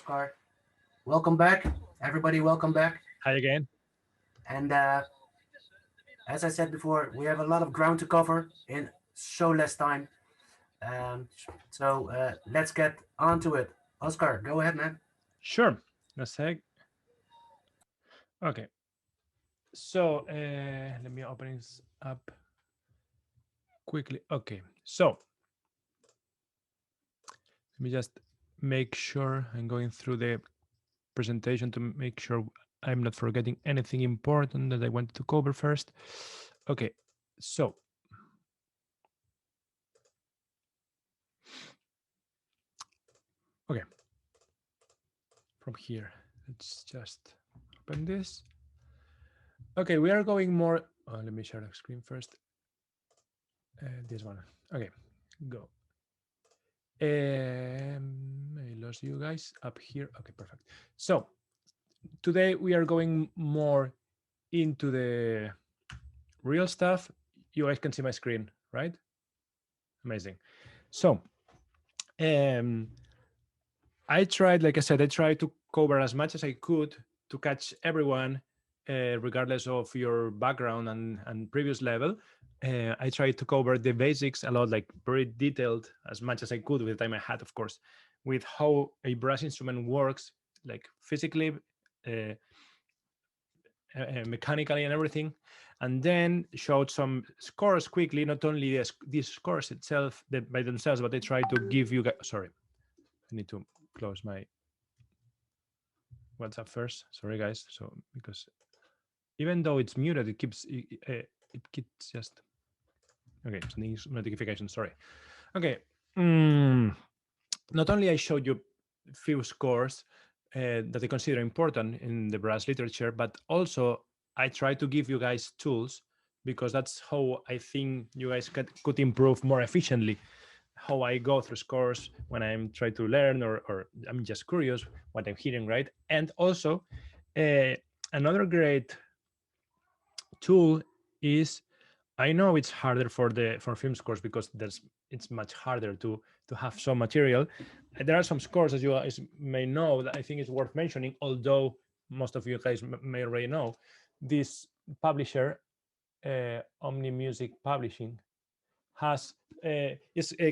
Oscar. Welcome back, everybody. Welcome back. Hi again. And as I said before, we have a lot of ground to cover in so less time. So let's get on to it. Oscar, go ahead, man. Sure. A sec. Okay. So let me open this up quickly. Okay. So let me just make sure I'm going through the presentation to make sure I'm not forgetting anything important that I wanted to cover first. Okay. So okay. From here, let's just open this. Okay, we are going more. Let me share the screen first. This one. Okay, go. I lost you guys up here. Okay, perfect. So today we are going more into the real stuff. You guys can see my screen, right? Amazing. So um, I tried, like I said, I tried to cover as much as I could to catch everyone, regardless of your background and previous level. I tried to cover the basics a lot, like very detailed as much as I could with the time I had, of course, with how a brass instrument works, like physically, uh, mechanically, and everything. And then showed some scores quickly, not only these scores itself that by themselves, but I tried to give you guys. Sorry, I need to close my WhatsApp first. Sorry, guys. So because even though it's muted, it keeps just okay. So these notifications. Sorry. Okay. Mm, Not only I showed you few scores that I consider important in the brass literature, but also I try to give you guys tools because that's how I think you guys could improve more efficiently. How I go through scores when I'm trying to learn, or I'm just curious what I'm hearing, right? And also, uh, another great tool is, I know it's harder for film scores because it's much harder to have some material. There are some scores, as you guys may know, that I think is worth mentioning, although most of you guys may already know. This publisher, Omni Music Publishing, has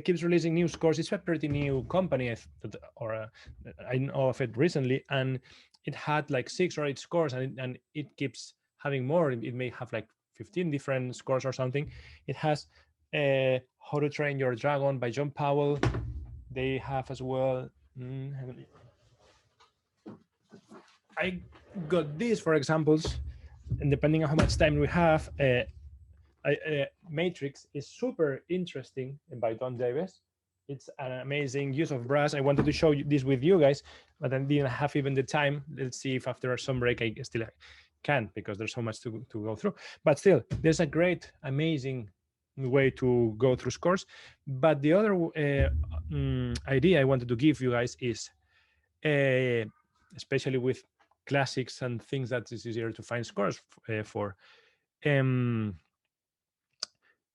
keeps releasing new scores. It's a pretty new company, I know of it recently, and it had like 6 or 8 scores, and it keeps having more. It may have like 15 different scores or something. It has How to Train Your Dragon by John Powell. They have as well. I got these for examples, and depending on how much time we have, Matrix is super interesting by Don Davis. It's an amazing use of brass. I wanted to show you this with you guys, but I didn't have even the time. Let's see if after some break I still can, because there's so much to go through. But still, there's a great, amazing way to go through scores. But the other idea I wanted to give you guys is, uh, especially with classics and things that is easier to find scores for. Um,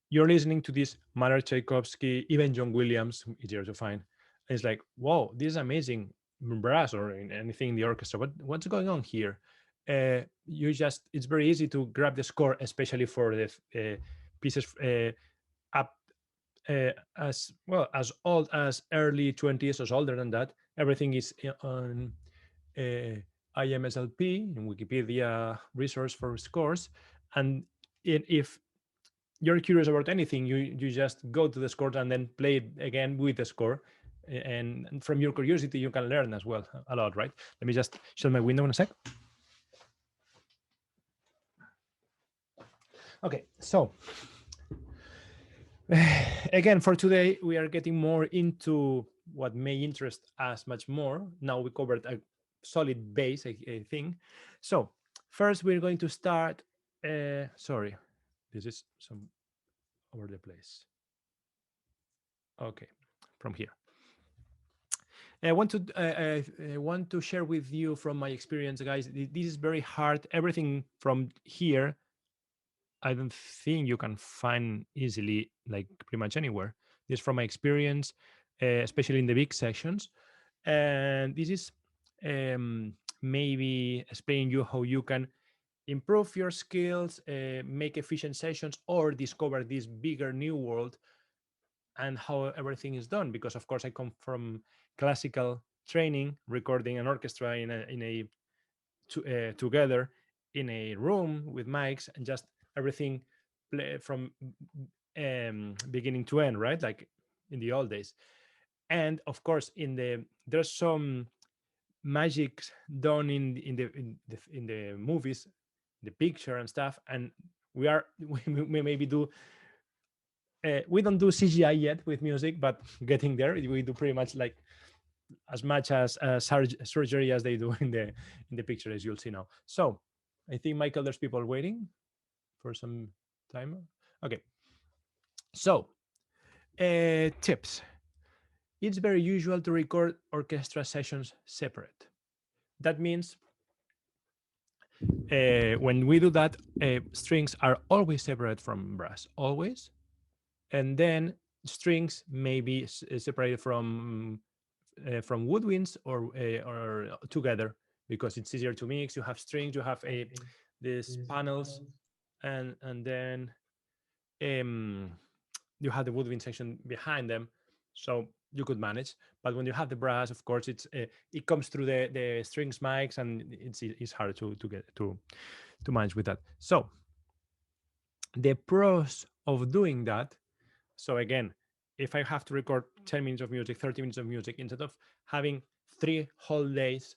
you're listening to this Mahler, Tchaikovsky, even John Williams, easier to find. And it's like, whoa, this is amazing brass or in anything in the orchestra. What's going on here? It's very easy to grab the score, especially for the pieces up as well as old as early 20s or older than that. Everything is on uh, IMSLP, in Wikipedia resource for scores. And if you're curious about anything, you just go to the score and then play it again with the score. And from your curiosity, you can learn as well a lot, right? Let me just shut my window in a sec. Okay, so again, for today, we are getting more into what may interest us much more. Now we covered a solid base, I think. So first, we're going to start. Sorry, this is some over the place. Okay, from here. I want to share with you from my experience, guys. This is very hard. Everything from here, I don't think you can find easily, like pretty much anywhere. This is from my experience, especially in the big sections. And this is maybe explain you how you can improve your skills, make efficient sessions, or discover this bigger new world and how everything is done. Because of course I come from classical training, recording an orchestra together in a room with mics and just everything play from beginning to end, right? Like in the old days. And of course, there's some magic done in the movies, the picture and stuff, and we are we maybe do we don't do CGI yet with music, but getting there. We do pretty much like as much as surgery as they do in the picture, as you'll see now. So I think, Michael, there's people waiting for some time. Okay, so tips. It's very usual to record orchestra sessions separate. That means when we do that, strings are always separate from brass, always. And then strings may be separated from woodwinds or together, because it's easier to mix. You have strings, you have these panels, and then um, you have the woodwind section behind them, so you could manage. But when you have the brass, of course, it comes through the strings mics, and it's hard to get to manage with that. So the pros of doing that. So again, if I have to record 10 minutes of music, 30 minutes of music, instead of having 3 whole days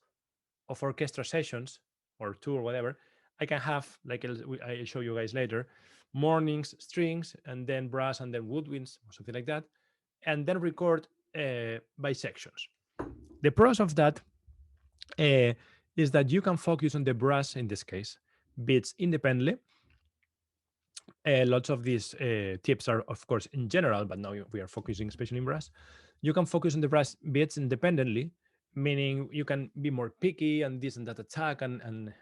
of orchestra sessions or 2 or whatever, I can have, like I'll show you guys later, mornings strings and then brass and then woodwinds or something like that, and then record by sections. The pros of that uh, is that you can focus on the brass, in this case, beats independently. Lots of these tips are, of course, in general, but now we are focusing especially in brass. You can focus on the brass bits independently, meaning you can be more picky and this and that attack and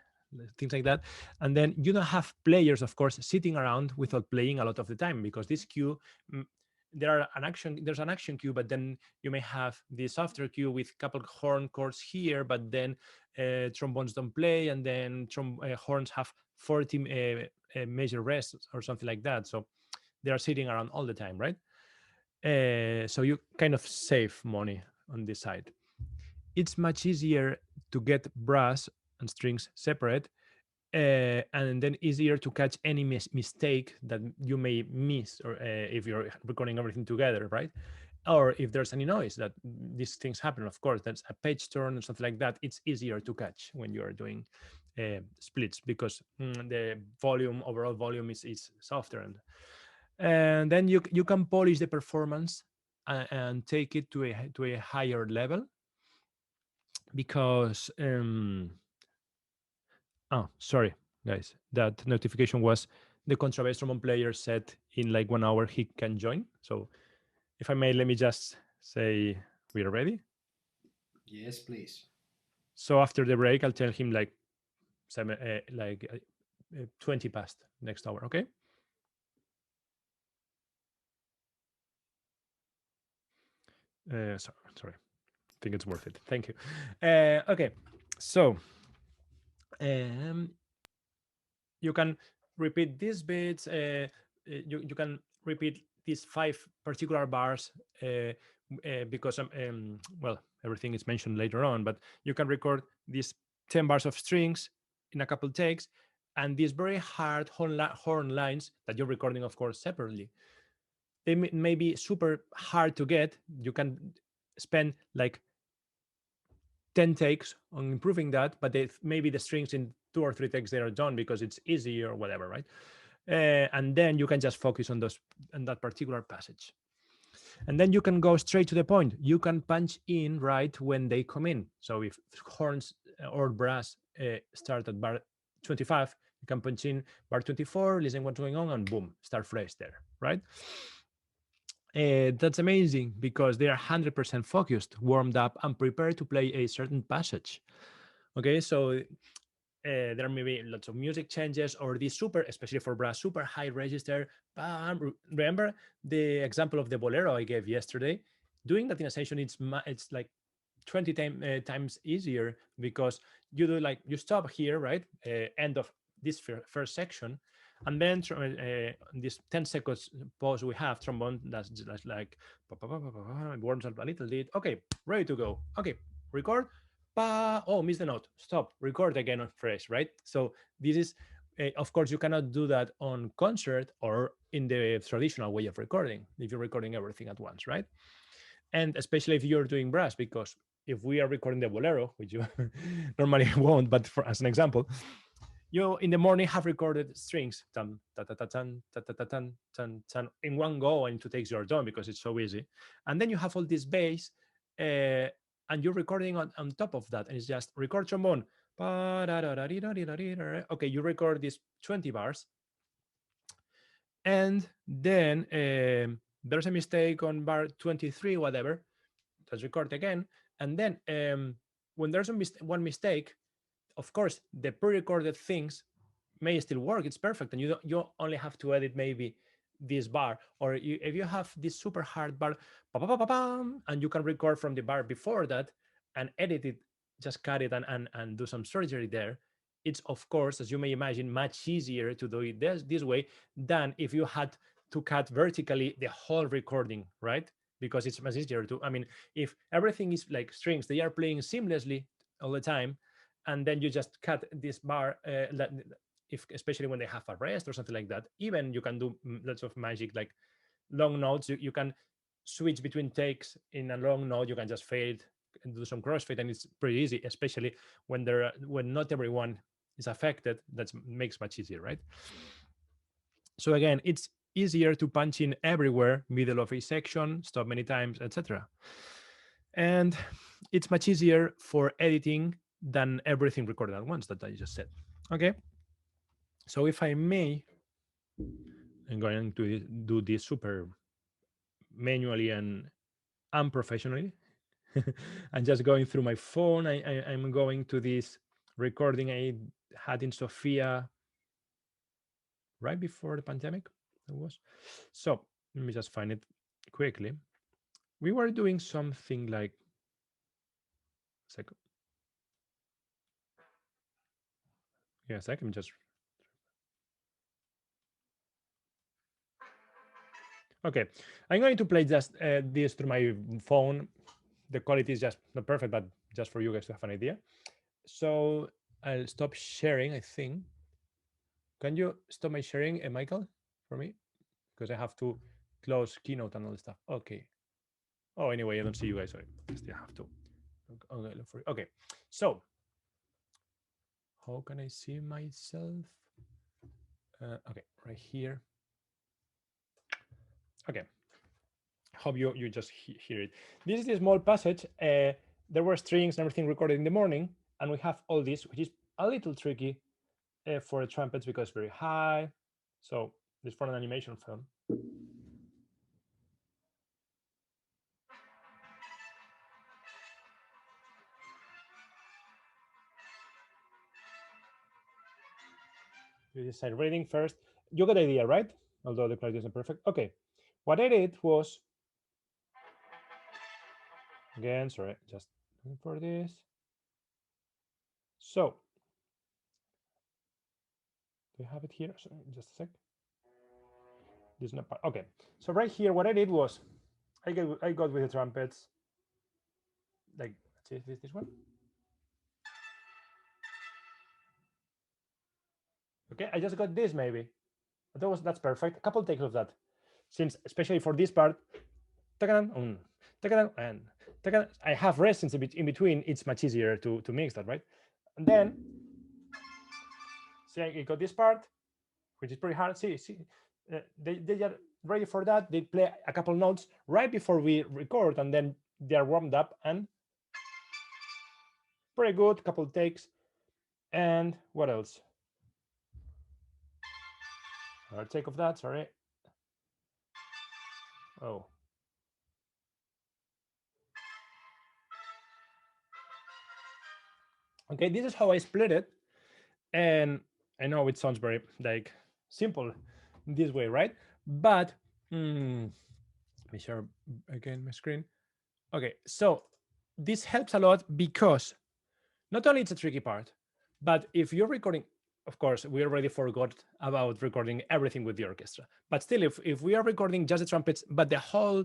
things like that. And then you don't have players, of course, sitting around without playing a lot of the time, because this cue, mm, there's an action cue, but then you may have the softer cue with a couple horn chords here, but then trombones don't play, and then horns have 40 major rests or something like that. So they are sitting around all the time, right? So you kind of save money on this side. It's much easier to get brass and strings separate, and then easier to catch any mistake that you may miss, or if you're recording everything together, right? Or if there's any noise, that these things happen. Of course, that's a page turn or something like that. It's easier to catch when you are doing splits, because the overall volume is softer, and then you can polish the performance and take it to a higher level, because oh, sorry, guys. That notification was the contrabass trombone player said in like 1 hour he can join. So if I may, let me just say we are ready. Yes, please. So after the break, I'll tell him like 20 past next hour. Okay. Sorry. I think it's worth it. Thank you. Okay. So um, you can repeat these bits. You can repeat these 5 particular bars, because well, everything is mentioned later on, but you can record these 10 bars of strings in a couple takes, and these very hard horn lines that you're recording, of course, separately. They may be super hard to get. You can spend like 10 takes on improving that, but maybe the strings in 2 or 3 takes they are done because it's easy or whatever, right? And then you can just focus on that particular passage, and then you can go straight to the point. You can punch in right when they come in. So if horns or brass start at bar 25, you can punch in bar 24, listen what's going on, and boom, start fresh there, right? That's amazing, because they are 100% focused, warmed up, and prepared to play a certain passage. Okay, so there may be lots of music changes, or the super, especially for brass, super high register. Remember the example of the bolero I gave yesterday? Doing that in a session, it's like times easier because you do like you stop here, right? End of this first section, and then this 10 seconds pause we have trombone that's like warms up a little bit. Okay, ready to go. Okay, record. Oh, miss the note. Stop. Record again on fresh, right? So this is, of course, you cannot do that on concert or in the traditional way of recording if you're recording everything at once, right? And especially if you're doing brass, because if we are recording the bolero, which you normally won't, but for as an example, you in the morning have recorded strings tan, ta, ta, ta, tan, ta, ta, ta, tan, tan, tan, in one go, and to takes your done because it's so easy. And then you have all this bass, uh, and you're recording on top of that, and it's just record trombone. Okay, you record these 20 bars, and then there's a mistake on bar 23, whatever. Let's record again, and then when there's one mistake, of course, the pre-recorded things may still work. It's perfect, and you only have to edit maybe this bar, or if you have this super hard bar, and you can record from the bar before that and edit it, just cut it and do some surgery there. It's of course, as you may imagine, much easier to do it this way than if you had to cut vertically the whole recording, right? Because it's much easier to. I mean, if everything is like strings, they are playing seamlessly all the time, and then you just cut this bar if especially when they have a rest or something like that. Even you can do lots of magic like long notes. You can switch between takes in a long note. You can just fade and do some crossfade, and it's pretty easy, especially when not everyone is affected. That makes much easier, right? So again, it's easier to punch in everywhere, middle of a section, stop many times, etc. And it's much easier for editing than everything recorded at once that I just said. Okay. So if I may, I'm going to do this super manually and unprofessionally. I'm just going through my phone. I'm going to this recording I had in Sofia right before the pandemic. It was. So let me just find it quickly. We were doing something like second. Yeah, second. Just okay. I'm going to play just this through my phone. The quality is just not perfect, but just for you guys to have an idea. So I'll stop sharing, I think. Can you stop my sharing, Michael, for me? Because I have to close Keynote and all this stuff. Okay. Oh, anyway, I don't see you guys, so I still have to. Okay, look for it. Okay. So how can I see myself? Okay, right here. Okay. Hope you just hear it. This is a small passage. There were strings and everything recorded in the morning, and we have all this, which is a little tricky for the trumpets because it's very high. So this for an animation film. You decide reading first. You got the idea, right? Although the quality isn't perfect. Okay. What I did was, again, sorry, just looking for this. So, do you have it here? Sorry, just a sec. This is not part. Okay. So right here, what I did was, I got with the trumpets, like, let's see if this one. Okay, I just got this maybe. That's perfect. A couple takes of that. Since especially for this part, and I have rest in between. It's much easier to mix that, right? And then see, I got this part, which is pretty hard. See, they are ready for that. They play a couple notes right before we record, and then they are warmed up and pretty good. Couple takes, and what else? Another take of that. Sorry. Oh. Okay, this is how I split it. And I know it sounds very like simple this way, right? But let me share again my screen. Okay, so this helps a lot because not only it's a tricky part, but if you're recording, of course, we already forgot about recording everything with the orchestra. But still, if we are recording just the trumpets, but the whole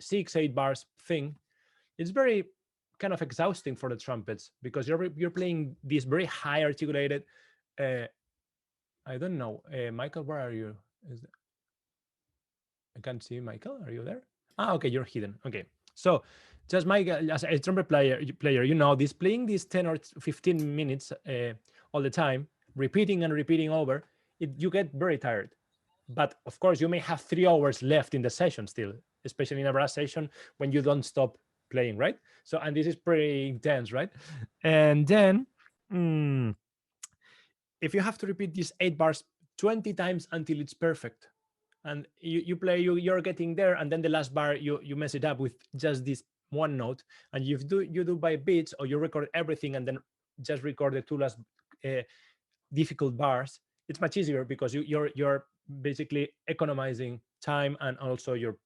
6 8 bars thing, it's very kind of exhausting for the trumpets because you're playing this very high articulated. Uh, I don't know, Michael, where are you? Is I can't see Michael. Are you there? Ah, okay, you're hidden. Okay, so just Michael as a trumpet player, you know, this playing these 10 or 15 minutes all the time, repeating and repeating over, you get very tired. But of course, you may have 3 hours left in the session still, especially in a brass session when you don't stop playing, right? So, and this is pretty intense, right? And then, mm, if you have to repeat these 8 bars 20 times until it's perfect, and you play, you're getting there, and then the last bar you mess it up with just this one note, and you do by beats, or you record everything and then just record the two last uh, difficult bars. It's much easier because you're basically economizing time and also your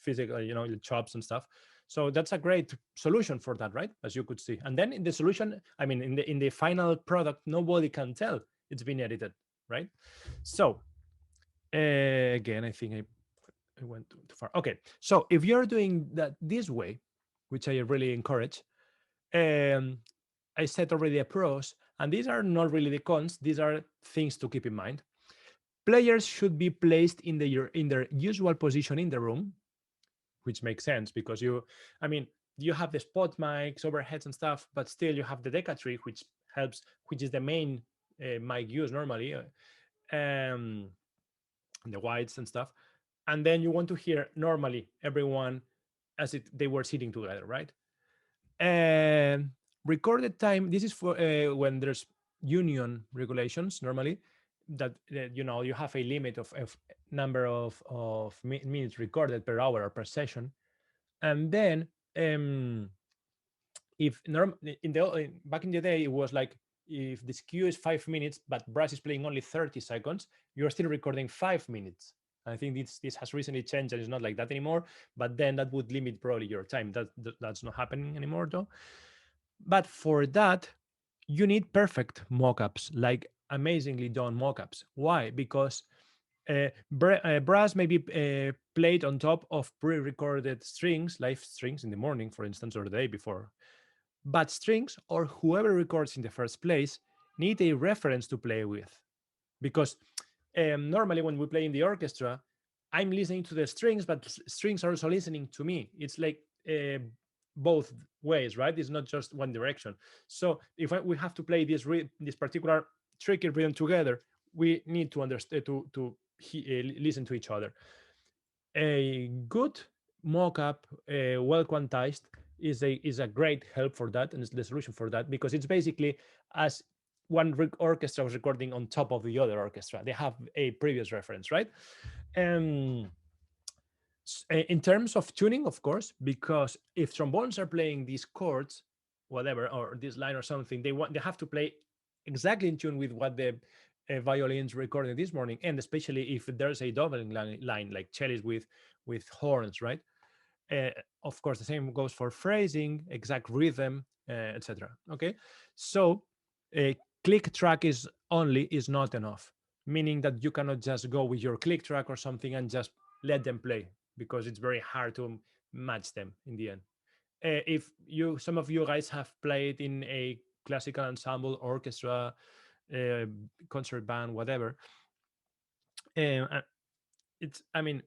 physical, your chops and stuff. So that's a great solution for that, right? As you could see. And then in the solution, I mean, in the final product, nobody can tell it's been edited, right? So again, I think I went too far. Okay, so if you're doing that this way, which I really encourage, um, I said already the pros, and these are not really the cons. These are things to keep in mind. Players should be placed in their usual position in the room, which makes sense because I mean, you have the spot mics, overheads, and stuff, but still you have the deca tree, which helps, which is the main mic used normally, um, the wides and stuff. And then you want to hear normally everyone as if they were sitting together, right? And recorded time, this is for when there's union regulations normally, that you have a limit of number of minutes recorded per hour or per session. And then if back in the day it was like, if the skew is 5 minutes but brass is playing only 30 seconds, you're still recording 5 minutes. I think this has recently changed and it's not like that anymore, but then that would limit probably your time. That's not happening anymore though. But for that, you need perfect mockups, like amazingly done mockups. Why? Because brass may be played on top of pre-recorded strings, live strings in the morning, for instance, or the day before. But strings, or whoever records in the first place, need a reference to play with. Because normally when we play in the orchestra, I'm listening to the strings, but strings are also listening to me. It's like both ways, right? It's not just one direction. So if we have to play this particular tricky rhythm together, we need to understand to listen to each other. A good mock-up, well quantized, is a great help for that, and it's the solution for that, because it's basically as one orchestra was recording on top of the other orchestra. They have a previous reference, right? Um, in terms of tuning, of course, because if trombones are playing these chords, whatever, or this line or something, they have to play exactly in tune with what the violins recorded this morning, and especially if there's a doubling line like cellos with horns, right? uh, of course, the same goes for phrasing, exact rhythm, etc. Okay, so a click track is not enough, meaning that you cannot just go with your click track or something and just let them play, because it's very hard to match them in the end. If some of you guys have played in a classical ensemble, orchestra, uh, concert band, whatever, uh, it's I mean,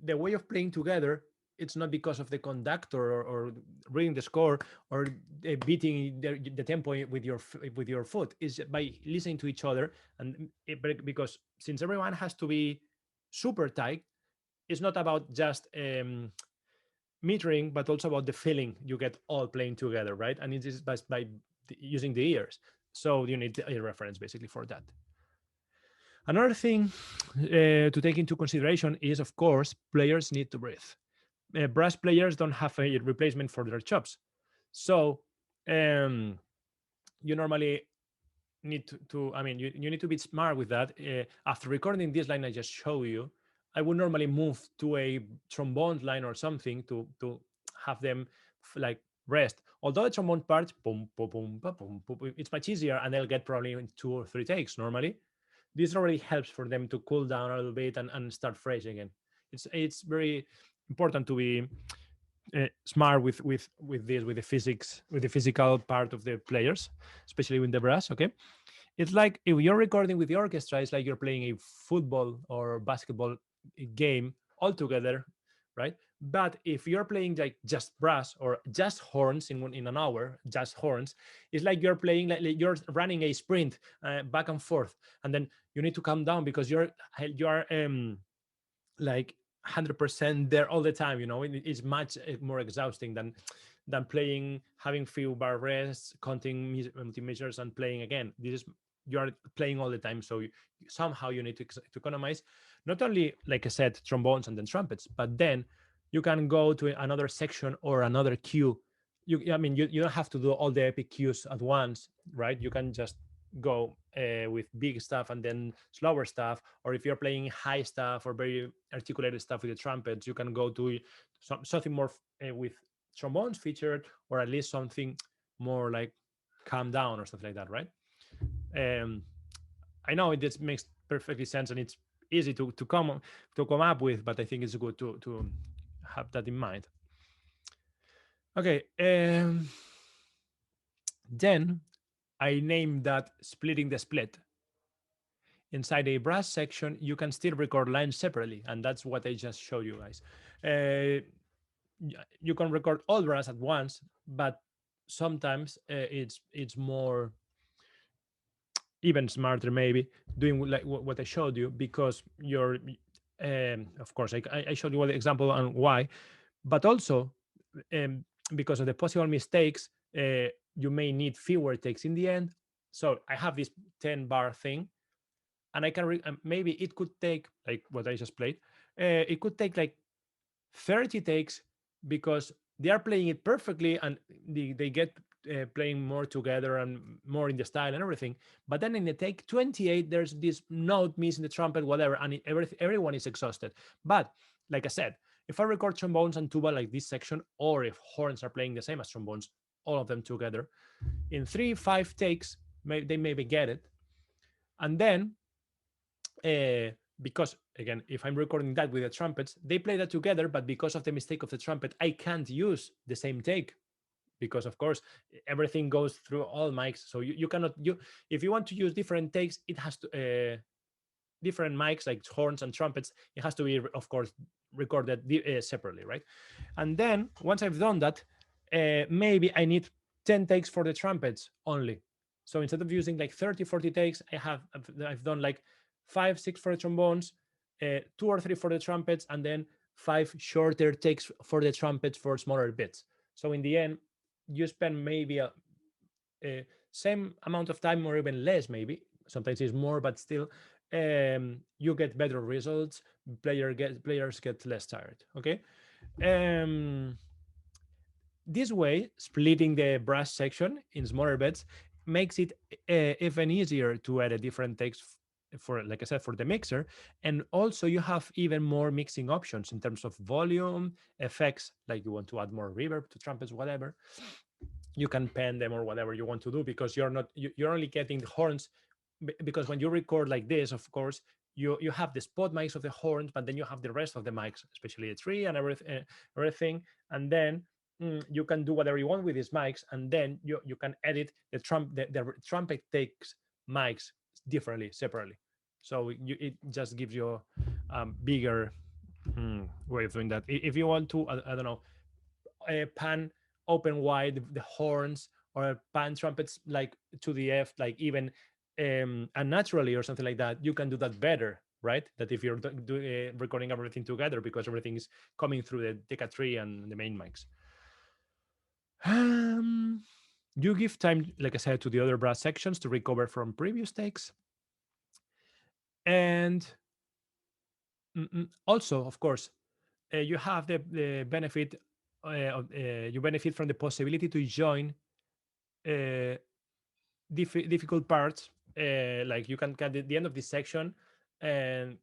the way of playing together, it's not because of the conductor, or reading the score, or beating the tempo with your foot. Is by listening to each other, and because since everyone has to be super tight, it's not about just metering, but also about the feeling you get all playing together, right? And it is by using the ears. So you need a reference basically for that. Another thing to take into consideration is, of course, players need to breathe. Brass players don't have a replacement for their chops. So um, you normally need I mean, you need to be smart with that. After recording this line I just showed you, I would normally move to a trombone line or something to have them like rest. Although the trombone part, boom, boom, boom, boom, boom, boom, it's much easier, and they'll get probably in 2 or 3 takes normally. This already helps for them to cool down a little bit and start fresh again. It's very important to be smart with the physics, with the physical part of the players, especially with the brass. Okay, it's like if you're recording with the orchestra, it's like you're playing a football or basketball game all together, right? But if you're playing like just brass or just horns in an hour, just horns, it's like you're playing like you're running a sprint back and forth, and then you need to calm down because you're like 100% there all the time. It's much more exhausting than playing, having few bar rests, counting multi-measures and playing again. This is, you are playing all the time, so somehow you need to economize, not only like I said, trombones and then trumpets, but then you can go to another section or another cue. You don't have to do all the epic cues at once, right? You can just go with big stuff and then slower stuff, or if you're playing high stuff or very articulated stuff with the trumpets, you can go to something more with trombones featured, or at least something more like calm down or stuff like that, right? um I know it just makes perfectly sense, and it's easy to come up with, but I think it's good to have that in mind. Okay. Then I named that splitting the split. Inside a brass section, you can still record lines separately, and that's what I just showed you guys. Uh, you can record all brass at once, but sometimes it's more even smarter, maybe doing like what I showed you, because you're of course I showed you what the example and why, but also um, because of the possible mistakes, you may need fewer takes in the end. So I have this 10 bar thing, and I can maybe it could take like what I just played. It could take like 30 takes because they are playing it perfectly, and they get playing more together and more in the style and everything. But then in the take 28, there's this note missing the trumpet, whatever, and everyone is exhausted. But like I said, if I record trombones and tuba like this section, or if horns are playing the same as trombones, all of them together, in 3-5 takes, they maybe get it. And then uh, because again, if I'm recording that with the trumpets, they play that together, but because of the mistake of the trumpet, I can't use the same take, because of course everything goes through all mics. So you cannot, if you want to use different takes, it has to different mics like horns and trumpets, it has to be of course recorded separately, right? And then once I've done that, maybe I need 10 takes for the trumpets only. So instead of using like 30-40 takes, I've done like 5-6 for the trombones, 2 or 3 for the trumpets, and then 5 shorter takes for the trumpets for smaller bits. So in the end, you spend maybe a same amount of time or even less, maybe sometimes it's more, but still you get better results. Players get less tired. Okay. um this way, splitting the brass section in smaller bits makes it even easier to add a different takes for, like I said, for the mixer. And also you have even more mixing options in terms of volume, effects, like you want to add more reverb to trumpets, whatever. You can pen them or whatever you want to do, because you're only getting the horns. Because when you record like this, of course, you have the spot mics of the horns, but then you have the rest of the mics, especially the tree and everything. And then you can do whatever you want with these mics, and then you can edit the trumpet takes mics differently, separately. So it just gives you bigger way of doing that. If you want to, I don't know, pan open wide the horns, or pan trumpets like to the F, like even unnaturally or something like that, you can do that better, right? That if you're recording everything together, because everything is coming through the Deca tree and the main mics. Um, you give time, like I said, to the other brass sections to recover from previous takes. And also, of course, you have the benefit, you benefit from the possibility to join uh, difficult parts, like you can get the end of this section, and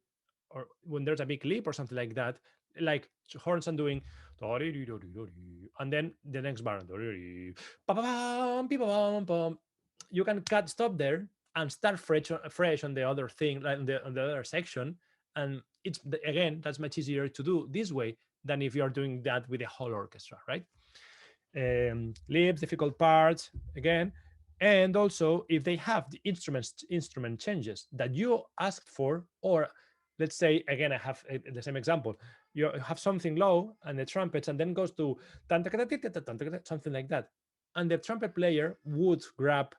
or when there's a big leap or something like that, like horns and doing, and then the next bar, you can cut stop there and start fresh on the other thing, like on the other section, and again, that's much easier to do this way than if you're doing that with the whole orchestra, right? Lips, difficult parts again, and also if they have the instrument changes that you asked for, or let's say again, I have the same example. You have something low and the trumpets, and then goes to something like that, and the trumpet player would grab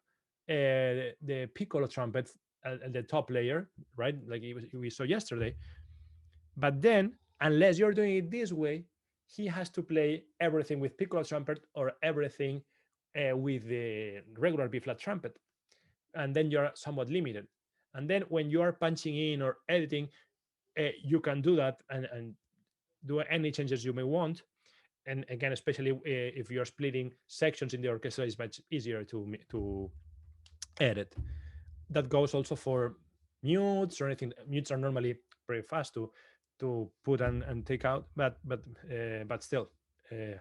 the piccolo trumpet at the top layer, right? Like we saw yesterday. But then, unless you're doing it this way, he has to play everything with piccolo trumpet or everything with the regular B flat trumpet, and then you're somewhat limited. And then when you are punching in or editing, you can do that and do any changes you may want. And again, especially if you're splitting sections in the orchestra, it's much easier to edit. That goes also for mutes or anything. Mutes are normally very fast to put and take out, but still, uh,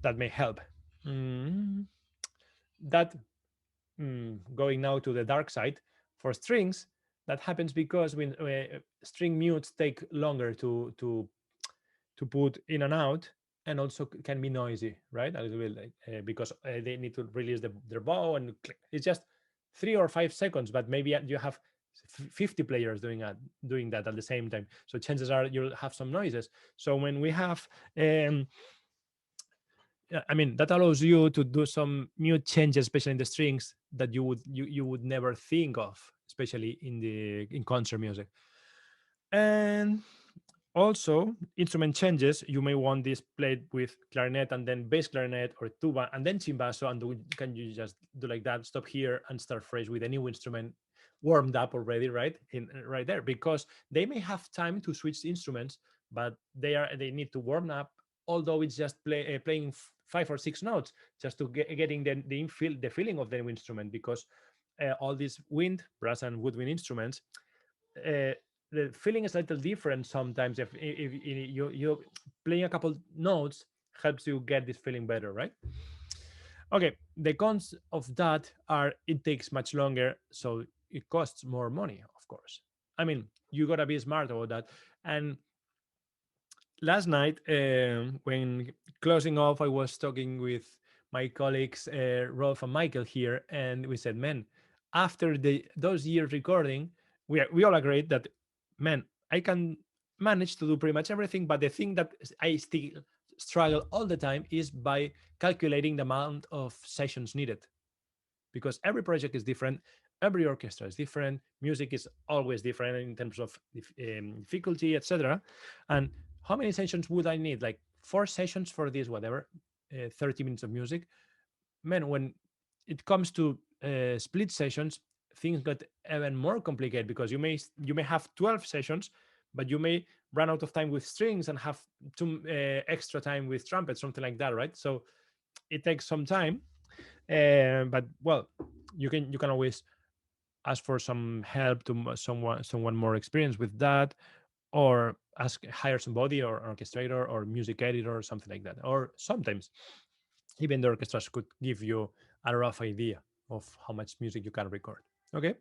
that may help. Mm, that going now to the dark side for strings, that happens because when string mutes take longer to put in and out, and also can be noisy, right? A little bit like, because they need to release their bow and click. It's just 3 or 5 seconds, but maybe you have 50 players doing that at the same time. So chances are you'll have some noises. So when we have I mean, that allows you to do some mute changes, especially in the strings that you would never think of, especially in concert music. And also, instrument changes, you may want this played with clarinet and then bass clarinet or tuba and then chimbasso. And can you just do like that, stop here and start fresh with a new instrument warmed up already, right? Right there, because they may have time to switch instruments, but they need to warm up, although it's just playing 5 or 6 notes, just to getting the feeling of the new instrument, because all these wind, brass and woodwind instruments, uh, the feeling is a little different sometimes. If you playing a couple notes helps you get this feeling better, right? Okay, the cons of that are it takes much longer, so it costs more money, of course. I mean, you gotta be smart about that. And last night, when closing off, I was talking with my colleagues Rolf and Michael here, and we said, "Man, after those years recording, we all agreed that, man, I can manage to do pretty much everything, but the thing that I still struggle all the time is by calculating the amount of sessions needed, because every project is different, every orchestra is different, music is always different in terms of difficulty, etc. And how many sessions would I need? Like 4 sessions for this, whatever, 30 minutes of music. Man, when it comes to split sessions, things got even more complicated, because you may have 12 sessions, but you may run out of time with strings and have some extra time with trumpet, something like that, right? So it takes some time, but well, you can always ask for some help to someone more experienced with that, or hire somebody, or orchestrator or music editor or something like that. Or sometimes even the orchestras could give you a rough idea of how much music you can record. Okay.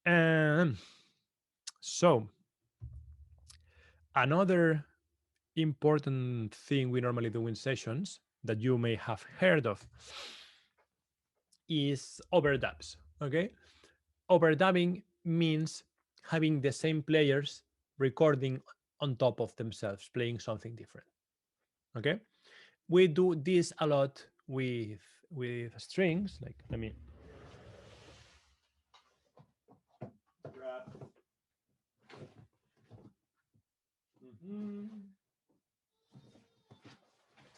um so another important thing we normally do in sessions that you may have heard of is overdubs. Okay. Overdubbing means having the same players recording on top of themselves, playing something different. Okay, we do this a lot with strings. Like, let me grab. Mhm.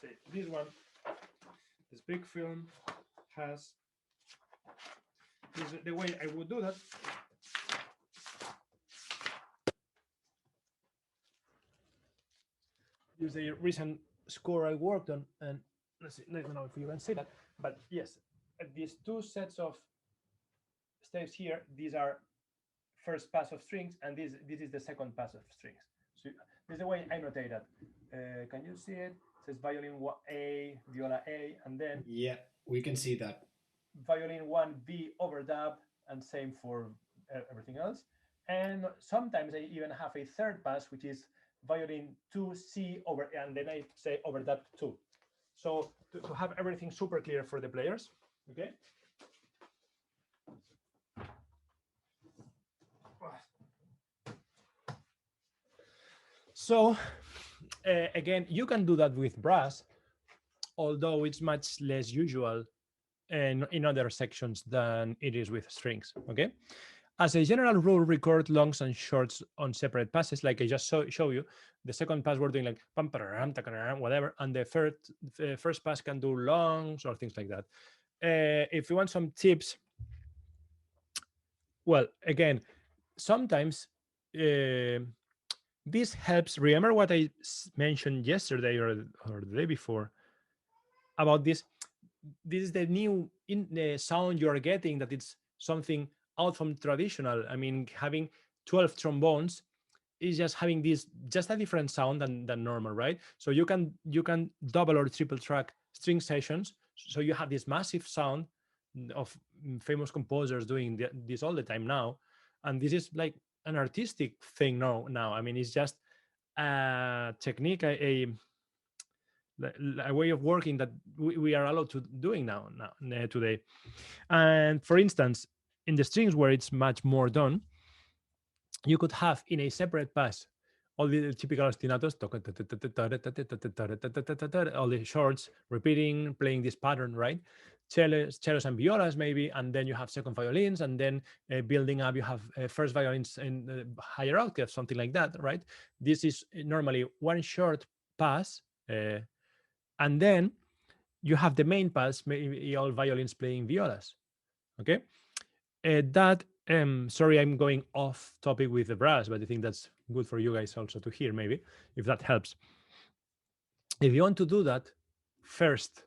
Say this one. This big film has the way I would do that. This is a recent score I worked on, and let's see. I don't know if you can see that, but yes, these two sets of steps here. These are first pass of strings, and this is the second pass of strings. So this is the way I notate that. Can you see it? It says violin A, viola A, and then Yeah, we can see that. violin 1B overdub, and same for everything else. And sometimes I even have a third pass, which is violin 2C over, and then I say overdub 2. So to have everything super clear for the players, okay? So again, you can do that with brass, although it's much less usual in other sections than it is with strings. Okay. As a general rule, record longs and shorts on separate passes, like I just show you. The second pass we're doing like pam, pararam, takararam, whatever, and the first pass can do longs or things like that. If you want some tips, well, again, sometimes this helps. Remember what I mentioned yesterday or the day before about this. This is the new in the sound you're getting, that it's something out from traditional. I mean, having 12 trombones is just having this just a different sound than normal, right? So you can double or triple track string sessions, so you have this massive sound of famous composers doing this all the time now. And this is like an artistic thing now. I mean, it's just a technique, a way of working that we are allowed to doing now today. And for instance, in the strings where it's much more done, you could have in a separate pass all the typical ostinatos, all the shorts repeating, playing this pattern, right? Cellos and violas maybe, and then you have second violins, and then building up, you have first violins in higher octaves, something like that, right? This is normally one short pass, and then you have the main pass, maybe all violins playing violas. Okay, that sorry, I'm going off topic with the brass, but I think that's good for you guys also to hear, maybe, if that helps. If you want to do that first,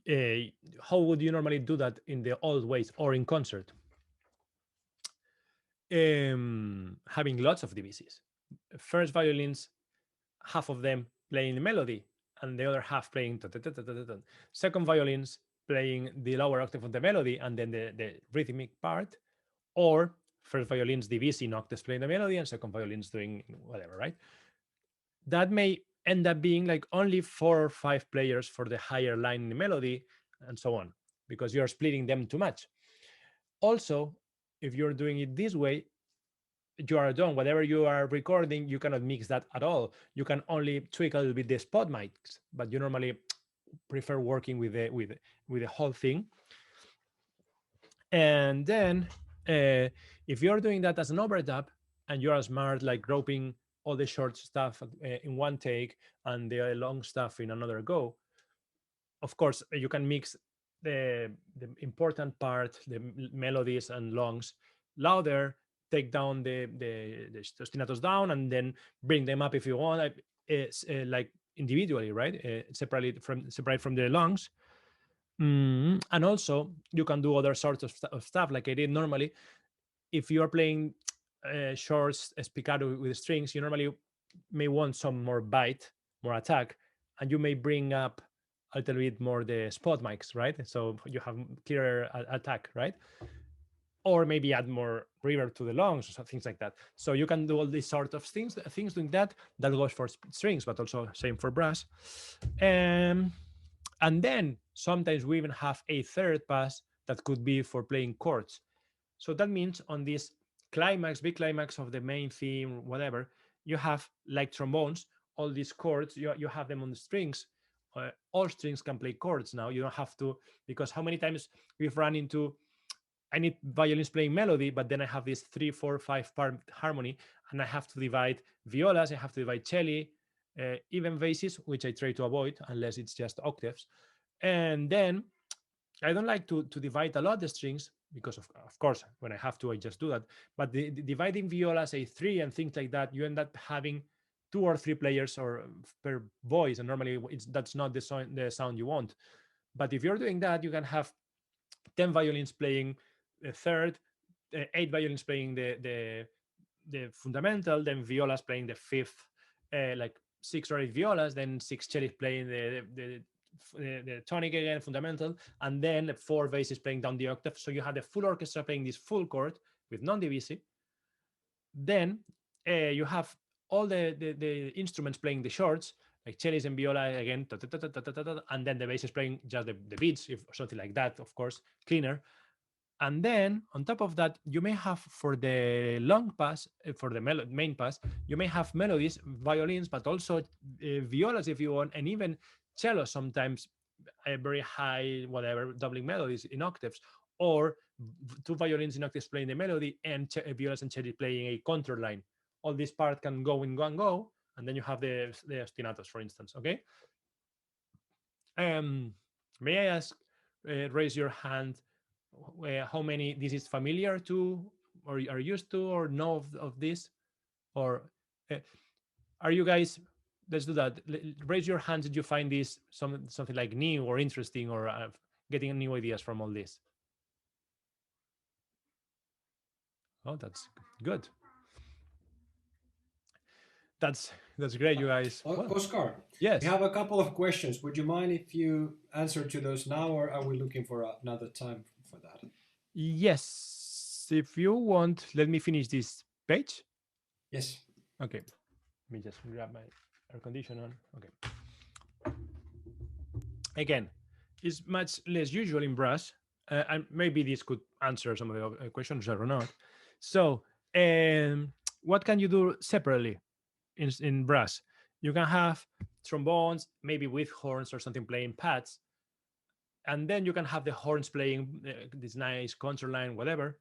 uh, how would you normally do that in the old ways or in concert? Having lots of divisions. First violins, half of them playing the melody and the other half playing second violins playing the lower octave of the melody and then the rhythmic part, or first violins divising octaves playing the melody and second violins doing whatever, right? That may end up being like only 4 or 5 players for the higher line in the melody and so on, because you're splitting them too much. Also, if you're doing it this way, you are done. Whatever you are recording, you cannot mix that at all. You can only tweak a little bit the spot mics, but you normally prefer working with the whole thing. And then if you're doing that as an overdub and you are smart, like grouping all the short stuff in one take and the long stuff in another go, of course you can mix the important part, the melodies and longs louder, take down the ostinatos down, and then bring them up if you want, like individually, right? Separate from the longs. And also you can do other sorts of stuff like I did normally. If you are playing shorts spiccato with strings, you normally may want some more bite, more attack, and you may bring up a little bit more the spot mics, right? So you have clearer attack, right? Or maybe add more reverb to the longs or things like that. So you can do all these sort of things doing that. That goes for strings, but also same for brass. And then sometimes we even have a third pass that could be for playing chords. So that means on this big climax of the main theme, whatever, you have like trombones, all these chords, you have them on the strings. All strings can play chords now. You don't have to, because how many times we've run into, I need violins playing melody, but then I have this 3, 4, 5 part harmony, and I have to divide violas, I have to divide celli, even basses, which I try to avoid unless it's just octaves. And then I don't like to divide a lot the strings, because of course when I have to I just do that. But the dividing violas A3 and things like that, you end up having 2 or 3 players or per voice, and normally that's not the sound you want. But if you're doing that, you can have 10 violins playing the third, 8 violins playing the the fundamental, then violas playing the fifth, like 6 or 8 violas, then 6 cellos playing the tonic again, fundamental, and then 4 basses playing down the octave. So you have the full orchestra playing this full chord with non-divisi. Then you have all the instruments playing the shorts, like cellos and viola again, and then the bass is playing just the beats, if something like that, of course, cleaner. And then on top of that, you may have for the long pass, for the main pass, you may have melodies, violins, but also violas if you want, and even cello sometimes, very high, whatever, doubling melodies in octaves, or two violins in octaves playing the melody, and violas and cello playing a contour line. All this part can go in one go, and then you have the ostinatos, for instance. Okay. Um, may I ask, raise your hand, how many this is familiar to, or are used to, or know of this, or uh, are you guys? Let's do that. Raise your hands. Did you find this something like new or interesting, or getting new ideas from all this? Oh, that's good. That's great, you guys. Well, Oscar, we yes, have a couple of questions. Would you mind if you answer to those now, or are we looking for another time for that? yes. If you want, let me finish this page. Yes. Okay, let me just grab my air conditioner on. Okay. Again, it's much less usual in brass, and maybe this could answer some of the questions or not. So, what can you do separately in brass? You can have trombones, maybe with horns or something playing pads, and then you can have the horns playing this nice contour line, whatever.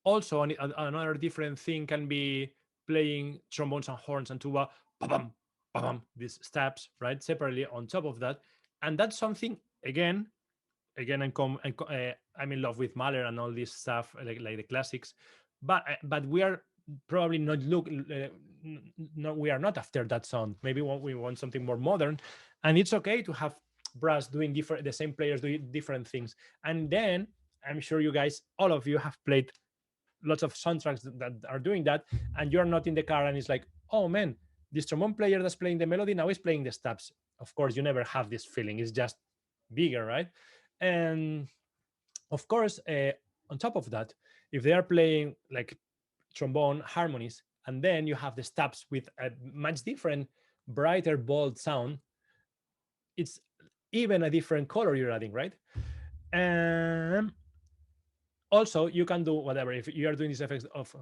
Also, another different thing can be playing trombones and horns and tuba, ba-bum, ba-bum, these stabs, right, separately on top of that. And that's something, again, I'm in love with Mahler and all this stuff, like the classics, but we are probably not no, we are not after that sound. Maybe we want something more modern, and it's okay to have brass doing the same players doing different things. And then I'm sure you guys, all of you, have played lots of soundtracks that are doing that, and you're not in the car and it's like, oh man, this trombone player that's playing the melody now is playing the stabs. Of course, you never have this feeling. It's just bigger, right? And of course, on top of that, if they are playing like trombone harmonies, and then you have the stabs with a much different, brighter, bold sound, it's even a different color you're adding, right? And also, you can do whatever. If you are doing these effects of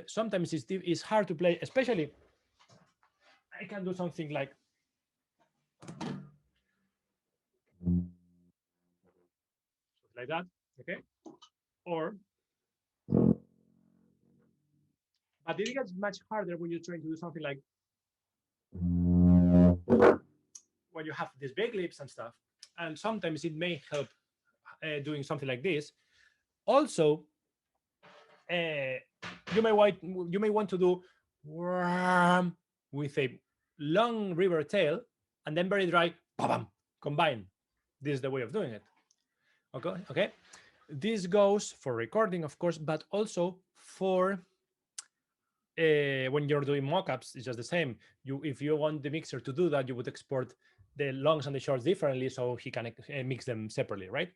sometimes it's hard to play, especially I can do something like that, okay? Or, but it gets much harder when you're trying to do something like when you have these big lips and stuff. And sometimes it may help doing something like this. Also, uh, you may want to do with a long river tail and then very dry combine. This is the way of doing it. Okay. This goes for recording, of course, but also for when you're doing mockups. It's just the same. If you want the mixer to do that, you would export the longs and the shorts differently, so he can mix them separately, right?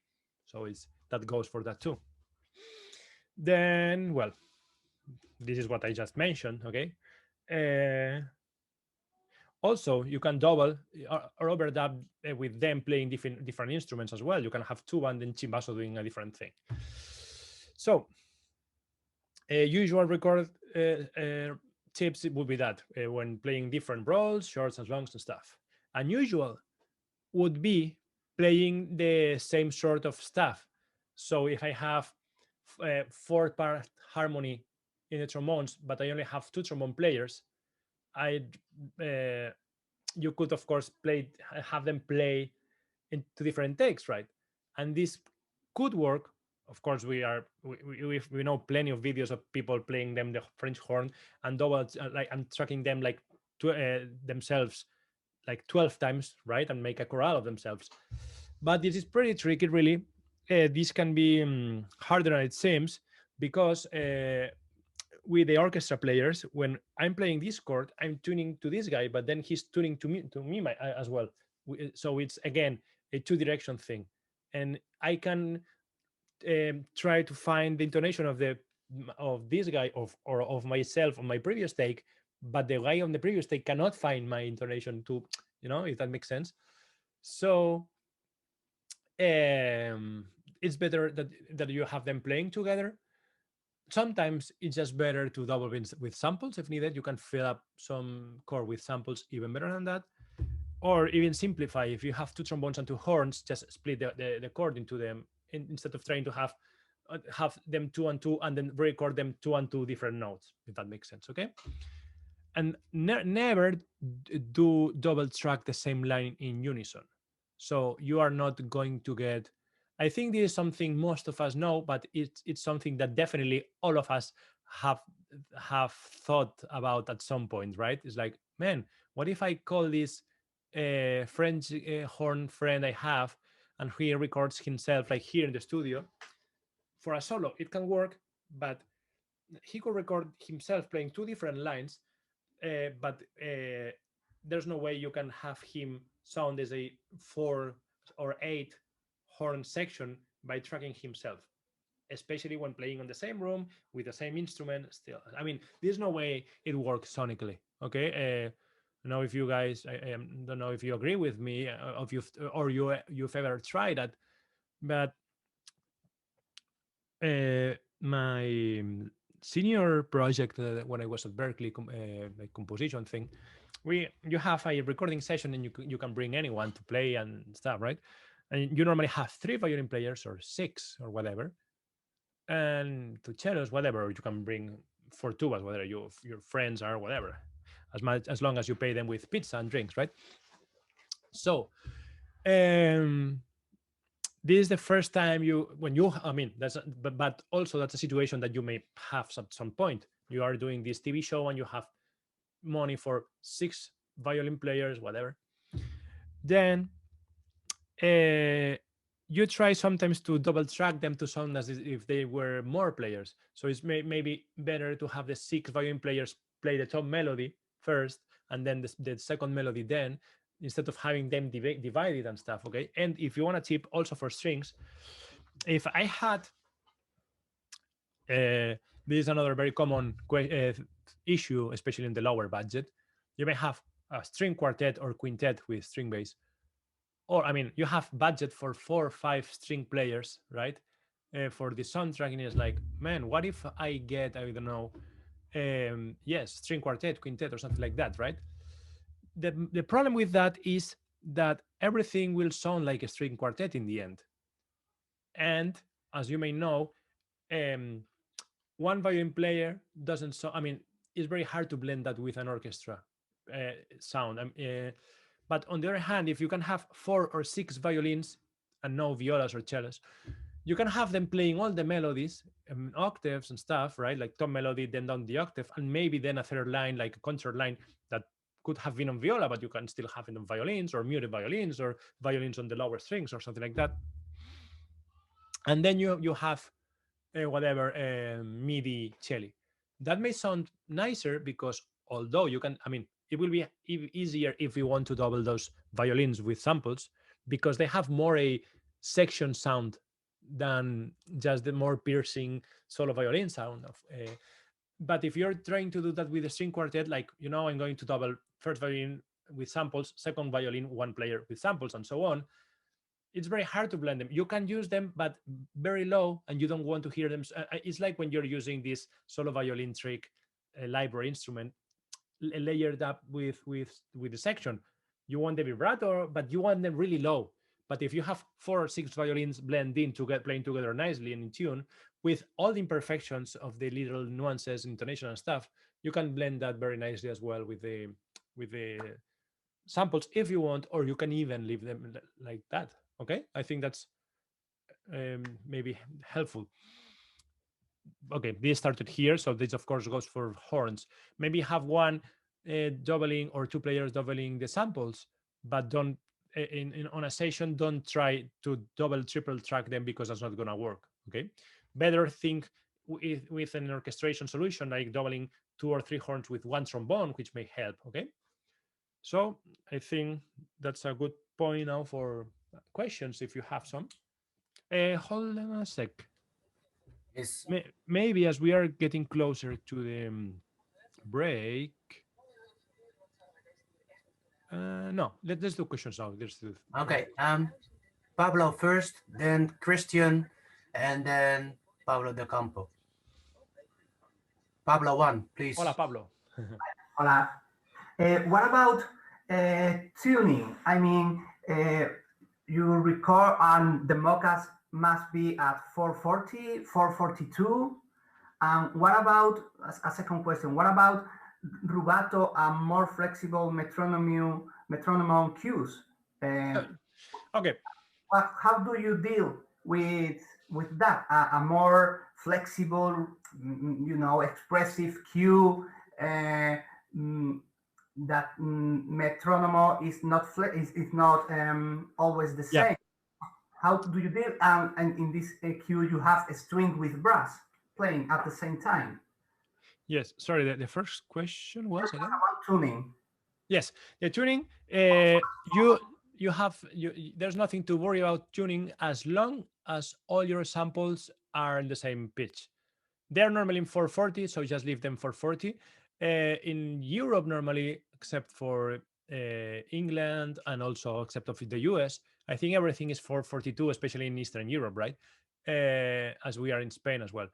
So that goes for that too. Then, well, this is what I just mentioned. Okay. Also, you can double or overdub with them playing different instruments as well. You can have two and then chimbaso doing a different thing. So, usual record tips would be that when playing different roles, shorts and longs and stuff. Unusual would be playing the same sort of stuff. So if I have 4-part harmony in the trombones, but I only have 2 trombone players, I you could of course have them play in 2 different takes, right? And this could work. Of course, we know plenty of videos of people playing them the French horn and double and tracking them themselves like 12 times, right, and make a chorale of themselves. But this is pretty tricky, really. This can be harder than it seems, because with the orchestra players, when I'm playing this chord, I'm tuning to this guy, but then he's tuning to me as well. So it's again a two-direction thing, and I can try to find the intonation of this guy or of myself on my previous take, but the guy on the previous take cannot find my intonation to, if that makes sense. So um, it's better that you have them playing together. Sometimes it's just better to double with samples if needed. You can fill up some chord with samples even better than that, or even simplify. If you have two trombones and two horns, just split the chord into them instead of trying to have them two and two and then record them two and two different notes, if that makes sense. Okay. And never do double track the same line in unison, so you are not going to get. I think this is something most of us know, but it's something that definitely all of us have have thought about at some point, right? It's like, man, what if I call this French horn friend I have, and he records himself like here in the studio for a solo? It can work, but he could record himself playing two different lines, but there's no way you can have him sound as a 4 or 8 horn section by tracking himself, especially when playing on the same room with the same instrument. Still, I mean, there's no way it works sonically. Okay. I don't know if you guys, I don't know if you agree with me, of you or you've ever tried that, but my senior project when I was at Berkeley, like composition thing, you have a recording session and you can bring anyone to play and stuff, right? And you normally have 3 violin players or 6 or whatever, and to cellos, whatever. Or you can bring 4 tubas, whether your friends are whatever, as long as you pay them with pizza and drinks, right? So um this is the first time when you I mean that's but also that's a situation that you may have at some point. You are doing this TV show and you have money for 6 violin players, whatever. Then uh, you try sometimes to double track them to sound as if they were more players. So it's maybe better to have the 6 violin players play the top melody first, and then the second melody then, instead of having them divided and stuff. Okay. And if you want a tip also for strings, if I had this is another very common issue, especially in the lower budget. You may have a string quartet or quintet with string bass, or I mean, you have budget for 4 or 5 string players, right? For the soundtrack, and it's like, man, what if I get, I don't know, yes, string quartet, quintet, or something like that, right? The problem with that is that everything will sound like a string quartet in the end. And as you may know, um, one violin player doesn't so I mean, it's very hard to blend that with an orchestra sound. But on the other hand, if you can have 4 or 6 violins and no violas or cellos, you can have them playing all the melodies, octaves and stuff, right? Like top melody, then down the octave, and maybe then a third line, like a concert line that could have been on viola, but you can still have it on violins or muted violins or violins on the lower strings or something like that. And then you have whatever MIDI cello. That may sound nicer because although you can, I mean, it will be easier if you want to double those violins with samples because they have more a section sound than just the more piercing solo violin sound of. But if you're trying to do that with a string quartet, like I'm going to double first violin with samples, second violin, one player with samples, and so on, it's very hard to blend them. You can use them, but very low, and you don't want to hear them. It's like when you're using this solo violin trick library instrument layered up with the section. You want the vibrato, but you want them really low. But if you have 4 or 6 violins blend in to get playing together nicely and in tune with all the imperfections of the little nuances, intonation, and stuff, you can blend that very nicely as well with the samples if you want, or you can even leave them like that. Okay, I think that's maybe helpful. Okay, this started here, so this of course goes for horns. Maybe have one doubling or 2 players doubling the samples, but don't on a session don't try to double triple track them because that's not gonna work. Okay, better think with an orchestration solution like doubling two or three horns with one trombone, which may help. Okay, so I think that's a good point now for questions if you have some. Hold on a sec. Is Maybe as we are getting closer to the break. No, let's do questions now. There's the okay. Pablo first, then Christian, and then Pablo de Campo. Pablo one, Hola, please. Pablo. Hola. What about tuning? I mean, you record and the mocas must be at 440, 442. And what about, as a second question, what about rubato and more flexible metronome cues? Uh, okay. How do you deal with that? A more flexible, expressive cue. Uh, mm, that metronome is not is not always the Yeah. same. How do you deal? And in this cue, you have a string with brass playing at the same time. Yes. Sorry. The first question was again. About tuning. Yes, the tuning. You have there's nothing to worry about tuning as long as all your samples are in the same pitch. They're normally in 440, so just leave them for 40. In Europe, normally, except for England and also except of the US, I think everything is 442, especially in Eastern Europe, right? As we are in Spain as well.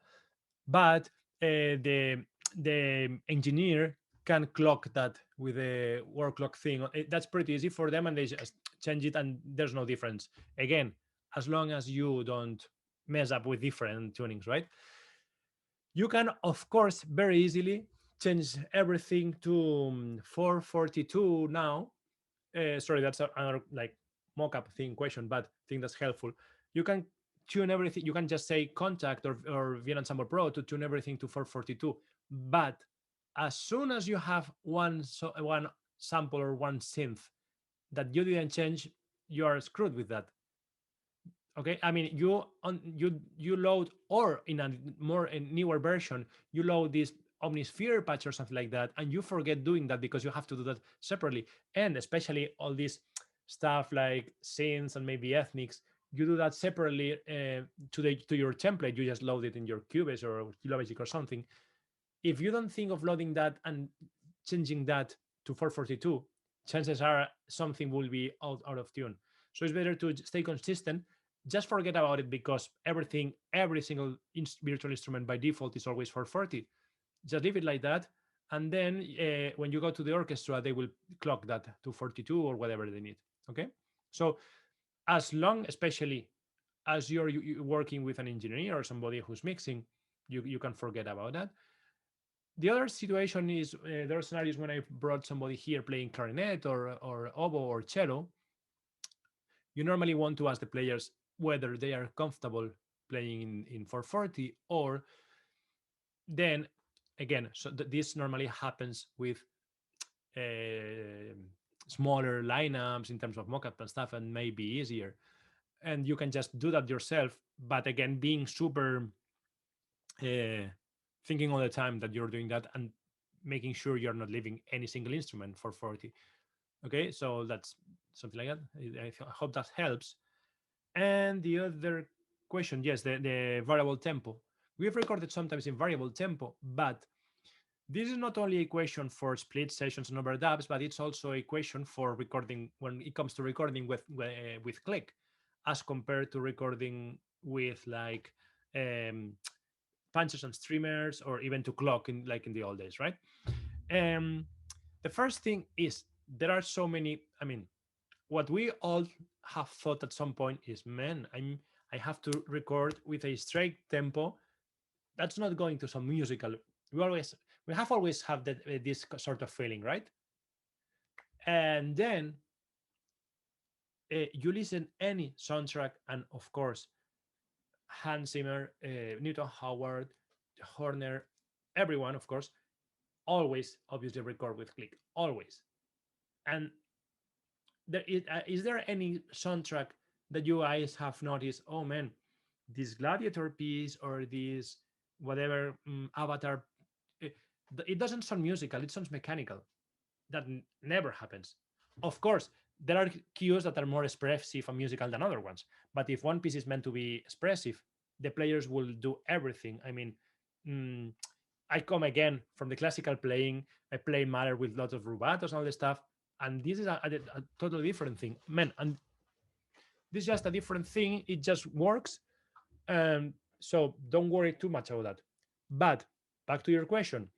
But the engineer can clock that with a word clock thing. That's pretty easy for them, and they just change it, and there's no difference. Again, as long as you don't mess up with different tunings, right? You can, of course, very easily change everything to 442 now. Sorry, that's another like mock-up thing question, but I think that's helpful. You can tune everything. You can just say contact or VN Ensemble Pro to tune everything to 442. But as soon as you have one sample or one synth that you didn't change, you are screwed with that. Okay, I mean you load, or in a more a newer version you load this omnisphere patch or something like that, and you forget doing that because you have to do that separately. And especially all this stuff like synths and maybe ethnics, you do that separately to your template. You just load it in your Cubase or Logic or something. If you don't think of loading that and changing that to 442, chances are something will be out of tune. So it's better to stay consistent. Just forget about it, because every single virtual instrument by default is always 440. Just leave it like that. And then when you go to the orchestra, they will clock that to 42 or whatever they need. Okay. So as long, especially as you're working with an engineer or somebody who's mixing, you can forget about that. The other situation is there are scenarios when I brought somebody here playing clarinet or oboe or cello. You normally want to ask the players whether they are comfortable playing in 440, or then again, so this normally happens with uh, smaller lineups in terms of mockup and stuff, and maybe easier. And you can just do that yourself. But again, being super uh, thinking all the time that you're doing that, and making sure you're not leaving any single instrument for 40. Okay, so that's something like that. I hope that helps. And the other question, yes, the variable tempo. We've recorded sometimes in variable tempo, but this is not only a question for split sessions and overdubs, but it's also a question for recording when it comes to recording with click, as compared to recording with like um, punches and streamers, or even to clock in like in the old days, right? Um, the first thing is there are so many. I mean, what we all have thought at some point is, man, I have to record with a straight tempo. That's not going to some musical. We have always have that this sort of feeling, right? And then you listen any soundtrack, and of course Hans Zimmer, Newton Howard, Horner, everyone, of course, always obviously record with click, always. And is there any soundtrack that you guys have noticed? Oh man, this gladiator piece or this whatever avatar. It, it doesn't sound musical; it sounds mechanical. That never happens. Of course, there are cues that are more expressive and musical than other ones. But if one piece is meant to be expressive, the players will do everything. I mean, mm, I come again from the classical playing. I play Matter with lots of rubatos and all this stuff. And this is a totally different thing. Man, and this is just a different thing. It just works. So don't worry too much about that. But back to your question,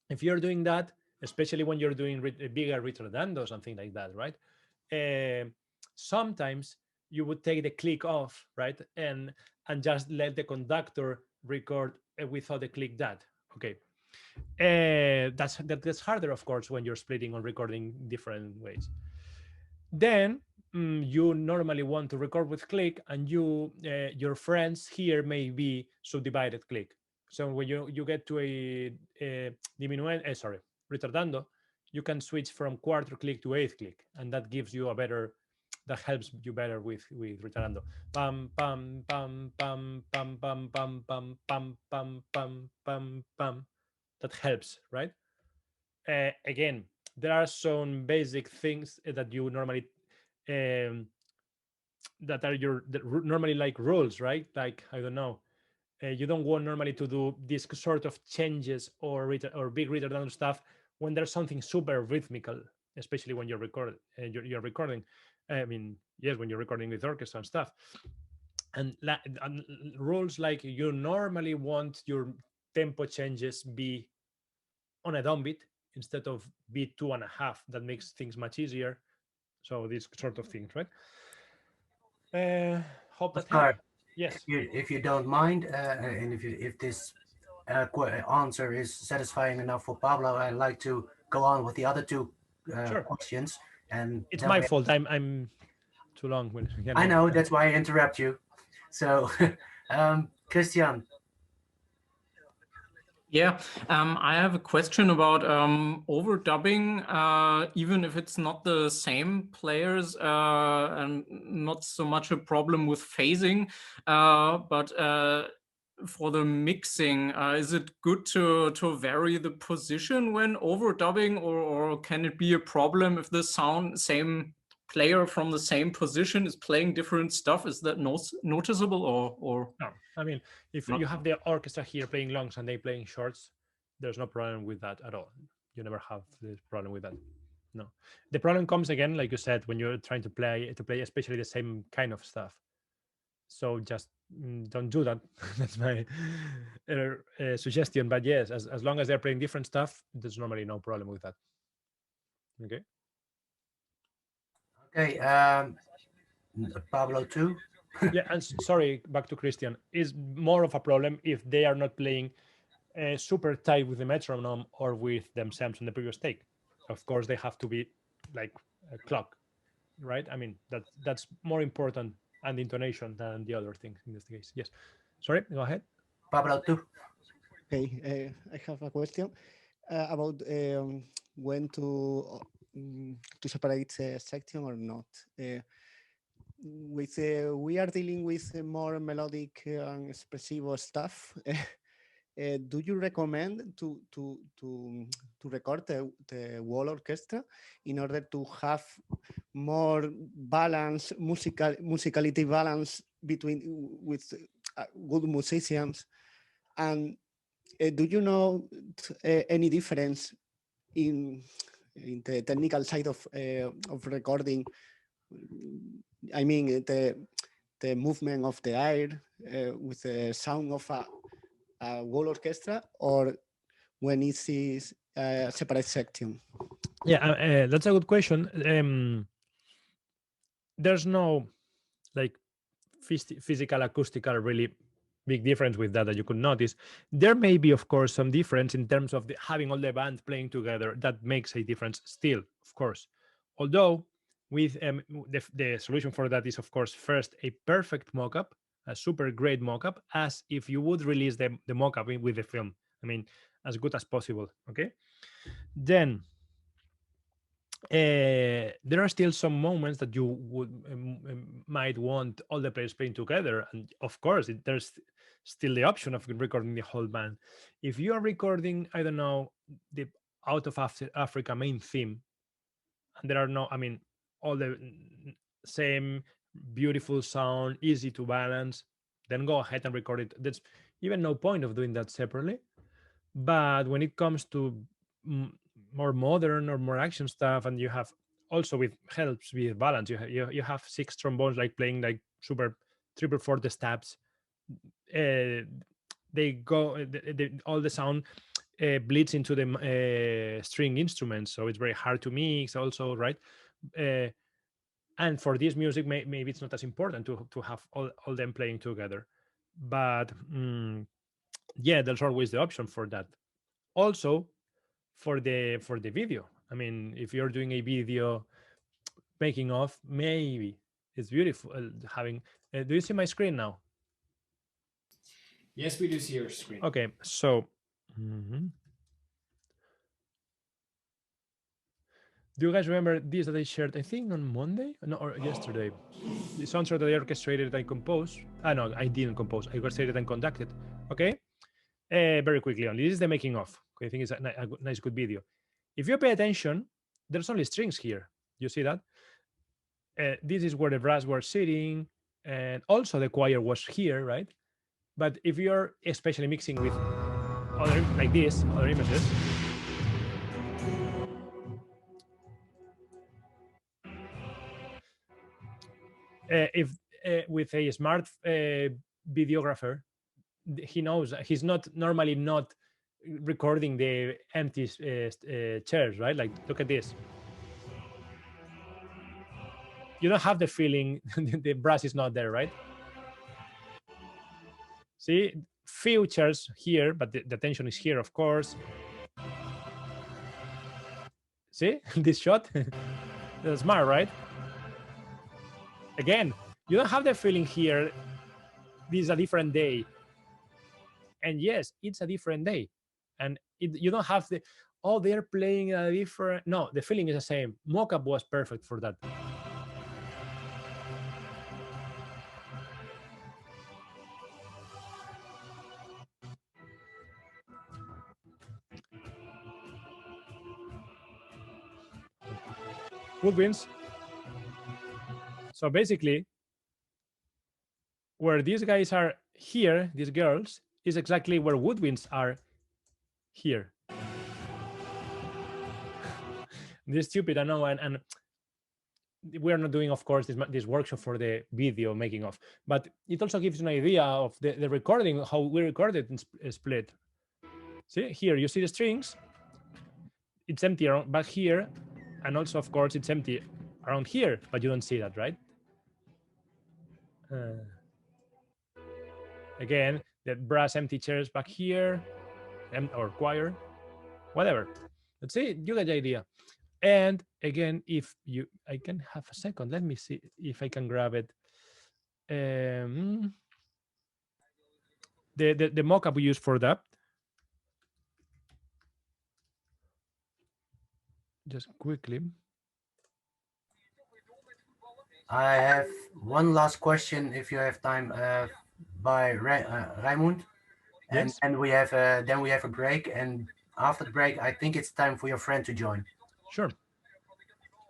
if you're doing that, especially when you're doing bigger retardandos and things like that, right? Uh, Sometimes you would take the click off, right, and just let the conductor record without the click that. Okay, that's harder, of course, when you're splitting or recording different ways. Then you normally want to record with click, and your friends here may be subdivided click. So when you get to a diminuendo, sorry, retardando, you can switch from quarter click to eighth click, and that gives you a better, that helps you better with retardando. Pam pam pam pam pam pam pam pam pam pam pam pam pam. That helps, right? Again, there are some basic things that you normally um, that are normally like rules, right? Like, I don't know, you don't want normally to do this sort of changes or big retardant stuff when there's something super rhythmical, especially when you're recording. I mean, yes, when you're recording with orchestra and stuff. And rules like you normally want your tempo changes be on a downbeat instead of beat 2.5. That makes things much easier. So these sort of things, right? Hope that helped. Oscar, Yes, if you don't mind, and if this answer is satisfying enough for Pablo, I'd like to go on with the other two sure. questions. And It's that my way, fault. I'm too long. When I again, know that's why I interrupt you. So, Christian, Yeah, I have a question about overdubbing, even if it's not the same players and not so much a problem with phasing, but for the mixing, is it good to vary the position when overdubbing, or can it be a problem if the same player from the same position is playing different stuff? Is that noticeable or no. I mean, if not? you have the orchestra here playing longs and they playing shorts, there's no problem with that at all. You never have this problem with that. No, the problem comes again, like you said, when you're trying to play especially the same kind of stuff. So just don't do that. That's my suggestion. But yes, as long as they're playing different stuff, there's normally no problem with that. Okay. okay, Pablo too. Yeah, and sorry, back to Christian. Is more of a problem if they are not playing super tight with the metronome or with themselves on the previous take. Of course, they have to be like a clock, right? I mean, that's more important and intonation than the other things in this case. Yes. Sorry, go ahead. Pablo too. Okay, I have a question about when to separate a section or not. With we are dealing with more melodic and expressive stuff. Do you recommend to record the whole orchestra in order to have more balance, musicality balance between with good musicians? And do you know any difference in the technical side of recording? I mean, the movement of the air with the sound of a whole orchestra, or when it is a separate section? Yeah, that's a good question. There's no like physical acoustical really big difference with that you could notice. There may be, of course, some difference in terms of having all the band playing together. That makes a difference still, of course. Although with the solution for that is, of course, first a perfect mockup, a super great mockup, as if you would release the mockup with the film. I mean, as good as possible. Okay. Then there are still some moments that you would might want all the players playing together, and of course there's still the option of recording the whole band. If you are recording, I don't know, the out of Africa main theme, and there are no, I mean, all the same beautiful sound, easy to balance, then go ahead and record it. There's even no point of doing that separately. But when it comes to more modern or more action stuff, and you have also with helps with balance, you have 6 trombones like playing like super triple fourth stabs. They go all the sound bleeds into the string instruments, so it's very hard to mix also, right? And for this music, maybe it's not as important to have all them playing together, but yeah, there's always the option for that. Also for the video, I mean, if you're doing a video making of, maybe it's beautiful having do you see my screen now? Yes, we do see your screen. Okay, so do you guys remember this that I shared, I think on Monday? No, or yesterday? The soundtrack that I orchestrated and composed. No, I didn't compose. I orchestrated and conducted. Okay? Very quickly on. This is the making of. Okay, I think it's a nice, good video. If you pay attention, there's only strings here. You see that? This is where the brass were sitting, and also the choir was here, right? But if you're especially mixing with other, like this, other images, if with a smart videographer, he knows he's not normally not recording the empty chairs, right? Like, look at this. You don't have the feeling the brass is not there, right? See, few chairs here, but the tension is here, of course. See this shot? That's smart, right? Again, you don't have the feeling here. This is a different day, and yes, it's a different day, and you don't have the they're playing a different. No, the feeling is the same. Mockup was perfect for that. Woodwinds. So basically, where these guys are here, these girls, is exactly where woodwinds are here. This is stupid, I know, and we're not doing, of course, this workshop for the video making of, but it also gives you an idea of the recording, how we recorded in split. See, here you see the strings. It's empty around back here, and also, of course, it's empty around here, but you don't see that, right? Again, the brass empty chairs back here, or choir, whatever. Let's see, you get the idea. And again, if I can have a second, let me see if I can grab it. The mockup we use for that. Just quickly. I have one last question, if you have time, by Raimund, and Yes. then we have a break, and after the break, I think it's time for your friend to join. Sure.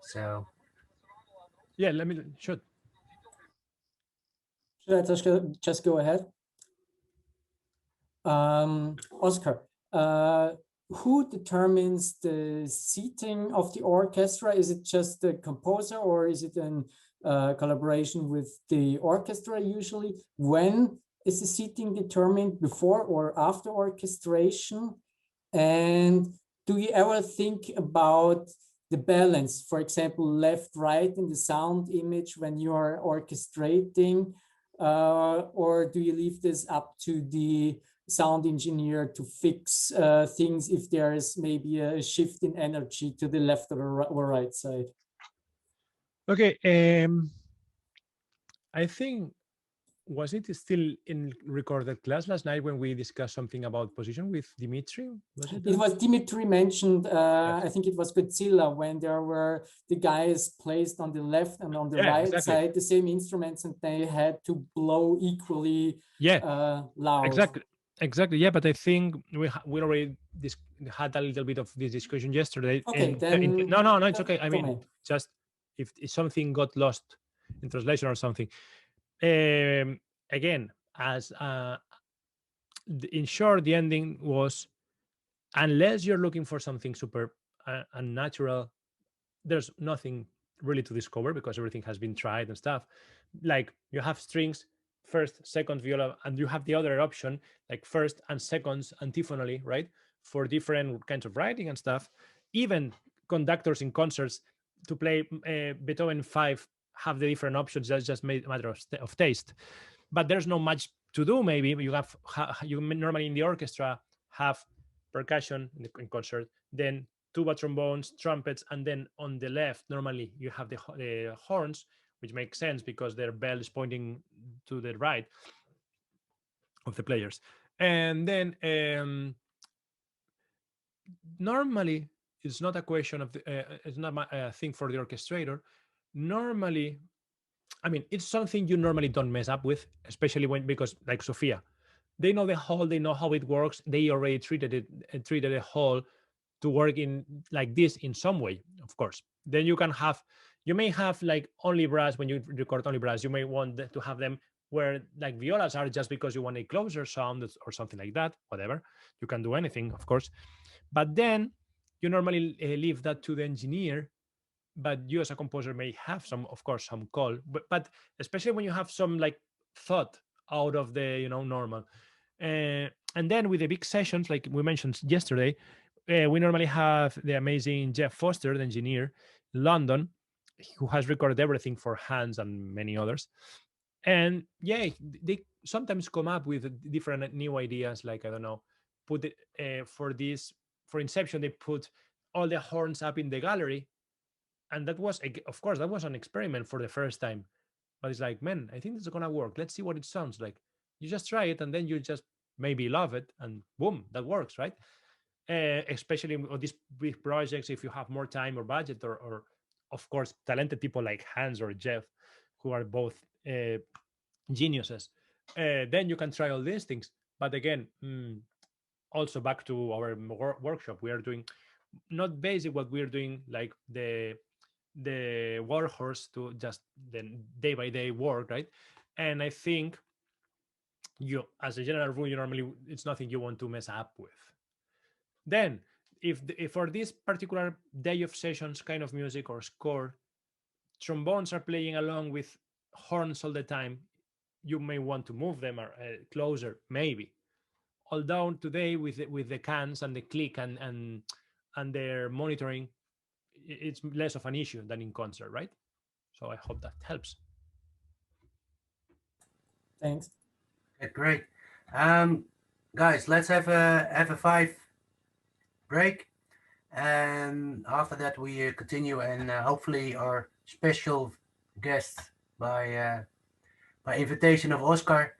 So yeah, let me should. Should I just go ahead? Oscar, who determines the seating of the orchestra? Is it just the composer, or is it in collaboration with the orchestra usually? When is the seating determined, before or after orchestration? And do you ever think about the balance, for example, left, right in the sound image when you are orchestrating, or do you leave this up to the sound engineer to fix things if there is maybe a shift in energy to the left or right side? Okay, I think was it still in recorded class last night when we discussed something about position with Dimitri? Was it? It was Dimitri mentioned, Yes. I think it was Godzilla, when there were the guys placed on the left and on the Yeah, right exactly. side, the same instruments, and they had to blow equally Yeah, loud. exactly. Yeah, but I think we already had a little bit of this discussion yesterday. Okay, And then no, it's okay. I tell mean, me. just if something got lost in translation or something. Again, as in short, the ending was, unless you're looking for something super unnatural, there's nothing really to discover because everything has been tried and stuff. Like you have strings, first, second viola, and you have the other option, like first and seconds antiphonally, right? For different kinds of writing and stuff. Even conductors in concerts to play Beethoven 5 have the different options. That's just a matter of taste. But there's not much to do. Maybe you have you normally in the orchestra have percussion in concert, then tuba, trombones, trumpets, and then on the left normally you have the horns, which makes sense because their bell is pointing to the right of the players. And then normally it's not a question of it's not a thing for the orchestrator. Normally, I mean, it's something you normally don't mess up with, especially when, because like Sophia, they know the hall, they know how it works, they already treated a hall to work in like this in some way, of course. Then you may have like only brass. When you record only brass, you may want to have them where like violas are, just because you want a closer sound or something like that. Whatever, you can do anything, of course. But then you normally leave that to the engineer. But you as a composer may have some, of course, some call, but especially when you have some like thought out of the normal. And then with the big sessions, like we mentioned yesterday, we normally have the amazing Jeff Foster, the engineer in London, who has recorded everything for Hans and many others. And yeah, they sometimes come up with different new ideas, like, I don't know, put it for this, for Inception, they put all the horns up in the gallery. And that was, of course, that was an experiment for the first time. But it's like, man, I think this is gonna work. Let's see what it sounds like. You just try it, and then you just maybe love it, and boom, that works, right? Especially on these big projects, if you have more time or budget, or of course, talented people like Hans or Jeff, who are both geniuses, then you can try all these things. But again, also back to our workshop, we are doing not basic what we're doing, like the warhorse, to just the day by day work, right? And I think you, as a general rule, you normally, it's nothing you want to mess up with. Then if for this particular day of sessions kind of music or score, trombones are playing along with horns all the time, you may want to move them closer, maybe. Although today with the cans and the click and their monitoring, it's less of an issue than in concert, right? So I hope that helps. Thanks. Okay, great. Guys, let's have a 5 break, and after that we continue, and hopefully our special guest by invitation of Oscar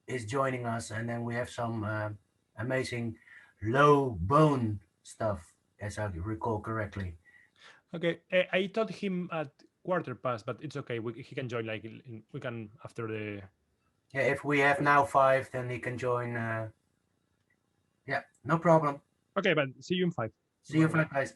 is joining us, and then we have some amazing low bone stuff, as I recall correctly. Okay, I thought him at quarter past, but it's okay. He can join like we can after the. Yeah, if we have now 5, then he can join. Yeah, no problem. Okay, but see you in 5. See you 5, guys.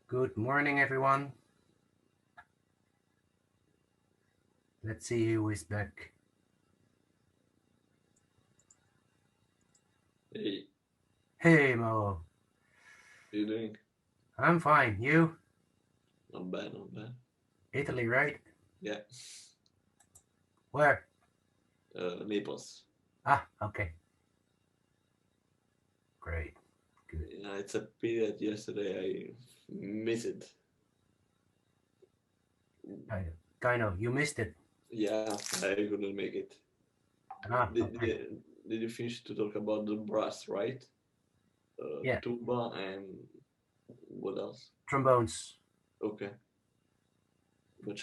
Good morning, everyone. Let's see who is back. Hey, Hey, Mo. how you doing? I'm fine. You? Not bad, not bad. Italy, right? Yeah, Where? Naples. Ah, okay. Great. Good. Yeah, it's a pity that yesterday I missed it. Kind of. You missed it. Yeah, I couldn't make it. Ah, Did, okay. did you finish to talk about the brass, right? Yeah. Tuba and what else? Trombones. Okay, good.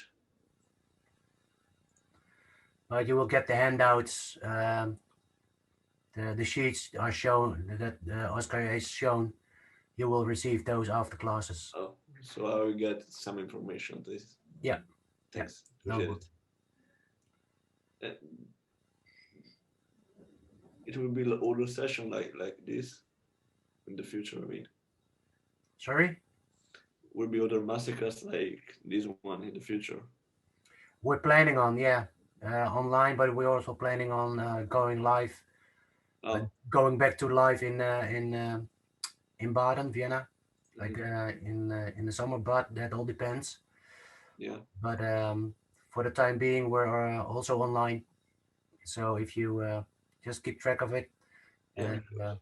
You will get the handouts. The sheets are shown that Oscar has shown. You will receive those after classes. Oh, so I will get some information on this. Yeah. Thanks, No appreciate good. it. It will be older session like this in the future. I mean, Sorry? will be other massacres like this one in the future. We're planning on, yeah, online, but we're also planning on going live, Oh, going back to live in Baden, Vienna, like in the summer. But that all depends. yeah. But for the time being, we're also online. So if you just keep track of it, Yeah, and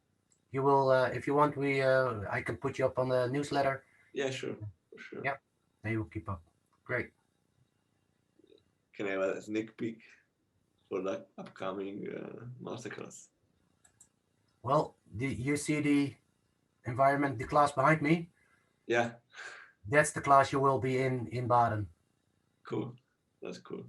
you will, if you want, I can put you up on the newsletter. yeah, sure, for sure. Yeah. Then you will keep up. Great. Can I have a sneak peek for the upcoming masterclass? Well, you see the environment, the class behind me. Yeah, That's the class you will be in Baden. cool. That's cool.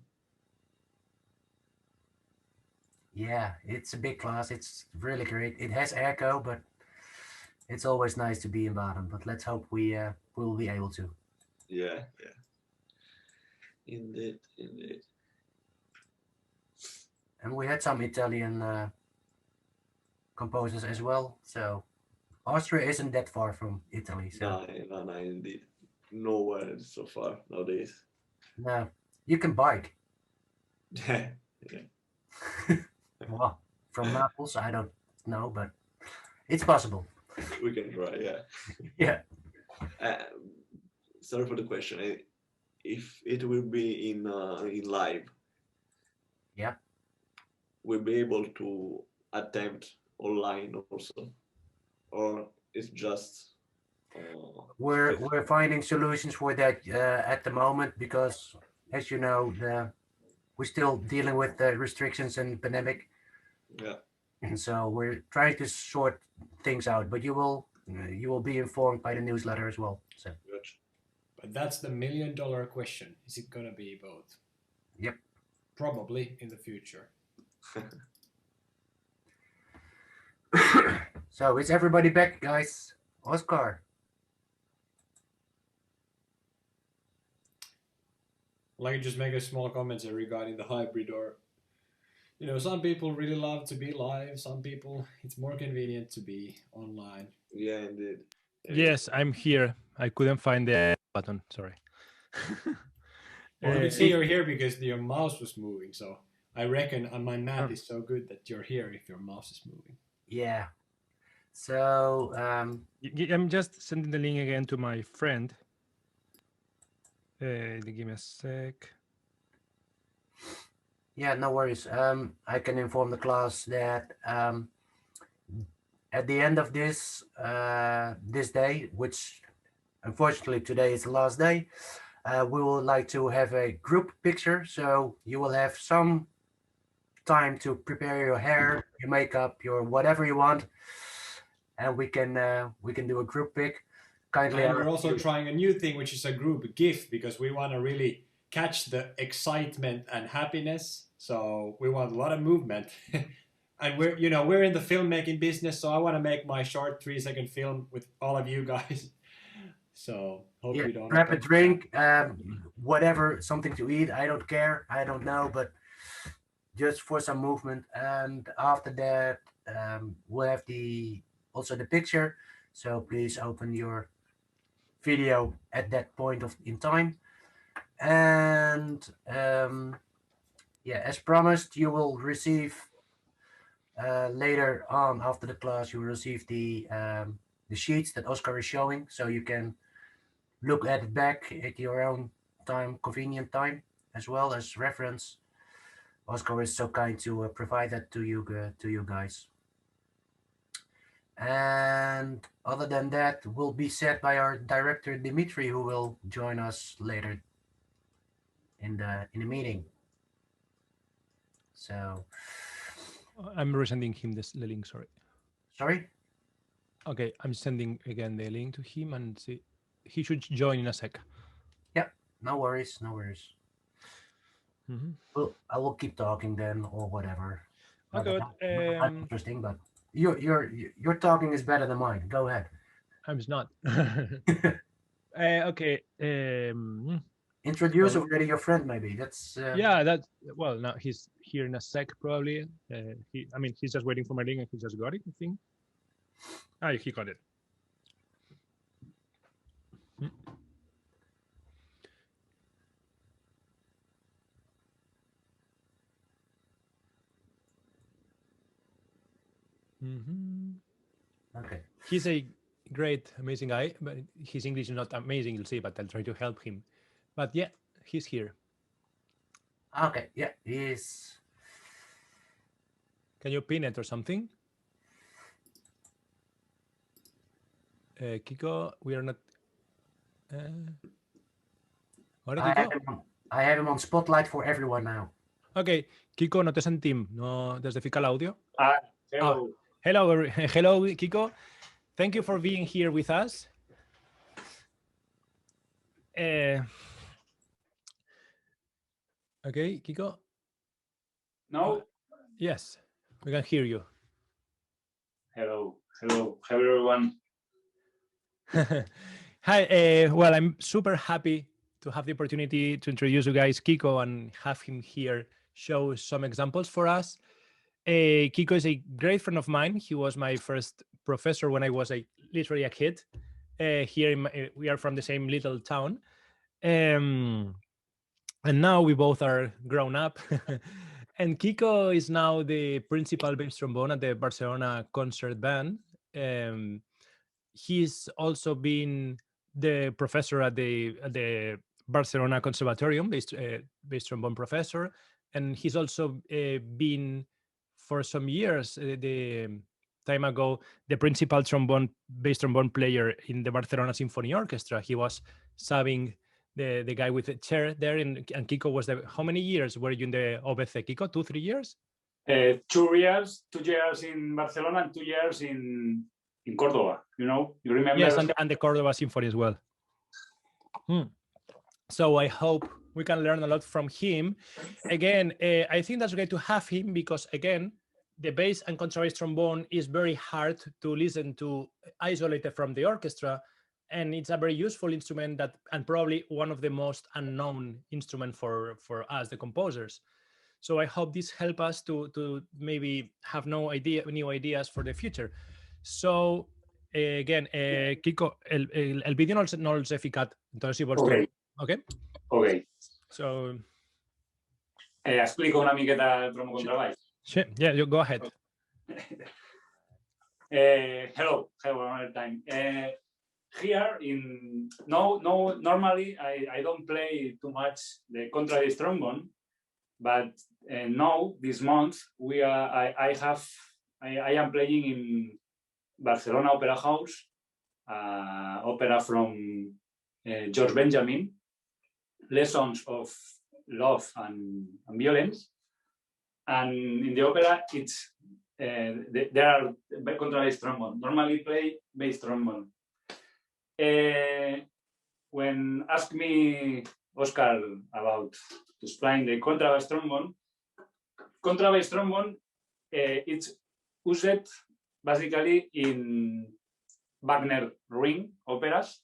Yeah, it's a big class. It's really great. It has airco, but it's always nice to be in Baden. But let's hope we will be able to. Yeah, yeah. Indeed, indeed. And we had some Italian composers as well. So Austria isn't that far from Italy. So No, no, no, indeed. Nowhere so far nowadays. no, you can bike. Yeah, Well, from Naples, I don't know, but it's possible. we can try. Yeah. Yeah. Uh, sorry for the question. If it will be in live, Yeah. we'll be able to attempt online also, or it's just We're finding solutions for that at the moment because, as you know, we're still dealing with the restrictions and pandemic, yeah. and so we're trying to sort things out. But you will be informed by the newsletter as well. So Good. But that's the $1,000,000 question. Is it going to be both? Yep. Probably in the future. so is everybody back, guys? Oscar. I'd like to just make a small comment regarding the hybrid, or some people really love to be live. Some people it's more convenient to be online. Yeah, indeed. Yes, I'm here. I couldn't find the button. Sorry. Well, I could see you're here because your mouse was moving. So I reckon my math Oh. is so good that you're here if your mouse is moving. Yeah. So I'm just sending the link again to my friend. Give me a sec. yeah, no worries. I can inform the class that at the end of this day, which unfortunately today is the last day, we would like to have a group picture. So you will have some time to prepare your hair, your makeup, your whatever you want, and we can do a group pic. Kindly, And we're also trying a new thing, which is a group gift, because we want to really catch the excitement and happiness. So we want a lot of movement. And we're in the filmmaking business, so I want to make my short 3-second film with all of you guys. So hope yeah, you don't grab a object. drink, whatever, something to eat. I don't care. I don't know, but just for some movement. And after that, we'll have also the picture. So please open your video at that point in time. And yeah, as promised, you will receive later on after the class. You will receive the sheets that Oscar is showing, so you can look at it back at your own time, convenient time, as well as reference. Oscar is so kind to provide that to you guys. And other than that, will be said by our director Dimitri, who will join us later in the meeting. So, I'm resending him the link. sorry. Okay, I'm sending again the link to him, and see, he should join in a sec. Yep. No worries. No worries. Well, I will keep talking then, or whatever. Okay. Not interesting, but your talking is better than mine. Go ahead. I'm not. Okay. Introduce already your friend, maybe. That's yeah. That well, now he's here in a sec, probably. I mean, he's just waiting for my link, and he just got it. I think. Ah, he got it. Okay. He's a great, amazing guy, but his English is not amazing, you'll see, but I'll try to help him. But yeah, he's here. Okay, yeah, he's... Can you pin it or something? Kiko, we are not... I have him on spotlight for everyone now. Okay, Kiko, no te sentim. No, desde fica el audio. Hello. Hello, hello, Kiko. Thank you for being here with us. Okay, Kiko. No? Yes, we can hear you. Hello, everyone. Hi, well, I'm super happy to have the opportunity to introduce you guys Kiko and have him here show some examples for us. Kiko is a great friend of mine. He was my first professor when I was literally a kid. We are from the same little town. And now we both are grown up. And Kiko is now the principal bass trombone at the Barcelona concert band. He's also been the professor at the Barcelona Conservatorium, bass trombone professor. And he's also been for some years, the time ago, the principal bass trombone player in the Barcelona Symphony Orchestra. He was subbing the guy with the chair there, and Kiko was how many years were you in the OBC, Kiko? 2-3 years? 2 years, 2 years in Barcelona and 2 years in Córdoba. You remember? Yes, and the Córdoba Symphony as well. So I hope we can learn a lot from him. Again, I think that's great to have him because, again, the bass and contrabass trombone is very hard to listen to isolated from the orchestra. And it's a very useful instrument and probably one of the most unknown instruments for us, the composers. So I hope this helps us to maybe have new ideas for the future. So, again, Kiko, el vídeo no els he ficat. Entonces, si vols okay. Okay. Okay. So, explico una miqueta el trombo contrabaix. Sure. Yeah, you go ahead. Hello, another time. Here normally I don't play too much the contrabass trombone, but now this month I am playing in Barcelona Opera House, opera from George Benjamin, Lessons of Love and Violence, and in the opera it's there are contrabass trombone. Normally play bass trombone. When asked me Oscar about explain the contrabass trombone, it's used basically in Wagner ring operas.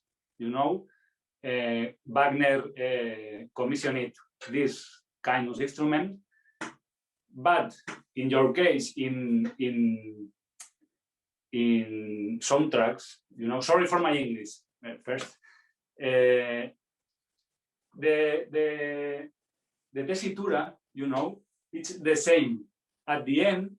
Wagner commissioned this kind of instrument, but in your case, in soundtracks, sorry for my English first, The tesitura, you know, it's the same at the end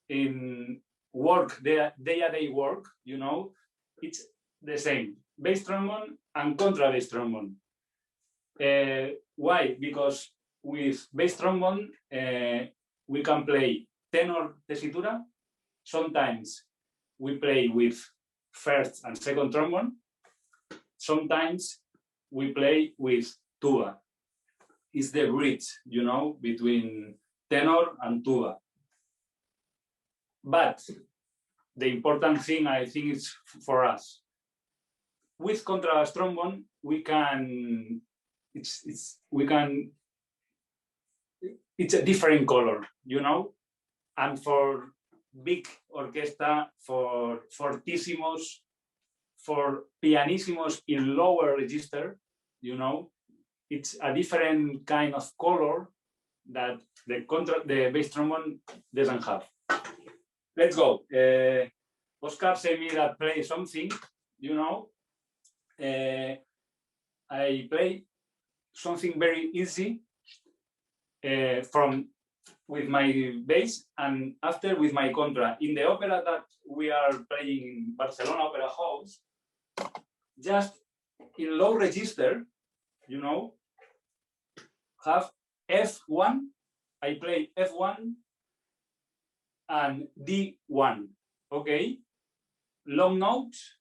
in work, day-to-day work, you know, it's the same. Bass trombone and contrabass trombone. Why? Because with bass trombone, we can play tenor tesitura. Sometimes we play with first and second trombone. Sometimes we play with tuba. It's the bridge, you know, between tenor and tuba. But the important thing, I think, is for us. With contrabass trombone, we can. It's a different color, you know, and for big orchestra, for fortissimos, for pianissimos in lower register, you know, it's a different kind of color that the bass trombone doesn't have. Let's go. Oscar said me that play something, you know. I play something very easy with my bass and after with my contra. In the opera that we are playing in Barcelona Opera House, just in low register, you know, have F1, I play F1 and D1, okay? Long notes,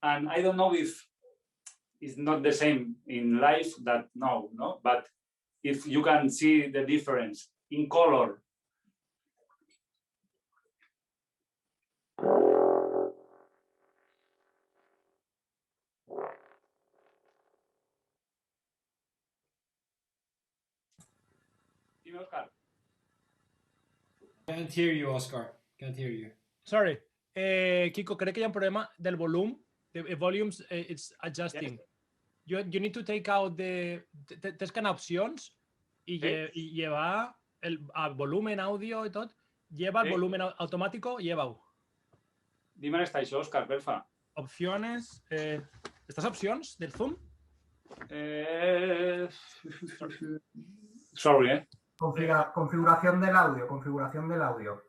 and I don't know if it's not the same in live that no, but if you can see the difference in color. Oscar. Can't hear you, Oscar. Can't hear you. Sorry. Kiko, crec que hi ha un problema del volum. The volumes, it's adjusting. Yes. You need to take out tens que anar a opcions i llevar el volumen, audio i tot. Lleva el volumen automático, lleva-ho. Dime on està això, Òscar, porfa. Opciones. ¿Estas opcions del Zoom? Sorry, Configuración del audio, configuración del audio.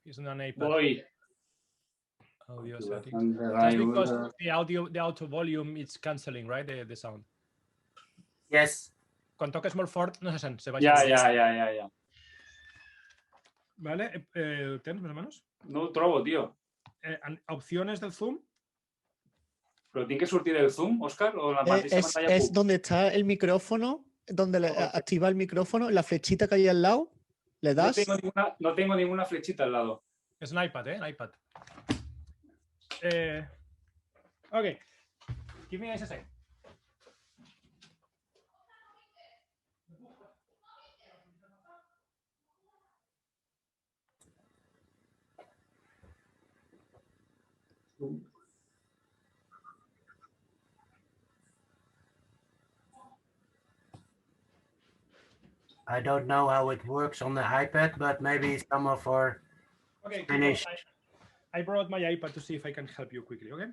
Es una iPad. Voy. Audio settings. Just because the auto volume is cancelling, right? The sound. Yes. Quan toques molt fort no se sent, se baixa. Ja. Vale, ¿tens més o menos? No ho trobo, tío. Opciones del Zoom. ¿Pero tiene que surtir del Zoom, Oscar? ¿O la pantalla es donde está el micrófono, donde activa el micrófono, la flechita que hay al lado, le das. No tengo ninguna flechita al lado. Es un iPad, un iPad. Okay, give me a sec. I don't know how it works on the iPad, but maybe some of our Spanish. I brought my iPad to see if I can help you quickly, okay?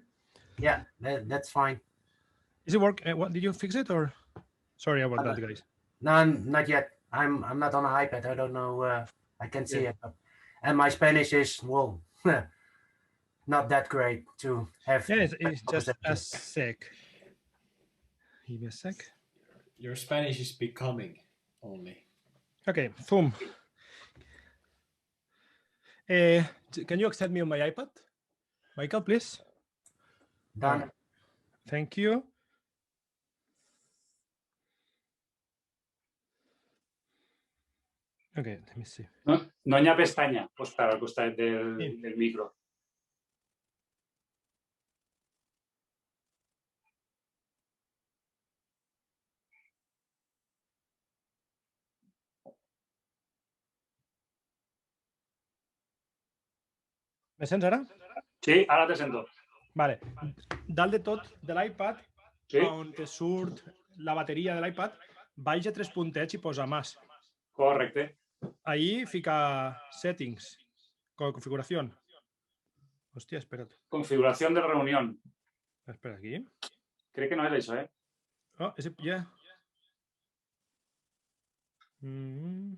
Yeah, that's fine. Is it work? What, did you fix it or? Sorry about that, guys. No, not yet. I'm not on an iPad. I don't know. I can see it, and my Spanish is not that great to have. Yeah, it's just a sec. Give me a sec. Your Spanish is becoming only. Okay, Zoom. Can you accept me on my iPad? Michael, please. Done. Thank you. Okay, let me see. No hi ha pestanya, Òscar, al costat del micro. Me sents ara? Sí, ara te sento. Vale. Dalt de tot de l'iPad, on te surt la bateria de l'iPad, baixa 3 puntets i posa más. Correcte. Ahí fica settings, configuración. Hostia, espérate. Configuración de reunión. Espera aquí. Crec que no era això, ¿eh? Oh, is it? Yeah. Mm.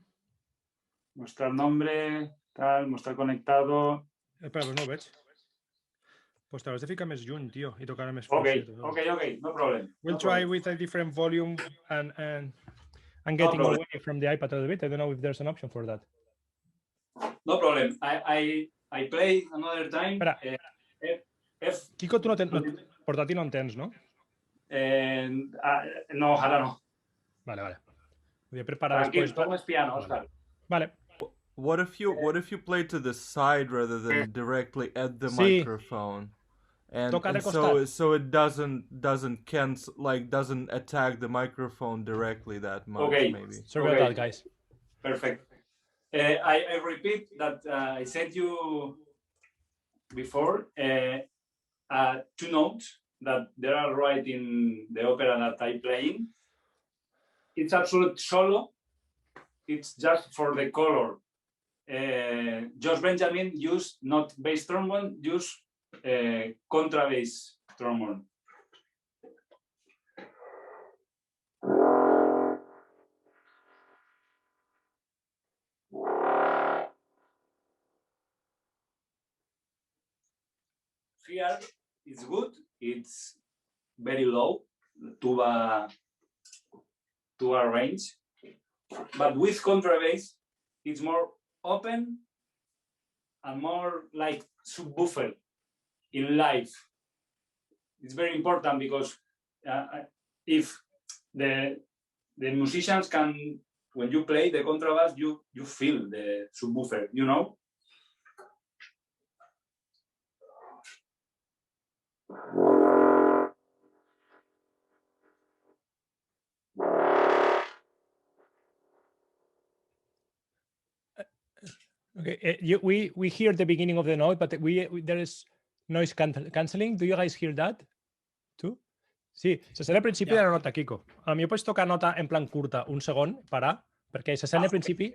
Mostrar nombre, tal, mostrar conectado. Espera, pues no ho veig. Pues t'hauràs de ficar més lluny, tio, i tocar més Ok, fluixet. ok, no problem. We'll no try problem. with a different volume and No getting problem. away from the iPad a little bit. I don't know if there's an option for that. No problem. I play another time. Espera. F. Kiko, tu no tens... portàtil no en tens, no? No, ara no. Vale. Voy a preparar Tranquil, después. tomes piano, Oscar. Vale. What if you play to the side rather than directly at the Sí. microphone? And Toca de so it doesn't cancel, like doesn't attack the microphone directly that much, Okay. maybe. Sorry about that, guys. Perfect. I repeat that I sent you before two notes that there are right in the opera that I'm playing. It's absolute solo. It's just for the color. Josh Benjamin used not bass trombone, used contrabass trombone. Here it's good. It's very low, tuba range, but with contrabass, it's more open and more like subwoofer in live. It's very important because if the musicians can, when you play the contrabass, you feel the subwoofer, you know? Okay, we hear the beginning of the note, but there is noise cancelling. Do you guys hear that too? Sí, se sent al principi de la nota, Kiko. A mi pots tocar nota en plan curta, un segon, parar, perquè se sent al principi.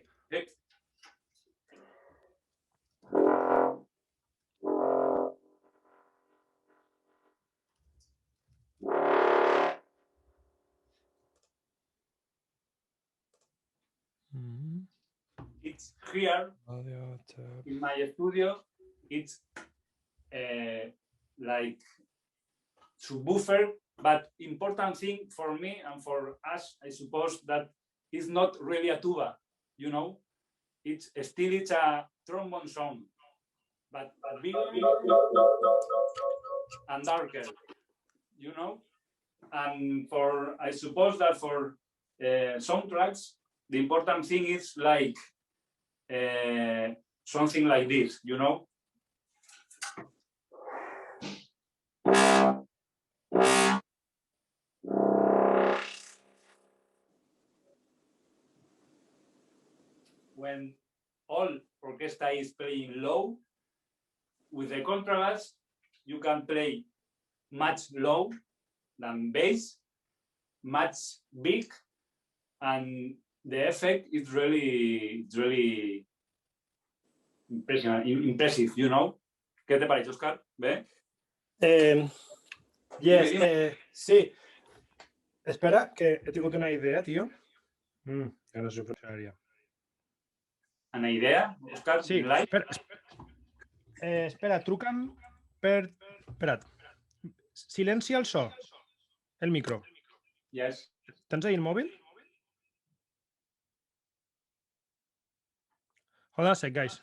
It's here in my studio. It's like subwoofer, but important thing for me and for us, I suppose, that it's not really a tuba, you know. It's a trombone sound, but bigger and darker, you know. And I suppose that for soundtracks, the important thing is like something like this, you know. When all orchestra is playing low, with the contrabass, you can play much low than bass, much big, and the effect is really impressive, you know. ¿Qué te parece, Oscar? ¿Ve? Yes, sí. Espera, que he tingut una idea, tio. Ara s'ho funcionaria. Una idea, Oscar? Sí, espera, truca'm per... Espera't. Silencia el so. El micro. Yes. Tens ahí el mòbil? Hold on a sec, guys.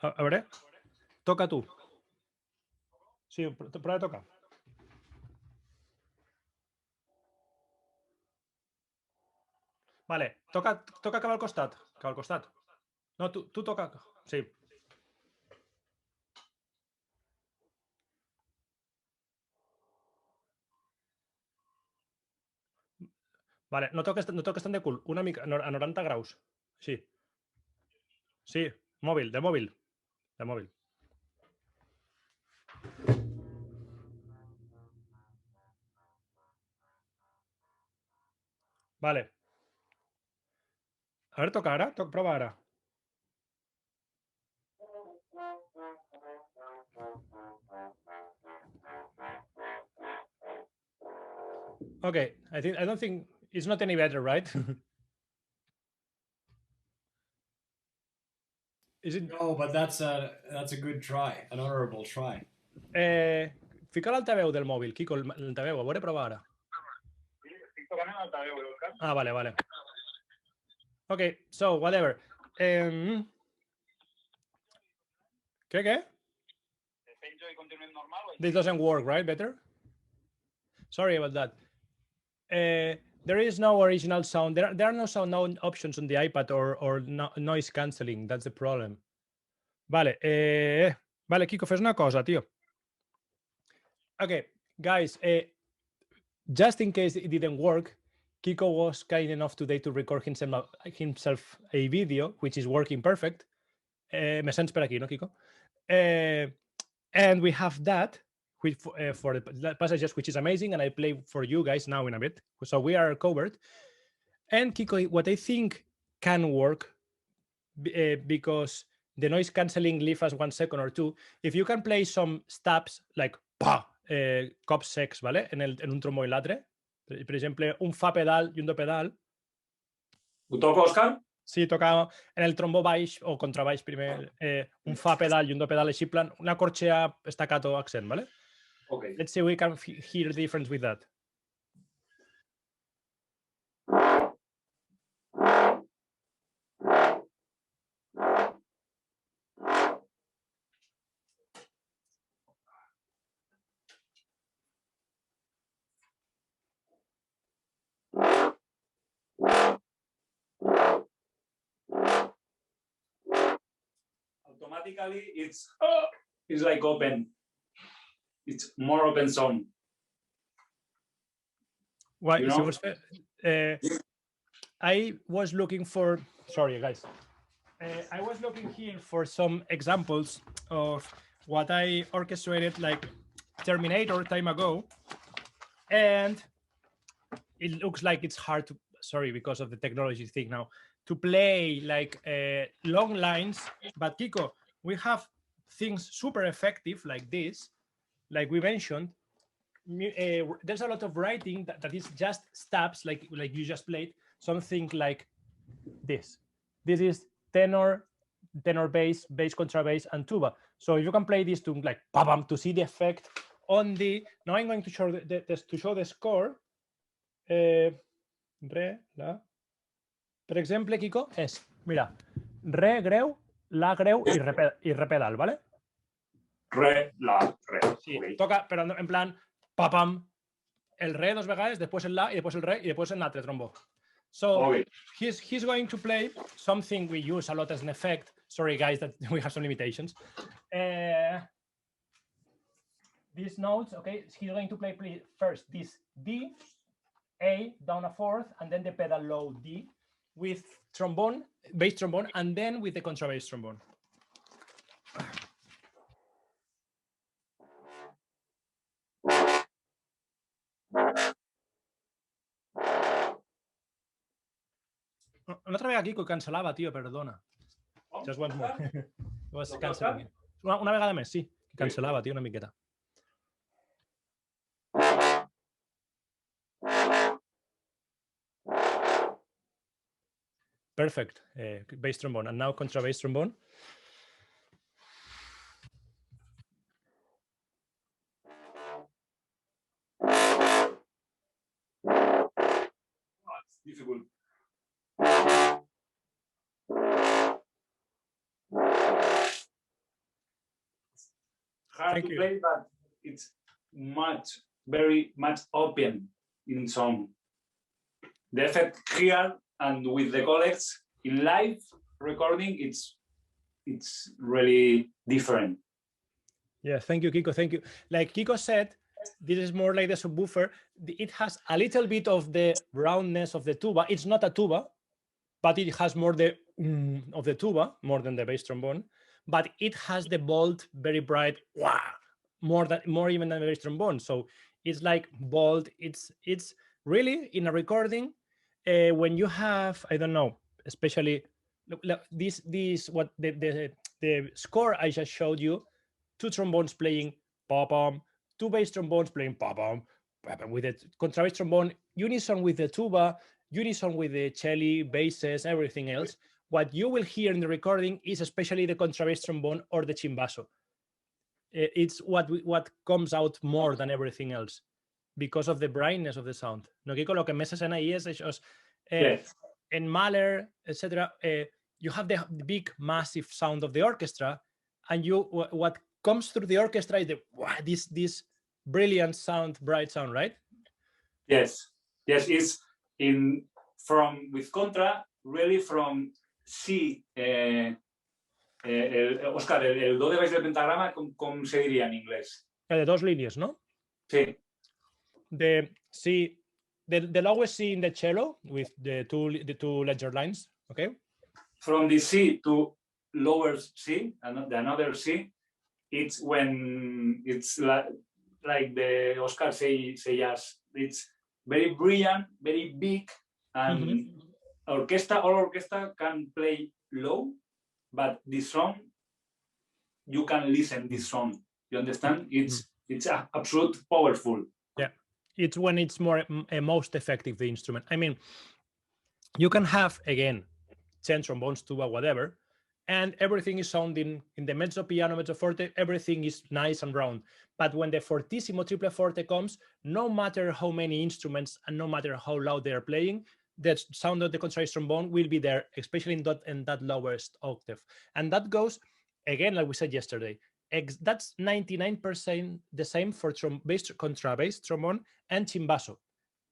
A veure, toca tu. Sí, prova de tocar. Vale, toca cap al costat. Cap al costat. No, tu toca. Sí. Vale, no toques tant de cul. Una mica, a 90 graus. Sí. Sí, mòbil, de mòbil. De mòbil. Vale. A veure, toca ara. Prova ara. Okay, I don't think it's not any better, right? Is it? No, but that's a good try, an honorable try. Fica l'altaveu del mòbil, Kiko, l'altaveu. A veure, prova ara. Ah, vale. Okay, so whatever. ¿Qué? This doesn't work, right? Better? Sorry about that. There is no original sound. There are no sound options on the iPad or noise cancelling. That's the problem. Vale. Vale, Kiko, fes una cosa, tío. Okay, guys. Just in case it didn't work, Kiko was kind enough today to record himself a video, which is working perfect. Me sents per aquí, no, Kiko? And we have that for the passages, which is amazing, and I play for you guys now in a bit. So we are covered. And Kiko, what I think can work, because the noise cancelling leave us 1 second or two, if you can play some stabs like pa, cop secs, ¿vale? En un trombo i l'altre. Per exemple, un fa pedal i un do pedal. Ho toco, Òscar? Sí, toca en el trombo baix o contrabaix primer, un fa pedal i un do pedal així plan, una corchea staccato accent, ¿vale? Okay. Let's see if we can hear the difference with that. Automatically, it's like open. It's more open sound. Why? You know? I was looking for. Sorry, guys. I was looking here for some examples of what I orchestrated like Terminator time ago, and it looks like it's hard to. Sorry, because of the technology thing now, to play like long lines. But Kiko, we have things super effective like this, like we mentioned. There's a lot of writing that is just stabs, like you just played. Something like this. This is tenor, bass, contrabass, and tuba. So if you can play this to like bam to see the effect on the. Now I'm going to show to show the score. Re, la. Per exemple, Kiko, és, mira, re greu, la greu i re pedal, ¿vale? Re, la, re. Sí, Okay. toca, però en plan, papam, el re dos vegades, després el la, i després el re, i després el altre trombó. So Okay. he's going to play something we use a lot as an effect. Sorry, guys, that we have some limitations. These notes, okay, he's going to play first this D, A down a fourth, and then the pedal low D with trombone, bass trombone, and then with the contrabass trombone. Una otra vez aquí que cancelava, tío, perdona. Just once more. Was canceling. Una vegada més, sí. Que cancelava, tío, una miqueta. Perfect. Bass trombone. And now contrabass trombone. It's difficult. Hard Thank to you. play, but it's very much open in sound. The effect here and with the colleagues in live recording, it's really different. Yeah, thank you, Kiko. Thank you. Like Kiko said, this is more like the subwoofer. It has a little bit of the roundness of the tuba. It's not a tuba, but it has more the of the tuba, more than the bass trombone. But it has the bold, very bright, wah, more even than the bass trombone. So it's like bold. It's really in a recording when you have, I don't know, especially this what the score I just showed you, two trombones playing pom, two bass trombones playing pom, with the contrabass trombone, unison with the tuba, unison with the cello, basses, everything else. What you will hear in the recording is especially the contrabass trombone or the chimbasso. It's what comes out more than everything else because of the brightness of the sound. No, Kiko, lo que més se sent ahí és això. Yes. In Mahler, etc., you have the big, massive sound of the orchestra, and what comes through the orchestra is this brilliant sound, bright sound, right? Yes, yes, it's with contra, really from C. Oscar, el do de baix del pentagrama, com se diria en inglés? De dos línies, no? Sí. The C, the lowest C in the cello with the two ledger lines, okay? From the C to lower C, another C, it's when it's like the Oscar say yes, it's very brilliant, very big, and all orchestra can play low, but this song, you can listen this song. You understand? It's absolute powerful. Yeah, it's when it's more most effective, the instrument. I mean, you can have, again, 10 trombones, tuba, whatever, and everything is sounding in the mezzo piano, mezzo forte, everything is nice and round. But when the fortissimo triple forte comes, no matter how many instruments and no matter how loud they are playing, the sound of the contrabass trombone will be there, especially in that lowest octave. And that goes, again, like we said yesterday, that's 99% the same for contrabass trombone and chimbasso.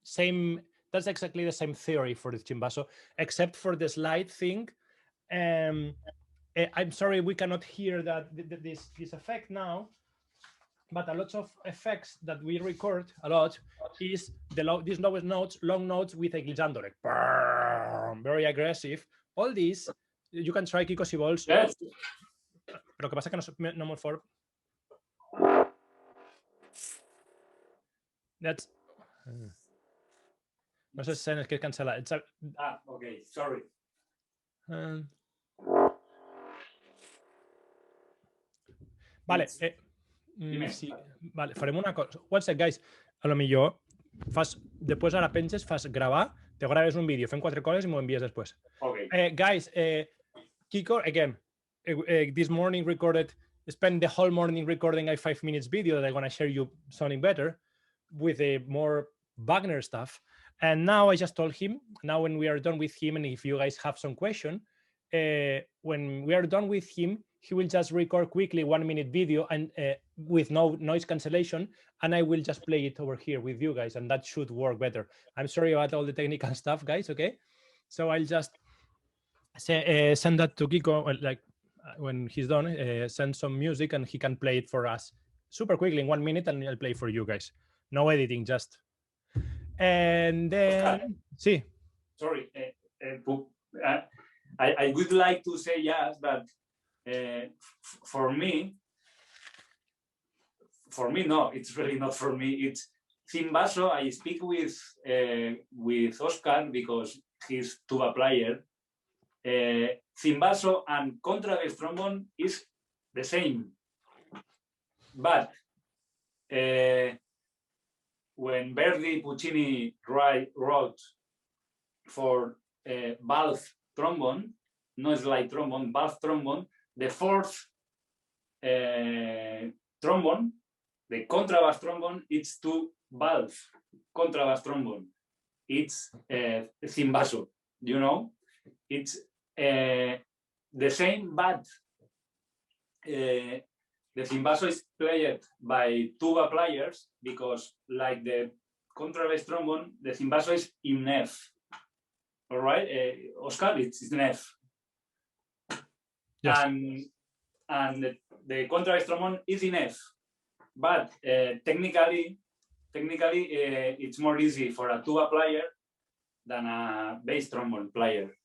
Same, that's exactly the same theory for the chimbasso, except for the slide thing. I'm sorry we cannot hear that this effect now, but a lot of effects that we record a lot is these lowest notes, long notes with a glissando, like very aggressive. All these you can try, Kiko, si vols. Yes. Però que passa que no molt fort. That's no sé si es que cancela. Okay, sorry. Vale, sí, vale, farem una cosa. One sec, guys. A lo millor després ara penges, fas gravar, te graves un vídeo, fem 4 coses i m'ho envies després. Okay. Guys, Kiko, again, this morning spent the whole morning recording a 5 minutes video that I'm going to share you sounding better with more Wagner stuff. And now I just told him, now when we are done with him, and if you guys have some question, when we are done with him, he will just record quickly 1 minute video and with no noise cancellation, and I will just play it over here with you guys, and that should work better. I'm sorry about all the technical stuff, guys, okay? So I'll just send that to Kiko, like when he's done, send some music and he can play it for us super quickly in 1 minute, and I'll play for you guys. No editing, just. And then, see. Sorry, I would like to say yes, but for me, no, it's really not for me. It's chimbasso. I speak with Oscar because he's tuba player. Chimbasso and contrabass trombone is the same, but when Verdi Puccini wrote for valve trombone, no slide trombone, valve trombone, the fourth trombone, the contrabass trombone, it's two valve contrabass trombone. It's chimbasso, you know? It's the same, but the chimbasso is played by tuba players because, like the contrabass trombone, the chimbasso is in F. All right, Oscar, it's in F. Yes. And the contrabass trombone is in F. But technically, it's more easy for a tuba player than a bass trombone player,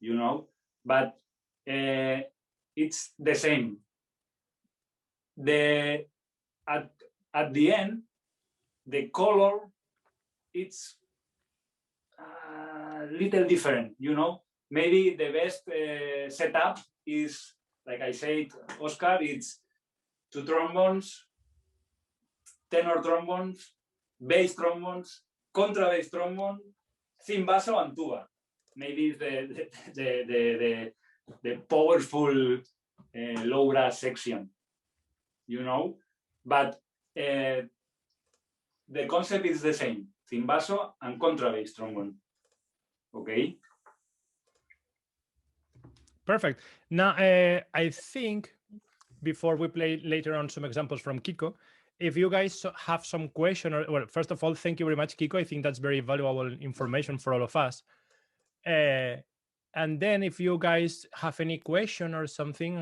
you know. But it's the same. At the end, the color, it's a little different, you know. Maybe the best setup is, like I said, Oscar, it's 2 trombones, tenor trombones, bass trombones, contrabass trombone, thin basso, and tuba. Maybe the powerful low brass section, you know, but the concept is the same: thin basso and contrabass trombone. Okay. Perfect. Now, I think before we play later on some examples from Kiko, if you guys have some question, or well, first of all, thank you very much, Kiko. I think that's very valuable information for all of us. And then if you guys have any question or something,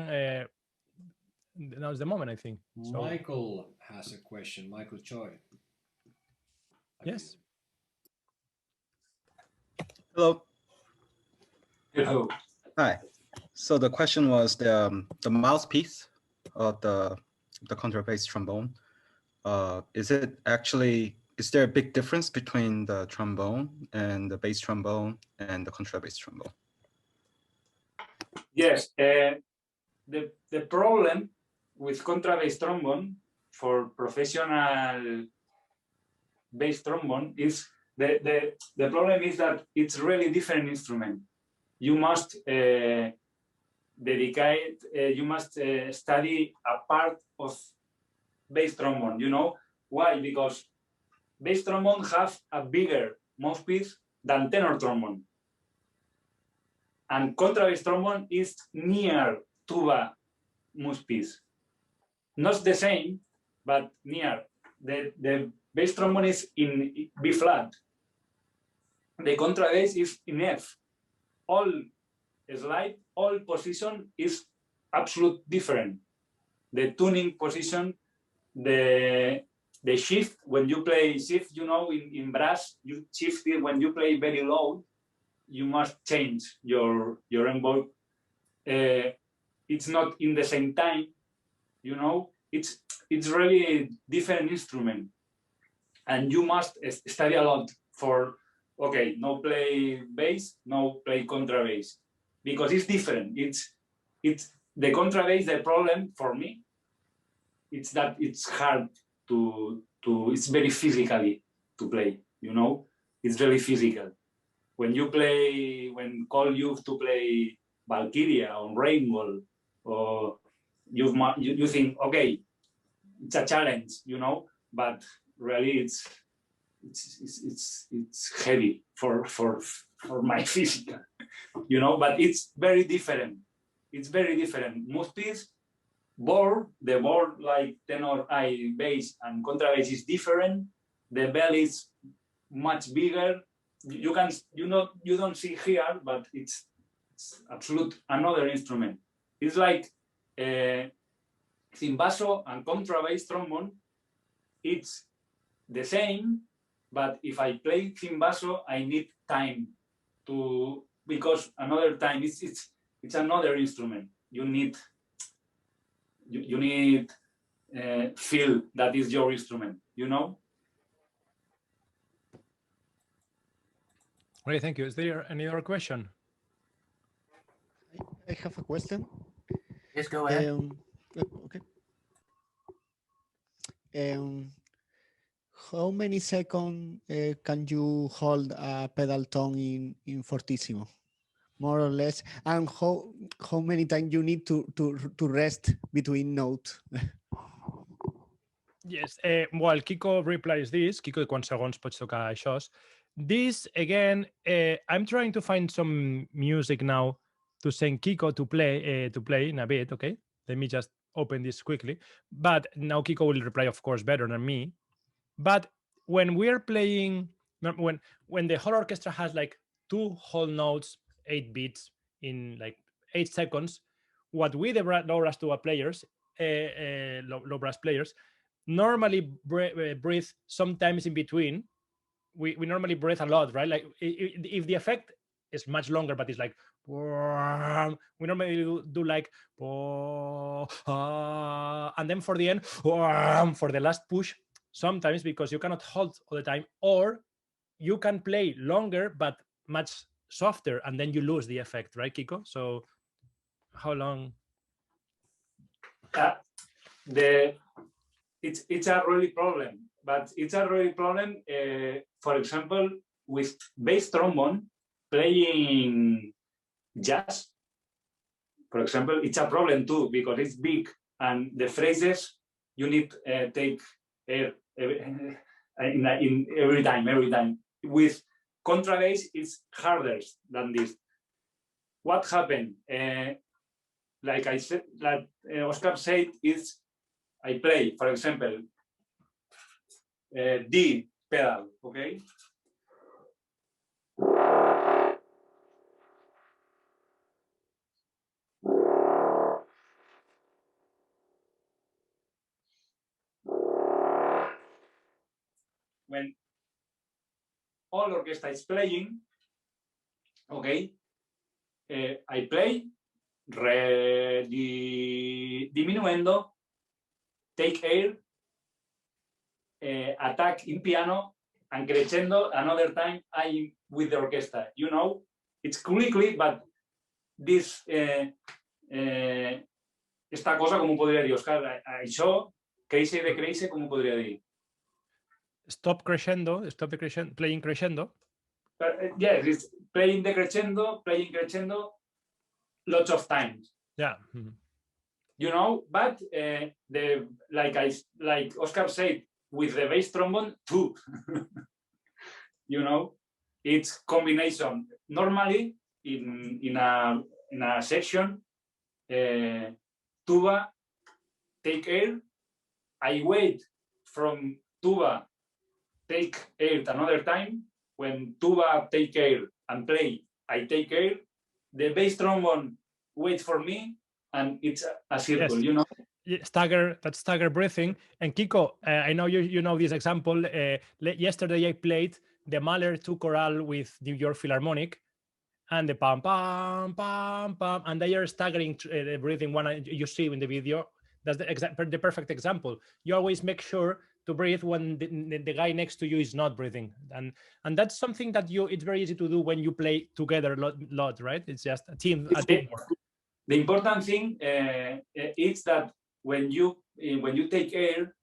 now's the moment, I think. So, Michael has a question. Michael Choi. yes. Hello. Hello. Hi. So the question was the mouthpiece of the contrabass trombone. Is there a big difference between the trombone and the bass trombone and the contrabass trombone? Yes. The problem with contrabass trombone for professional bass trombone is the problem is that it's really different instrument. You must dedicate, you must study a part of bass trombone. You know why? Because bass trombone have a bigger mouthpiece than tenor trombone, and contrabass trombone is near tuba mouthpiece. Not the same, but near. The bass trombone is in B flat. The contrabass is in F. All slide, all position is absolute different. The tuning position, the shift, when you play shift, you know, in brass, you shift it when you play very low, you must change your envelope. It's not in the same time, you know, it's really a different instrument. And you must study a lot for, okay, no play bass, no play contrabass, because it's different. It's the contrabass, the problem for me, it's that it's hard to it's very physically to play, you know, it's really physical. When you play, when call you to play Valkyria or Rainbow, or you think, okay, it's a challenge, you know, but really it's heavy for my physical, you know, but it's very different. It's very different. Mouthpiece, the board like tenor, bass, and contrabass is different. The bell is much bigger. You don't see here, but it's absolute another instrument. It's like thin basso and contrabass trombone. It's the same, but if I play thin basso, I need time because another time it's another instrument. You need feel that is your instrument, you know. Great, thank you. Is there any other question? I have a question. Yes, go ahead. Okay. How many seconds can you hold a pedal tone in fortissimo, more or less? And how many times you need to rest between notes? Yes, while Kiko replies this, Kiko, quants segons pots tocar això? This, again, I'm trying to find some music now to send Kiko to play in a bit, okay? Let me just open this quickly. But now Kiko will reply, of course, better than me. But when we're playing, when the whole orchestra has like 2 whole notes, 8 beats in like 8 seconds, what we, the low brass tuba players, low brass players, normally breathe sometimes in between. We normally breathe a lot, right? Like if the effect is much longer, but it's like we normally do like and then for the end for the last push, sometimes because you cannot hold all the time, or you can play longer but much softer, and then you lose the effect, right, Kiko? So how long? It's a really problem but it's a real problem. For example, with bass trombone playing jazz, for example, it's a problem too because it's big and the phrases you need take air in every time. With contrabass, it's harder than this. What happened? Like I said, like Oscar said, is I play, for example, D pedal, okay? When all orchestra is playing, okay, I play re diminuendo, take air, attack in piano, and crescendo another time I with the orchestra. You know, it's quickly, but this esta cosa, ¿cómo podría dir, Oscar? Això, crazy de crazy, ¿cómo podría dir? Stop playing crescendo. Yes, it's playing crescendo lots of times. Yeah. You know, but like Oscar said, with the bass trombone too. You know, it's combination. Normally in a section, tuba take air. I wait from tuba take air another time. When tuba take air and play, I take air. The bass trombone wait for me, and it's a circle. Yes. You know. Stagger breathing. And Kiko, I know you know this example. Yesterday I played the Mahler 2 chorale with New York Philharmonic, and the pam pam pam pam, and they are staggering breathing. One you see in the video. That's the perfect example. You always make sure to breathe when the guy next to you is not breathing, and that's something that it's very easy to do when you play together a lot, right? It's just a teamwork. The important thing is that when you take air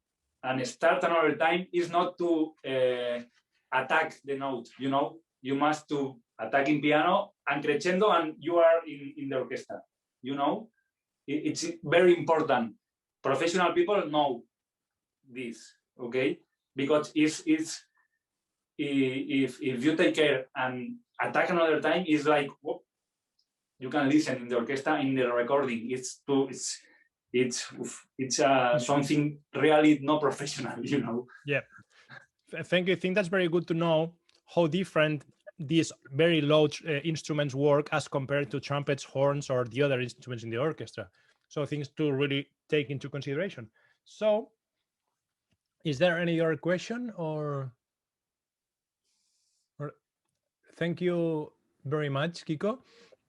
and start another time, is not to attack the note. You know, you must to attack in piano and crescendo, and you are in the orchestra. You know, it's very important. Professional people know this, okay? Because if you take care and attack another time, it's like whoop, you can listen in the orchestra in the recording. It's something really not professional, you know. Yeah, thank you. I think that's very good to know how different these very low instruments work as compared to trumpets, horns, or the other instruments in the orchestra. So things to really take into consideration. So, is there any other question or thank you very much, Kiko.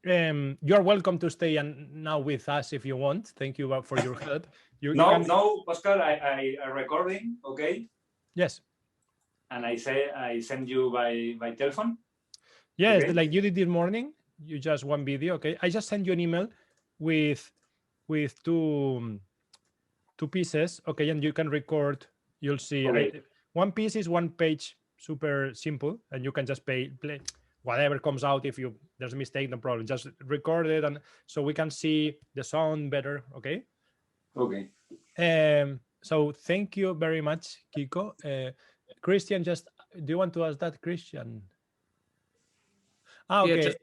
You're welcome to stay now with us if you want. Thank you for your help. No, Oscar, I recording, okay? Yes. And I send you by telephone. Yes, okay. Like you did this morning. You just one video, okay? I just sent you an email with two pieces, okay, and you can record. You'll see. Okay. One piece is one page, super simple, and you can just play whatever comes out. If there's a mistake, no problem. Just record it, and so we can see the sound better. Okay. Okay. So thank you very much, Kiko. Christian, do you want to ask that, Christian? Okay.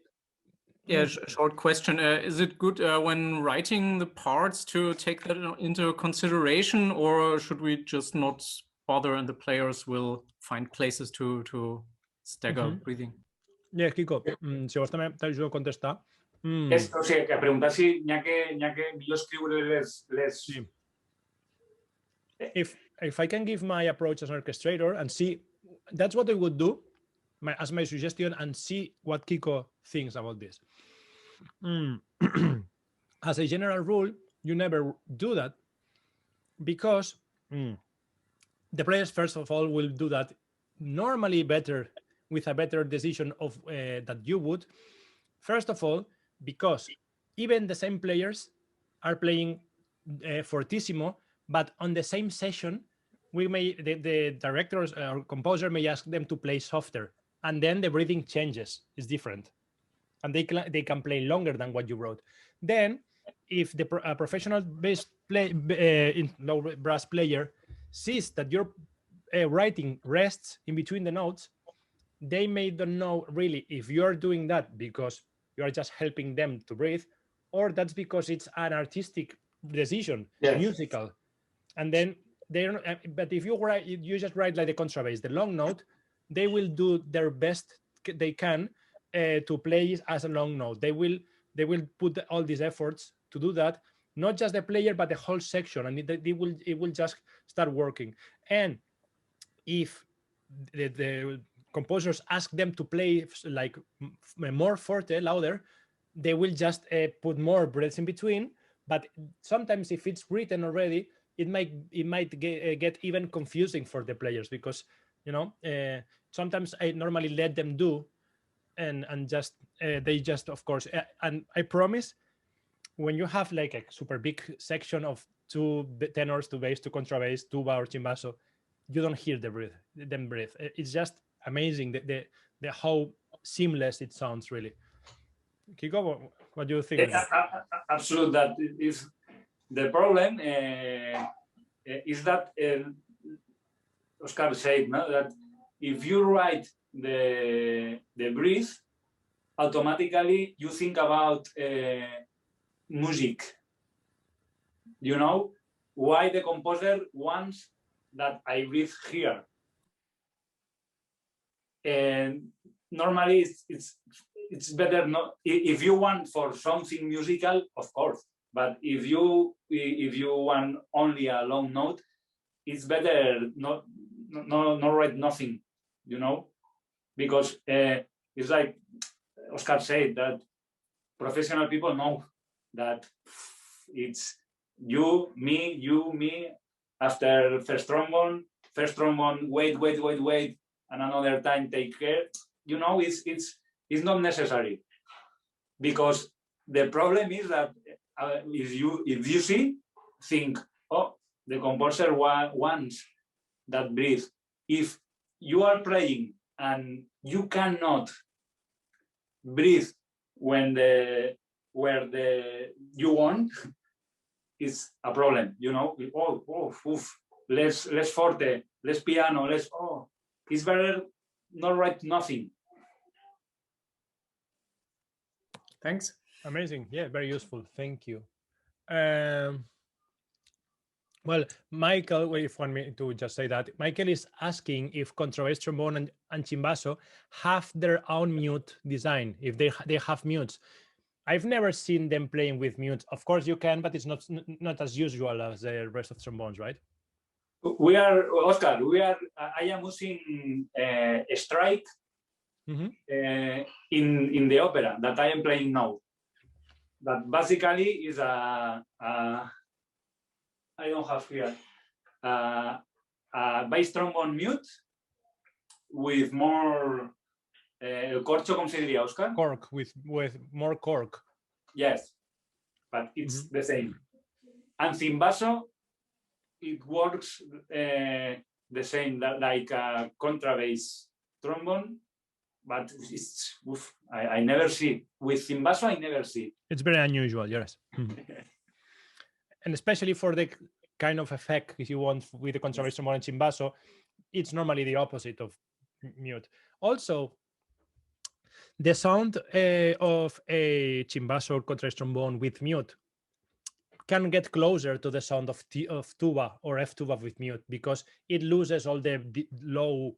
Yeah, short question. Is it good when writing the parts to take that into consideration, or should we just not bother and the players will find places to stagger breathing? Yeah, Kiko, si vos també t'ajudo a contestar. O sigui, que preguntar si n'hi ha que millor escriure les... Sí. If I can give my approach as an orchestrator and see, that's what I would do as my suggestion, and see what Kiko thinks about this. As a general rule, you never do that because the players, first of all, will do that normally better with a better decision of that you would. First of all, because even the same players are playing fortissimo, but on the same session, the directors or composer may ask them to play softer, and then the breathing changes. It's different, and they can play longer than what you wrote. Then, if the professional bass low brass player sees that your writing rests in between the notes, they may don't know really if you're doing that because you are just helping them to breathe, or that's because it's an artistic decision, musical. And then they don't. But if you just write like the contrabass, the long note, they will do their best they can to play as a long note. They will put all these efforts to do that. Not just the player, but the whole section, and it will just start working. And if the composers ask them to play like more forte, louder, they will just put more breaths in between. But sometimes if it's written already, it might get even confusing for the players, because sometimes I normally let them do and just they just, of course, and I promise, when you have like a super big section of two tenors, two bass, two contrabass, tuba or chimbasso, you don't hear them breathe. It's just amazing the how seamless it sounds, really. Kiko, what do you think? Absolutely, that is the problem. Is that Oscar said, no, that if you write the breath, automatically you think about music. You know why the composer wants that I breathe here. And normally it's better not, if you want for something musical, of course, but if you want only a long note, it's better not write nothing, because it's like Oscar said, that professional people know that it's you, me, after first trombone, wait, and another time take care. It's not necessary, because the problem is that if you think, oh, the composer wants that breathe. If you are playing and you cannot breathe where you want, it's a problem. Less forte, less piano, it's better not write nothing. Thanks. Amazing. Yeah, very useful. Thank you. Well, Michael, if you want me to just say that, Michael is asking if contrabass, trombone, and chimbasso have their own mute design, if they have mutes. I've never seen them playing with mutes. Of course you can, but it's not as usual as the rest of trombones, right? Oscar, I am using a strike in the opera that I am playing now. That basically is I don't have here a bass trombone mute with more corcho, como se diría, Oscar? Cork, with more cork. Yes, but it's the same. And chimbasso, it works the same like a contrabass trombone, but it's I never see with chimbasso. I never see. It's very unusual, yes. And especially for the kind of effect if you want with the contrabass trombone and chimbasso, it's normally the opposite of mute. Also, the sound of a chimbasso or contrabass trombone with mute can get closer to the sound of tuba or F tuba with mute, because it loses all the low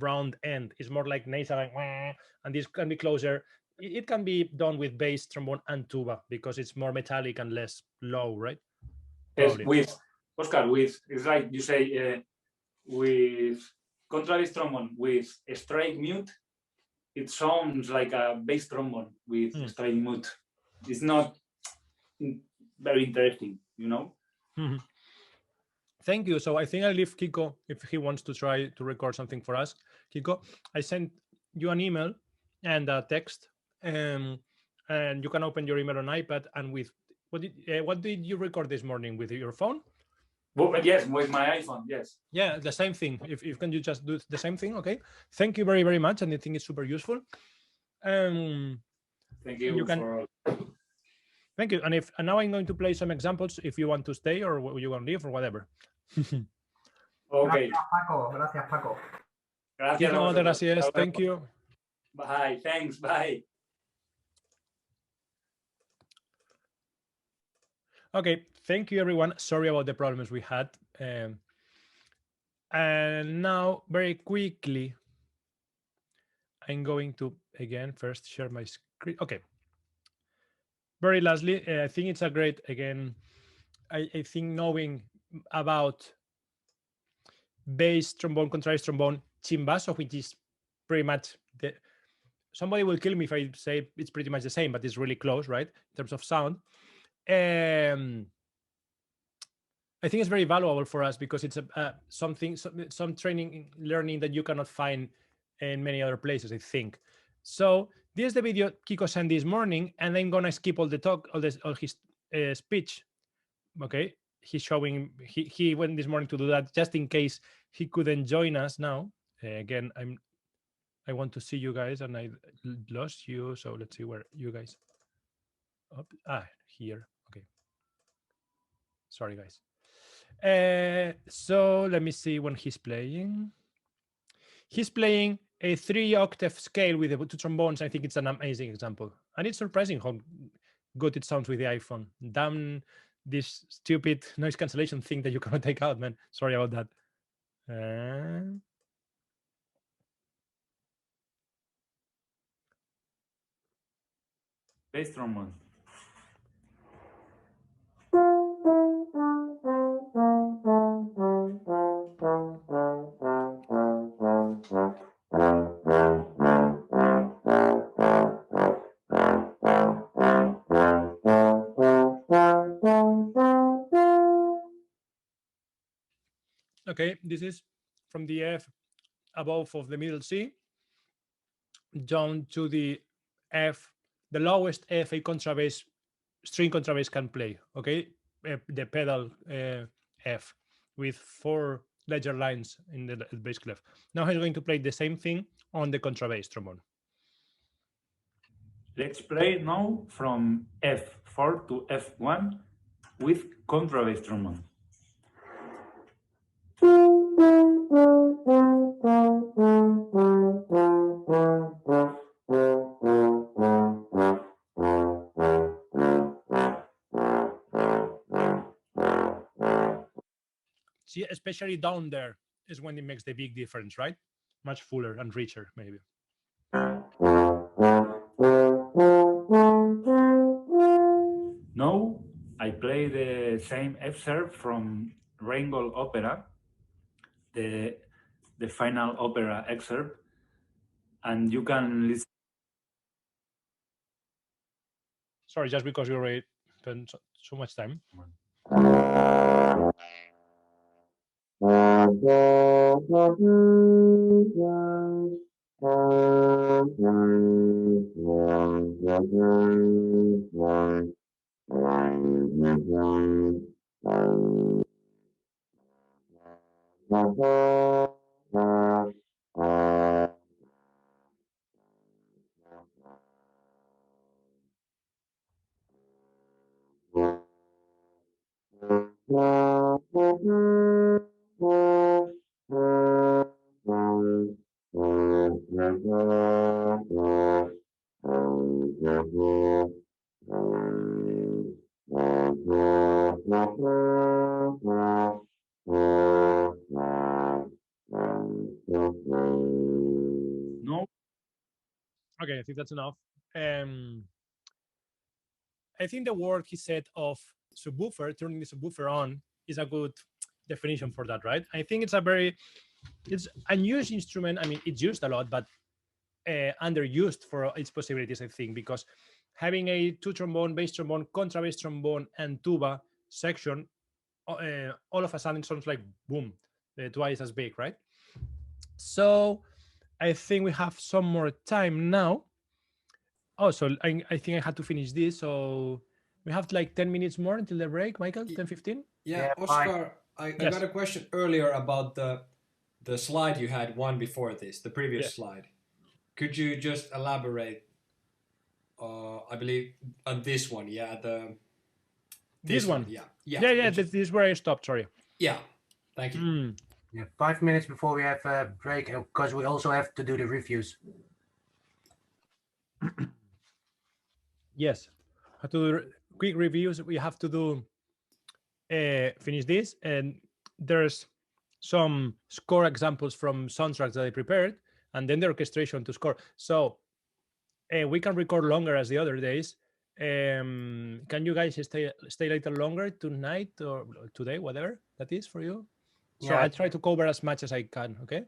round end. It's more like nasal, and this can be closer. It can be done with bass, trombone, and tuba because it's more metallic and less low, right? With Oscar, it's like you say, with contrabass trombone with a straight mute, it sounds like a bass trombone with straight mute. It's not very interesting, Thank you. So I think I'll leave Kiko if he wants to try to record something for us. Kiko, I sent you an email and a text, and you can open your email on iPad. And with what did you record this morning with your phone? But yes, with my iPhone, yes. Yeah, the same thing. If can you just do the same thing? Okay. Thank you very, very much. And I think it's super useful. Thank you can, for. Thank you. And now I'm going to play some examples if you want to stay or you want to leave or whatever. Okay. Gracias, Paco. Gracias, Paco. Gracias a No, vosotros. gracias. Thank you. Bye. Thanks. Bye. Okay. Thank you, everyone. Sorry about the problems we had. And now, very quickly, I'm going to, again, first share my screen. Okay. Very lastly, I think it's a great, again, I think knowing about bass trombone, contrabass trombone, chimbasso, which is pretty much somebody will kill me if I say it's pretty much the same, but it's really close, right? In terms of sound. I think it's very valuable for us because it's some training, learning that you cannot find in many other places, I think. So this is the video Kiko sent this morning, and I'm gonna skip all the talk, all his speech. Okay, he's showing he went this morning to do that just in case he couldn't join us now. Again, I want to see you guys, and I lost you. So let's see where you guys. Here. Okay. Sorry, guys. So let me see when he's playing. He's playing a 3-octave scale with the 2 trombones. I think it's an amazing example, and it's surprising how good it sounds with the iPhone. Damn this stupid noise cancellation thing that you cannot take out, man. Sorry about that. Bass trombone. Okay, this is from the F above of the middle C down to the F, the lowest F a contrabass, string contrabass can play. Okay, the pedal F with 4 ledger lines in the bass clef. Now he's going to play the same thing on the contrabass trombone. Let's play now from F4 to F1 with contrabass trombone. See, especially down there is when it makes the big difference, right? Much fuller and richer, maybe. Now I play the same excerpt from Rainbow Opera, the final opera excerpt, and you can listen. Sorry, just because you already spent so much time. No. Okay, I think that's enough. I think the word he said of subwoofer, turning the subwoofer on, is a good definition for that, right? I think it's it's a used instrument. I mean, it's used a lot, but underused for its possibilities, I think, because having a 2 trombone, bass trombone, contrabass trombone, and tuba section, all of a sudden sounds like boom, twice as big, right? So I think we have some more time now. Oh, so I think I had to finish this. So we have like 10 minutes more until the break, Michael, 10, 15? Yeah, Oscar, I Yes. got a question earlier about the slide you had one before this, the previous Yes. slide. Could you just elaborate? I believe on this one, yeah. This one. yeah. Yeah. This is where I stopped. Sorry. Yeah. Thank you. Yeah, 5 minutes before we have a break, because we also have to do the reviews. Yes. Have to do quick reviews. We have to do finish this, and there's some score examples from soundtracks that I prepared, and then the orchestration to score. So we can record longer as the other days. Can you guys stay a little longer tonight or today, whatever that is for you? So Yeah. I try to cover as much as I can. Okay.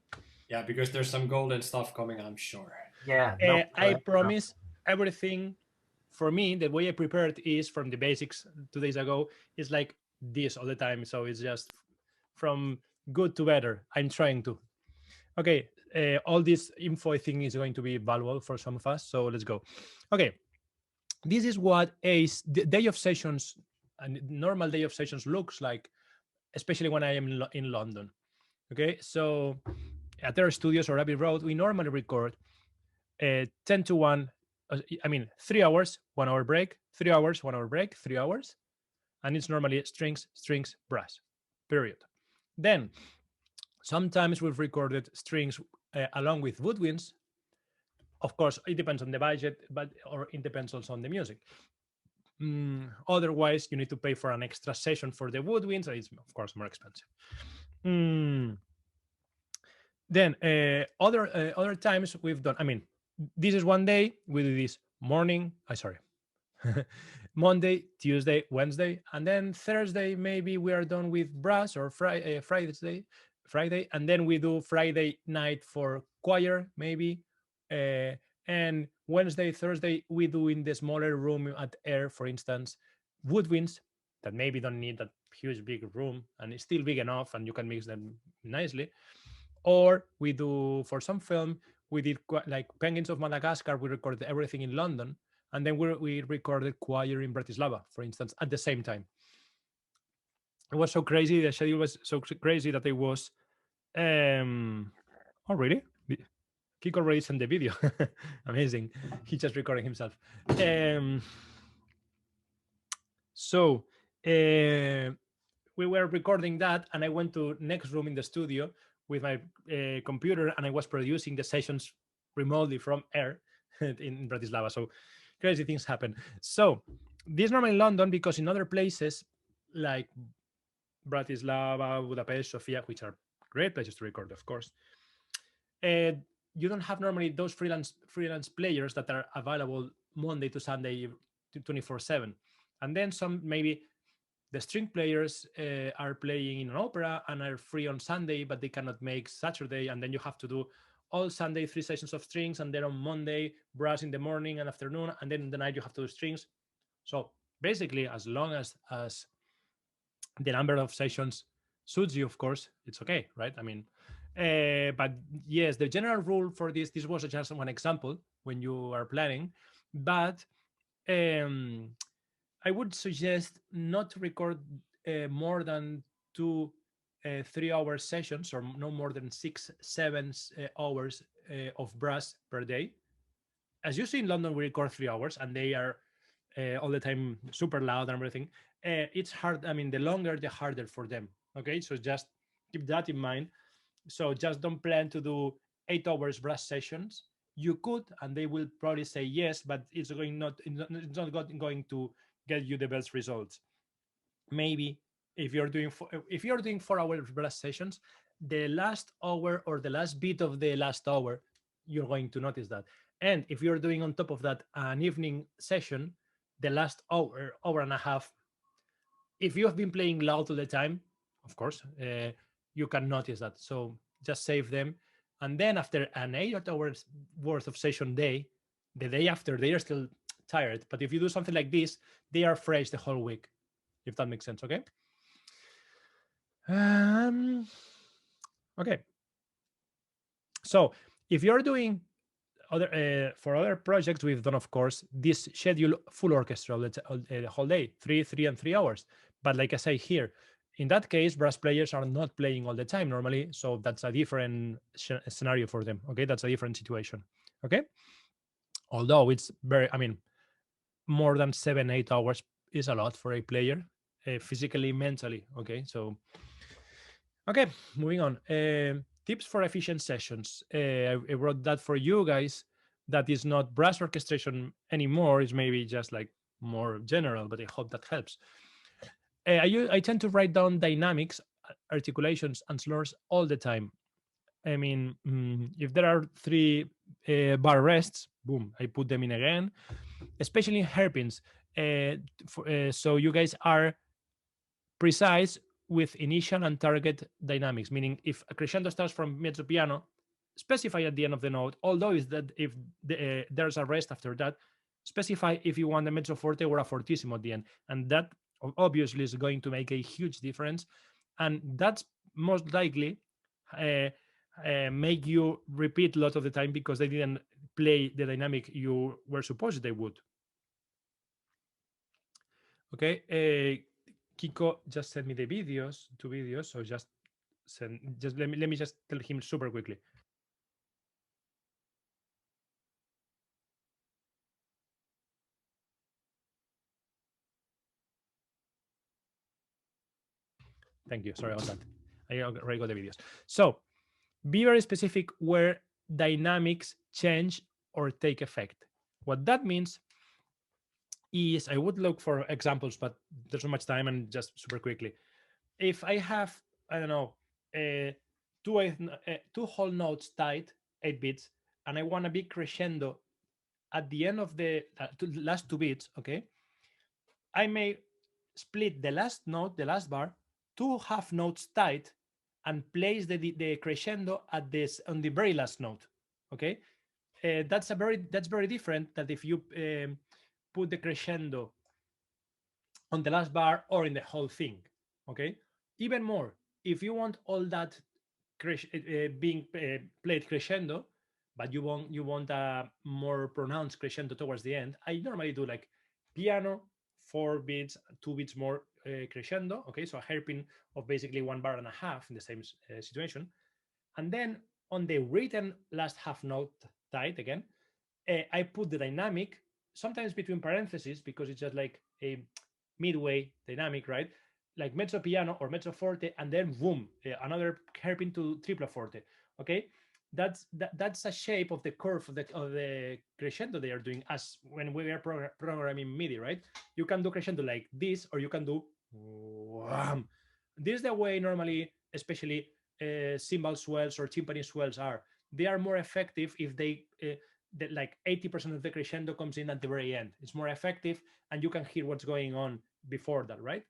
Yeah, because there's some golden stuff coming, I'm sure. Yeah. I promise everything. For me, the way I prepared is from the basics 2 days ago. It's like this all the time. So it's just from good to better. I'm trying to. Okay. All this info, I think, is going to be valuable for some of us. So let's go. Okay. This is what a day of sessions, a normal day of sessions looks like, especially when I am in London. Okay. So at their studios or Abbey Road, we normally record 10 to 1. I mean, 3 hours, 1 hour break, 3 hours, 1 hour break, 3 hours. And it's normally strings, brass, period. Then sometimes we've recorded strings along with woodwinds. Of course, it depends on the budget, or it depends also on the music. Otherwise, you need to pay for an extra session for the woodwinds, so it's of course more expensive. Then other times we've done, I mean, this is one day, we do this morning, Monday, Tuesday, Wednesday, and then Thursday, maybe we are done with brass, or Friday, and then we do Friday night for choir, maybe. And Wednesday, Thursday, we do in the smaller room at Air, for instance, woodwinds that maybe don't need that huge big room, and it's still big enough, and you can mix them nicely. Or we do, for some film, we did like Penguins of Madagascar, we recorded everything in London, and then we recorded choir in Bratislava, for instance, at the same time. It was so crazy, the schedule was so crazy that it was, oh really? Kiko already sent the video. Amazing. He just recording himself. So we were recording that, and I went to next room in the studio with my computer, and I was producing the sessions remotely from Air in Bratislava. So crazy things happen. So this is normally in London, because in other places like Bratislava, Budapest, Sofia, which are great places to record, of course, you don't have normally those freelance players that are available Monday to Sunday 24/7. And then some, maybe the string players are playing in an opera and are free on Sunday, but they cannot make Saturday, and then you have to do all Sunday 3 sessions of strings, and then on Monday brass in the morning and afternoon, and then in the night you have to do strings. So basically, as long as the number of sessions suits you, of course, it's okay, right? I mean, but yes, the general rule for this was just one example when you are planning, but I would suggest not to record more than 2 3-hour sessions, or no more than 6-7 hours of brass per day. As you see in London, we record 3 hours, and they are all the time super loud and everything. It's hard. I mean, the longer, the harder for them. Okay, so just keep that in mind. So just don't plan to do 8 hours brass sessions. You could, and they will probably say yes, but it's not going to get you the best results. Maybe if you're doing 4 hours brass sessions, the last hour or the last bit of the last hour, you're going to notice that. And if you're doing on top of that an evening session, the last hour and a half, if you have been playing loud all the time, of course, you can notice that. So just save them. And then after an 8 hours worth of session day, the day after, they are still tired. But if you do something like this, they are fresh the whole week, if that makes sense. Okay. Okay. So if you're doing for other projects, we've done, of course, this schedule full orchestra the whole day, 3 and 3 hours. But like I say here, In that case, brass players are not playing all the time normally, so that's a different scenario for them. Okay, that's a different situation. Okay, although it's very, I mean, more than 7-8 hours is a lot for a player, physically, mentally. Okay, so okay, moving on. Tips for efficient sessions. I wrote that for you guys. That is not brass orchestration anymore. It's maybe just like more general, but I hope that helps. I tend to write down dynamics, articulations, and slurs all the time. I mean, if there are 3 bar rests, boom, I put them in again, especially in hairpins. So you guys are precise with initial and target dynamics, meaning if a crescendo starts from mezzo piano, specify at the end of the note, although is that if there's a rest after that, specify if you want a mezzo forte or a fortissimo at the end. And that obviously is going to make a huge difference. And that's most likely make you repeat a lot of the time because they didn't play the dynamic you were supposed they would. Okay, Kiko just sent me the videos, 2 videos, so just let me just tell him super quickly. Thank you. Sorry about that. I already got the videos. So be very specific where dynamics change or take effect. What that means is I would look for examples, but there's not much time and just super quickly. If I have, I don't know, two whole notes tied, 8 beats, and I want a big crescendo at the end of the last 2 beats, okay, I may split the last note, the last bar, 2 half notes tight, and place the crescendo at this on the very last note. Okay, that's very different than if you put the crescendo on the last bar or in the whole thing. Okay, even more if you want all that being played crescendo, but you want a more pronounced crescendo towards the end. I normally do like piano, 4 beats, 2 beats more crescendo. Okay, so a hairpin of basically 1.5 bars in the same situation, and then on the written last half note tight again, I put the dynamic sometimes between parentheses because it's just like a midway dynamic, right? Like mezzo piano or mezzo forte, and then boom, another hairpin to triple forte. Okay, that's a shape of the curve of the crescendo they are doing as when we are programming MIDI, right? You can do crescendo like this, or you can do wham. This is the way normally, especially cymbal swells or timpani swells are. They are more effective if they like 80% of the crescendo comes in at the very end. It's more effective, and you can hear what's going on before that, right?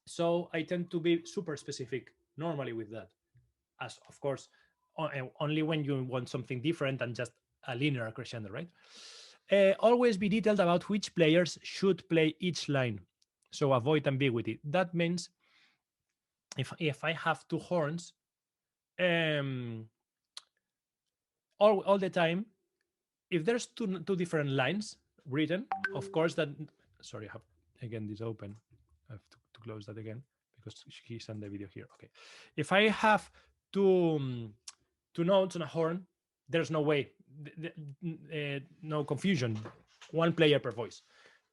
So I tend to be super specific normally with that, as of course only when you want something different than just a linear crescendo, right? Always be detailed about which players should play each line, so avoid ambiguity. That means if I have 2 horns, all the time, if there's two different lines written, of course that, sorry, I have again this open. I have to close that again because he sent the video here. Okay, if I have two notes on a horn, there's no way, no confusion, 1 player per voice.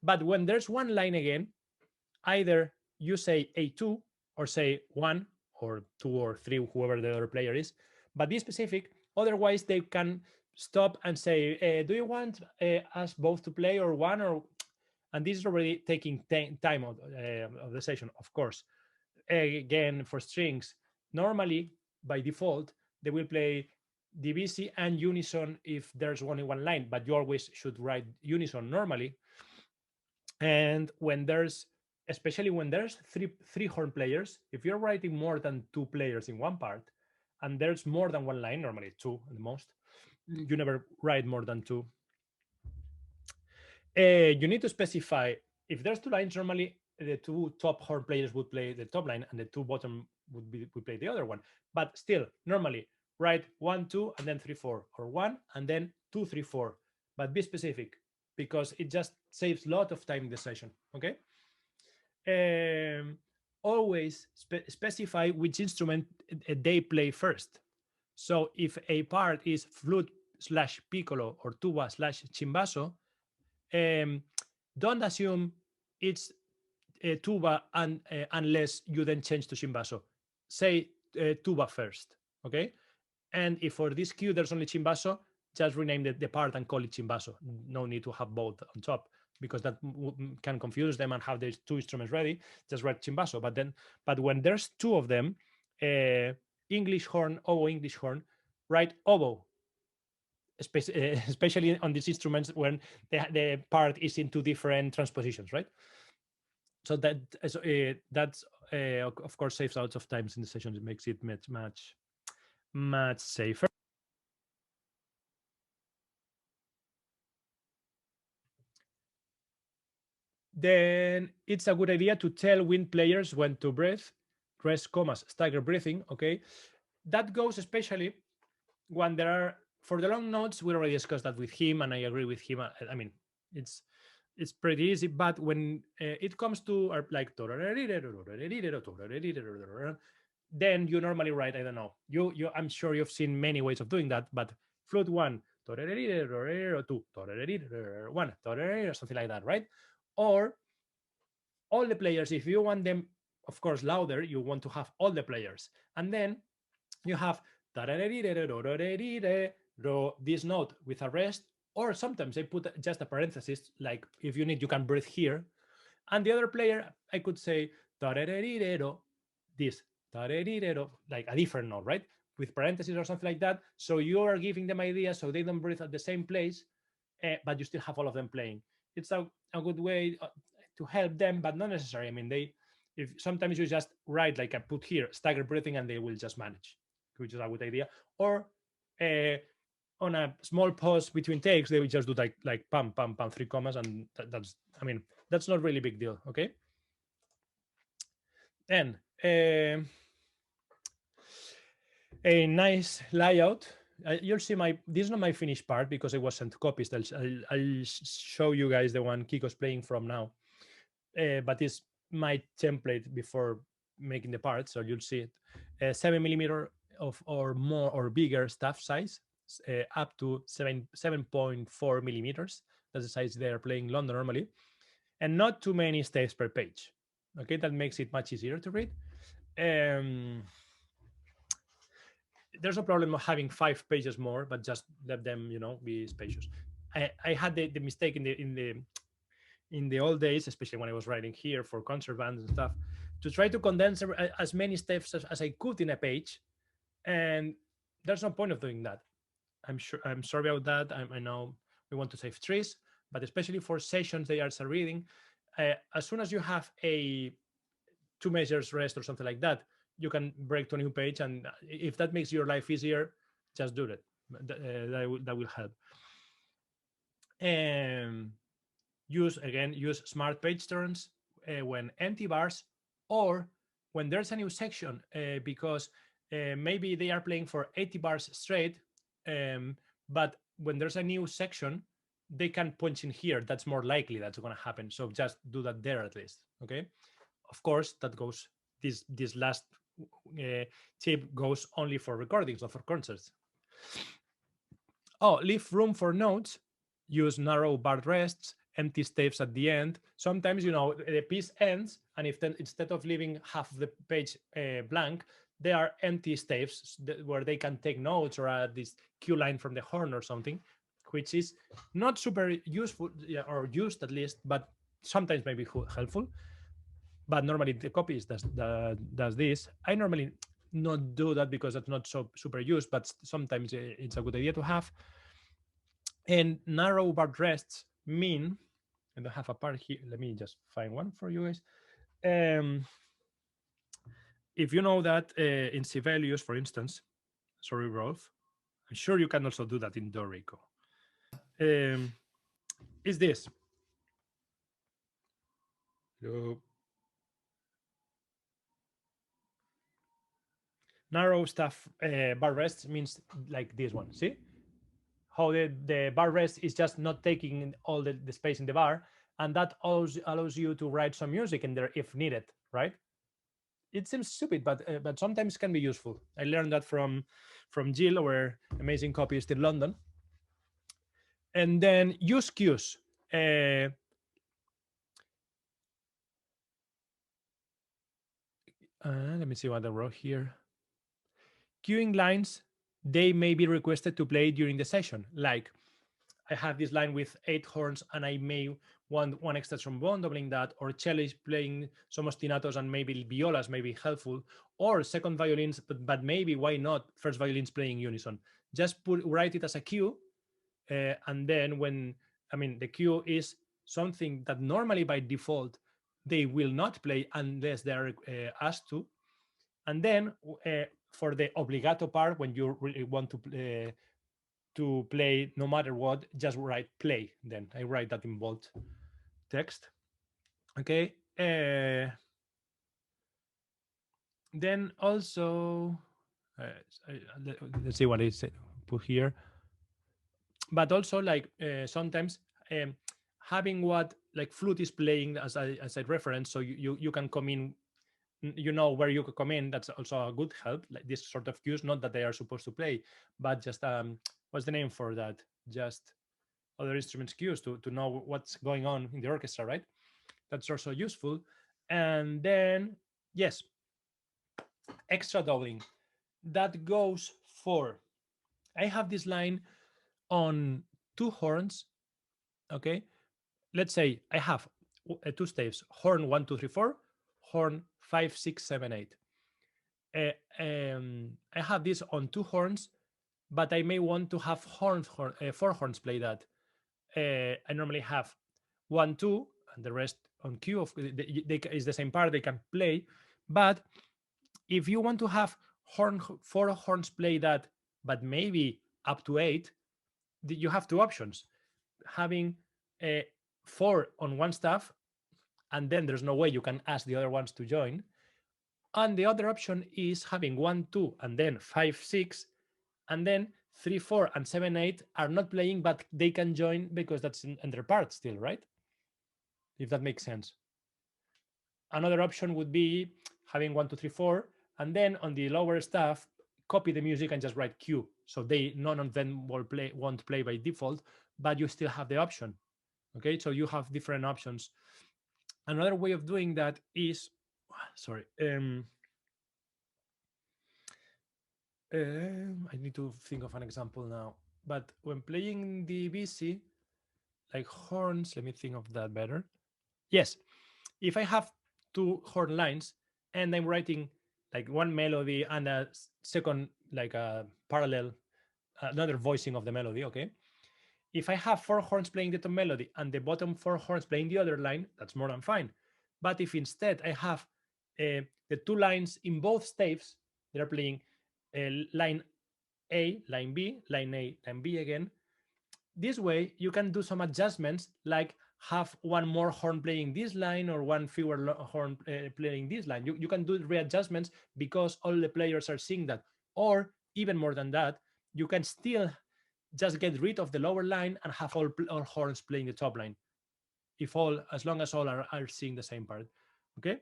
But when there's 1 line again, either you say A2 or say 1 or 2 or 3, whoever the other player is, but be specific. Otherwise, they can stop and say, do you want us both to play or 1 or, and this is already taking time of the session, of course. Again, for strings, normally by default they will play divisi and unison if there's only 1 line, but you always should write unison normally. And when there's, especially when there's three horn players, if you're writing more than 2 players in 1 part and there's more than 1 line, normally 2 at the most, you never write more than 2. You need to specify if there's 2 lines. Normally the 2 top horn players would play the top line and the 2 bottom would play the other one, but still normally write 1 2 and then 3 4, or 1 and then 2 3 4, but be specific because it just saves a lot of time in the session. Okay. always specify which instrument they play first. So if a part is flute slash piccolo or tuba slash chimbaso, don't assume it's tuba unless you then change to chimbaso. Say tuba first, okay? And if for this cue there's only chimbaso, just rename the part and call it chimbaso. No need to have both on top because that can confuse them and have these two instruments ready. Just write chimbaso. But when there's two of them, English horn, oboe, English horn, write oboe. Especially on these instruments when the part is in two different transpositions, right? So that's of course saves lots of times in the sessions. It makes it much safer. Then it's a good idea to tell wind players when to breathe, rest commas, stagger breathing. Okay, that goes especially when there are, for the long notes, we already discussed that with him, and I agree with him. I mean, it's pretty easy, but when it comes to like then you normally write, I don't know, I'm sure you've seen many ways of doing that, but flute one, two, one, something like that, right? Or all the players, if you want them, of course, louder, you want to have all the players, and then you have this note with a rest, or sometimes I put just a parenthesis, like if you need, you can breathe here. And the other player, I could say this, like a different note, right? With parentheses or something like that. So you are giving them ideas so they don't breathe at the same place, but you still have all of them playing. It's a good way to help them, but not necessary. I mean, if sometimes you just write, like I put here, stagger breathing, and they will just manage, which is a good idea. Or on a small pause between takes, they will just do like pam, pam, pam, 3 commas, and that's, I mean, that's not really big deal, okay? And a nice layout. You'll see this is not my finished part because it wasn't copied. I'll show you guys the one Kiko's playing from now, but it's my template before making the part, so you'll see it. 7mm or more or bigger staff size, up to 7.4 millimeters. That's the size they are playing London normally, and not too many staves per page. Okay, that makes it much easier to read. There's no problem of having 5 pages more, but just let them, be spacious. I had the mistake in the old days, especially when I was writing here for concert bands and stuff, to try to condense as many steps as I could in a page, and there's no point of doing that. I'm sorry about that. I know we want to save trees, but especially for sessions they are reading, as soon as you have a 2 measures rest or something like that, you can break to a new page, and if that makes your life easier, just do it. That will help. And use smart page turns when empty bars, or when there's a new section, because maybe they are playing for 80 bars straight, but when there's a new section, they can punch in here. That's more likely that's going to happen. So just do that there at least. Okay. Of course, that goes. This last tip goes only for recordings, not for concerts. Oh, leave room for notes. Use narrow barred rests, empty staves at the end. Sometimes, the piece ends, and if then instead of leaving half the page blank, there are empty staves where they can take notes or add this cue line from the horn or something, which is not super useful, or used at least, but sometimes may be helpful. But normally the copies does this. I normally not do that because that's not so super used, but sometimes it's a good idea to have. And narrow barred rests mean, I don't have a part here. Let me just find one for you guys. If you know that in Sibelius, for instance, sorry, Rolf, I'm sure you can also do that in Dorico. Is this? Look. Narrow staff bar rests means like this one. See how the bar rest is just not taking all the space in the bar, and that allows you to write some music in there if needed, right? it seems stupid, but sometimes can be useful. I learned that from Jill, our amazing copyist in London. And then use cues. Let me see what I wrote here. Queuing lines, they may be requested to play during the session. Like, I have this line with 8 horns and I may want one extra trombone doubling that, or cello is playing some ostinatos and maybe violas may be helpful, or second violins, but maybe why not first violins playing unison. Just write it as a cue, and then the cue is something that normally by default they will not play unless they are asked to. And then for the obligato part, when you really want to play no matter what, just write play. Then I write that in bold text. Okay. Then also, let's see what I put here. But also, like sometimes having what like flute is playing as I reference, so you can come in, you know where you could come in. That's also a good help, like this sort of cues, not that they are supposed to play, but just what's the name for that, just other instruments cues to know what's going on in the orchestra, right? That's also useful. And then yes, extra doubling, that goes for, I have this line on 2 horns. Okay, let's say I have 2 staves, horn 1 2 3 4, horn 5 6 7 8. I have this on 2 horns, but I may want to have 4 horns play that. I normally have 1 2 and the rest on cue. Is the same part, they can play. But if you want to have 4 horns play that, but maybe up to 8, you have 2 options: having 4 on one staff, and then there's no way you can ask the other ones to join. And the other option is having 1 2 and then 5 6, and then 3 4 and 7 8 are not playing, but they can join because that's in their part still, right? If that makes sense. Another option would be having 1 2 3 4, and then on the lower staff copy the music and just write cue, so none of them won't play by default, but you still have the option. Okay, so you have different options. Another way of doing that is, sorry, I need to think of an example now. But when playing the BC, like horns, let me think of that better. Yes, if I have 2 horn lines and I'm writing like one melody and a second, like a parallel, another voicing of the melody, okay? If I have 4 horns playing the top melody and the bottom 4 horns playing the other line, that's more than fine. But if instead I have the 2 lines in both staves, they're playing line A, line B, line A, line B again. This way, you can do some adjustments, like have one more horn playing this line or one fewer horn playing this line. You can do readjustments because all the players are seeing that. Or even more than that, you can still just get rid of the lower line and have all horns playing the top line, as long as all are seeing the same part. Okay,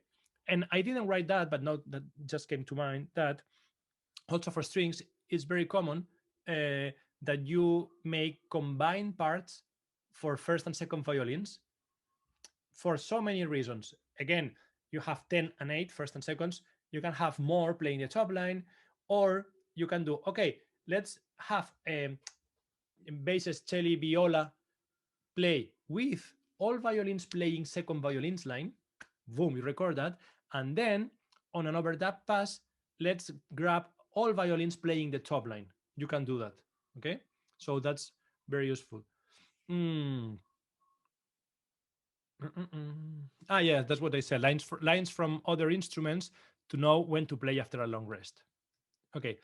and I didn't write that, but now that just came to mind, that also for strings it's very common that you may combine parts for first and second violins for so many reasons. Again, you have 10 and 8 first and seconds, you can have more playing the top line, or you can do, okay, let's have basses, cello, viola play with all violins playing second violins line. Boom, you record that. And then on an overdub pass, let's grab all violins playing the top line. You can do that. Okay, so that's very useful. Yeah, that's what I said. Lines from other instruments to know when to play after a long rest. Okay.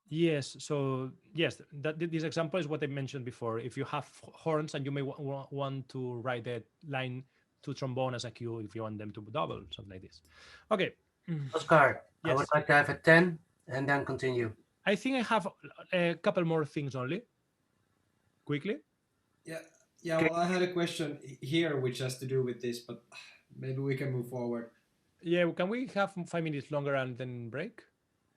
Yes. So yes, this example is what I mentioned before. If you have horns and you may want to write that line to trombone as a cue, if you want them to double, something like this. Okay. Oscar, yes. I would like to have a 10 and then continue. I think I have a couple more things only. Quickly. Yeah. Well, I had a question here which has to do with this, but maybe we can move forward. Yeah, can we have 5 minutes longer and then break?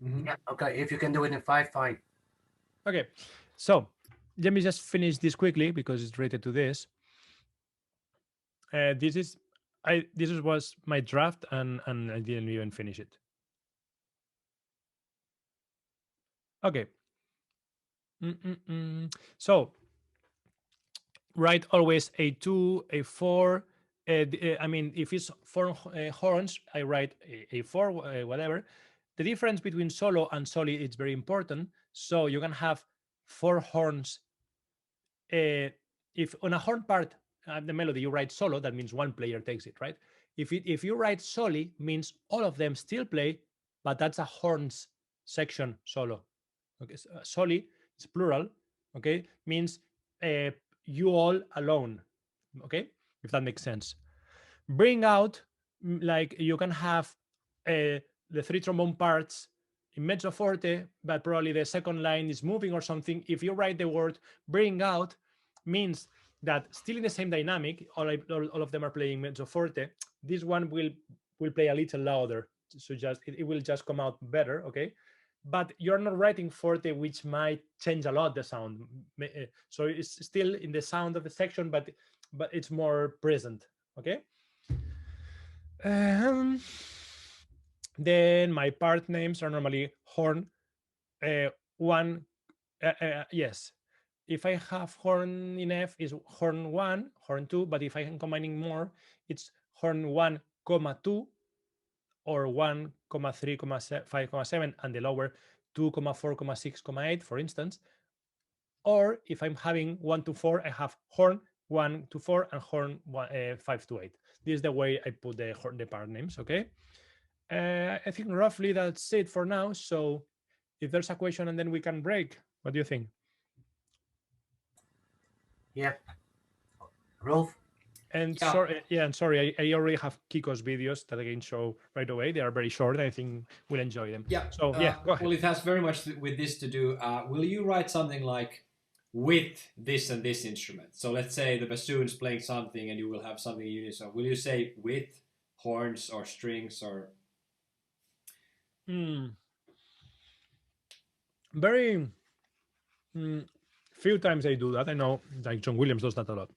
Mhm. Yeah, okay. If you can do it in 5, fine. Okay, so let me just finish this quickly because it's related to this. This was my draft and I didn't even finish it. Okay. So write always a2, a4. I mean, if it's four horns, I write a4, whatever. The difference between solo and soli is very important. So you can have 4 horns. If on a horn part, the melody you write solo, that means one player takes it, right? If you write soli, means all of them still play, but that's a horns section solo. Okay, so, soli is plural. Okay, means you all alone. Okay, if that makes sense. Bring out, like you can have the 3 trombone parts in mezzo forte, but probably the second line is moving or something. If you write the word bring out, means that still in the same dynamic, all of them are playing mezzo forte. This one will play a little louder, so just it will just come out better. Okay, but you're not writing forte, which might change a lot the sound. So it's still in the sound of the section, but it's more present. Okay. Um, then my part names are normally horn one. Yes, if I have horn in F, is horn 1, horn 2, but if I am combining more, it's horn 1, comma 2, or 1, 3, 5, 7, and the lower 2, 4, 6, 8, for instance. Or if I'm having 1 to 4, I have horn 1 to 4 and horn 5 to 8. This is the way I put the part names, okay? I think roughly that's it for now. So if there's a question and then we can break, what do you think? Yeah. Rolf? And Yeah. sorry, and sorry, I already have Kiko's videos that I can show right away. They are very short. I think we'll enjoy them. Yeah. So yeah, go ahead. Well, it has very much with this to do. Will you write something like with this and this instrument? So let's say the bassoon is playing something, and you will have something in unison. Will you say with horns or strings or? Very few times I do that. I know, like John Williams does that a lot.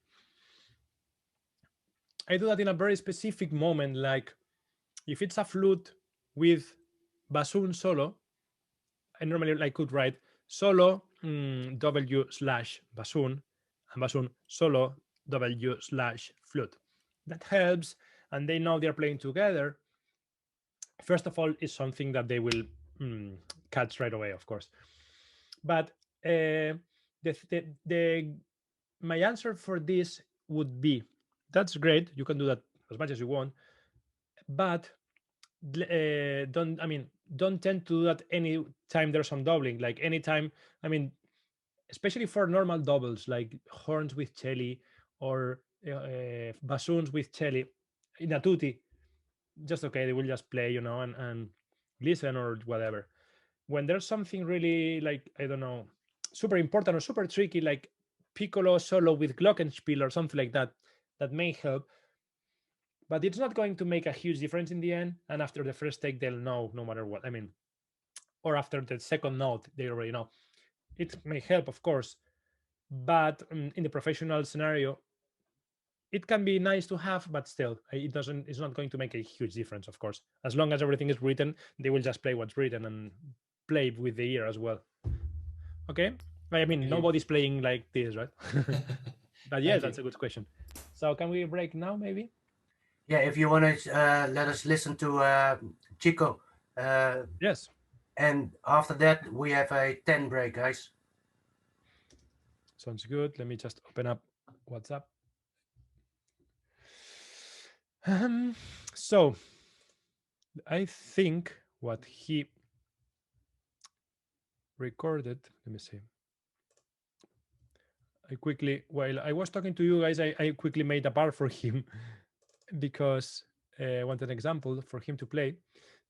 I do that in a very specific moment, like if it's a flute with bassoon solo. I normally could write solo W slash bassoon and bassoon solo W slash flute. That helps, and they know they're playing together. First of all, is something that they will catch right away, of course. But the my answer for this would be, that's great. You can do that as much as you want, but don't tend to do that any time there's some doubling. Like anytime, especially for normal doubles, like horns with cello or bassoons with cello in a tutti, just okay, they will just play, and listen or whatever. When there's something really, like, I don't know, super important or super tricky, like piccolo solo with glockenspiel or something like that, that may help, but it's not going to make a huge difference in the end. And after the first take, they'll know no matter what. Or after the second note, they already know. It may help, of course, but in the professional scenario, it can be nice to have, but still, it doesn't. It's not going to make a huge difference, of course. As long as everything is written, they will just play what's written and play with the ear as well. Okay. Nobody's playing like this, right? But yes, that's a good question. So can we break now, maybe? Yeah, if you want to let us listen to Chico. Yes. And after that, we have a 10 break, guys. Sounds good. Let me just open up WhatsApp. So I think what he recorded, let me see. While I was talking to you guys, I quickly made a bar for him because I wanted an example for him to play.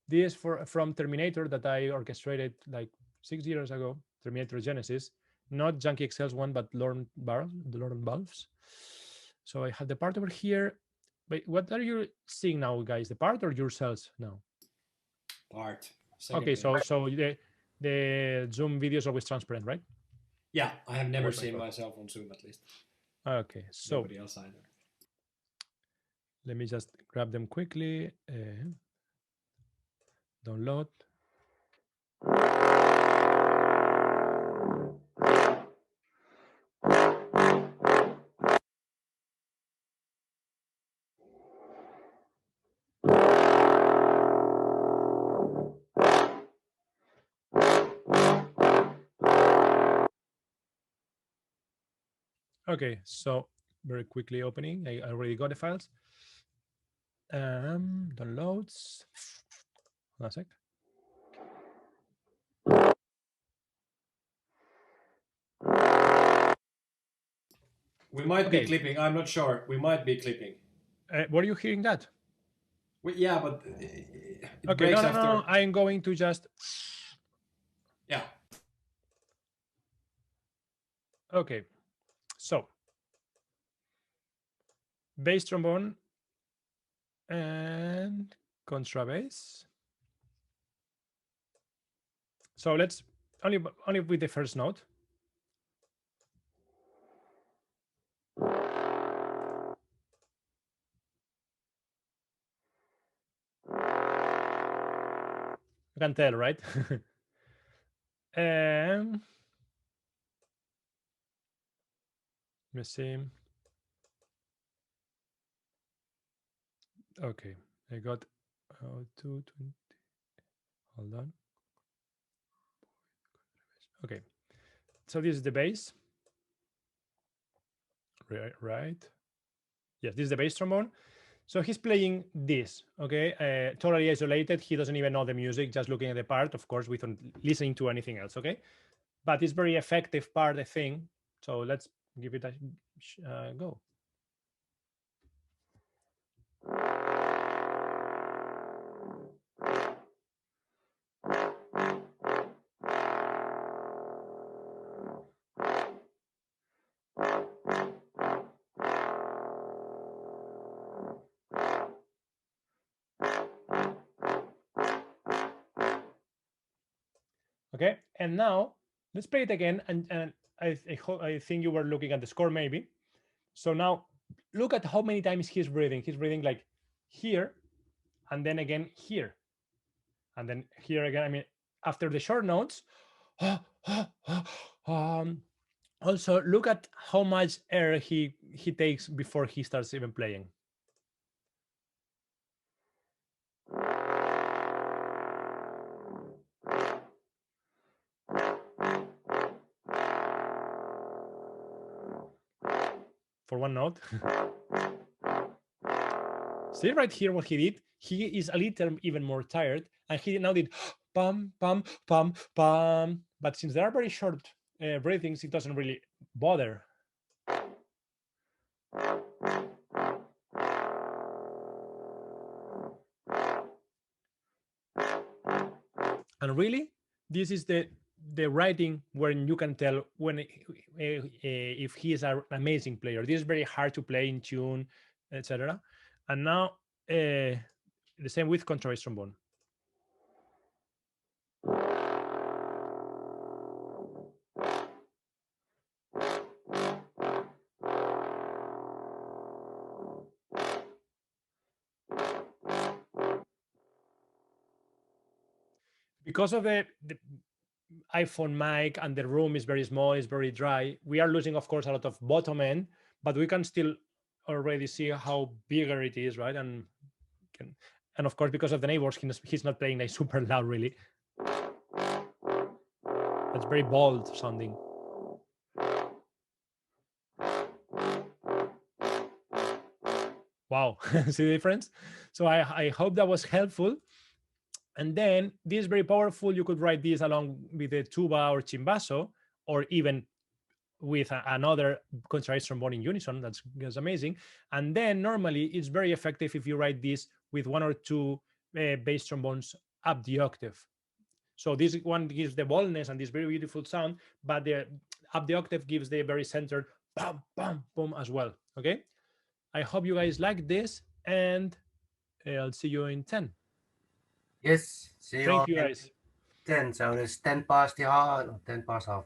This from Terminator that I orchestrated like 6 years ago, Terminator Genesis, not Junkie XL's one, but Lorne Valves. So I have the part over here, But what are you seeing now, guys? The part or yourselves now? Part. Second Okay, page. so the Zoom video is always transparent, right? Yeah, I have never Perfect, seen perfect. myself on Zoom at least. Okay, so Nobody else either. let me just grab them quickly. Download. Okay, so very quickly opening. I already got the files. Downloads. Hold on a sec. We might Okay. be clipping. I'm not sure. We might be clipping. Were you hearing that? Yeah, but it Okay, breaks no. after. I'm going to just. Yeah. Okay, so bass trombone and contrabass. So let's only with the first note. You can tell, right? Let me see. Okay, I got 220. Hold on. Okay, so this is the bass. Right. Yes, this is the bass trombone. So he's playing this, okay? Totally isolated. He doesn't even know the music, just looking at the part, of course, without listening to anything else, okay? But it's very effective part, I think. So let's give it a go. Okay, and now let's play it again. And I think you were looking at the score maybe. So now look at how many times he's breathing. He's breathing like here, and then again here, and then here again. I mean, after the short notes. Also, look at how much air he takes before he starts even playing. For one note. See right here what he did? He is a little even more tired, and he now did pam, pam, pam, pam. But since they are very short breathings, it doesn't really bother. And really, this is the writing where you can tell when if he is an amazing player. This is very hard to play in tune, etc. And now the same with contrabass trombone. Because of the iPhone mic and the room is very small, it's very dry, we are losing, of course, a lot of bottom end, but we can still already see how bigger it is, right? And of course, because of the neighbors, he's not playing like super loud, really. It's very bold sounding. Wow, see the difference? So I hope that was helpful. And then this is very powerful. You could write this along with the tuba or chimbazo, or even with another contrabass trombone in unison. That's amazing. And then normally it's very effective if you write this with one or two bass trombones up the octave. So this one gives the boldness and this very beautiful sound, but the up the octave gives the very centered bam, bam, boom as well. Okay. I hope you guys like this. and I'll see you in 10. Yes, see you all Thank you, in guys. 10. So it's 10 past the half, 10 past half.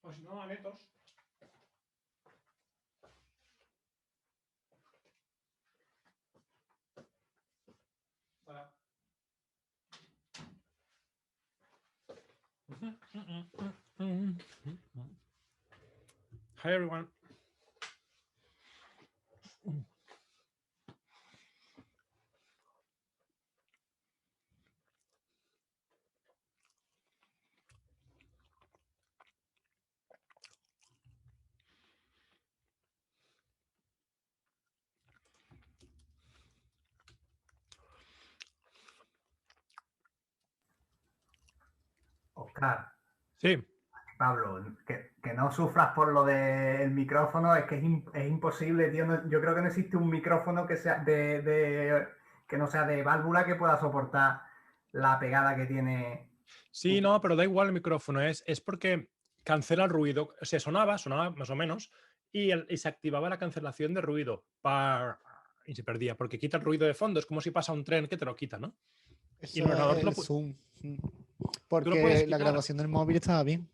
O si no, anetos. Hi everyone. Oscar, Sí. Pablo, que no sufras por lo del micrófono, es que es imposible, tío. Yo creo que no existe un micrófono que sea que no sea de válvula que pueda soportar la pegada que tiene. Sí, no, pero da igual el micrófono, es porque cancela el ruido. O sea, sonaba más o menos, y se activaba la cancelación de ruido y se perdía, porque quita el ruido de fondo. Es como si pasa un tren que te lo quita, ¿no? Y el Eso ordenador es el Zoom. tú lo Porque puedes la quitar. grabación del móvil estaba bien.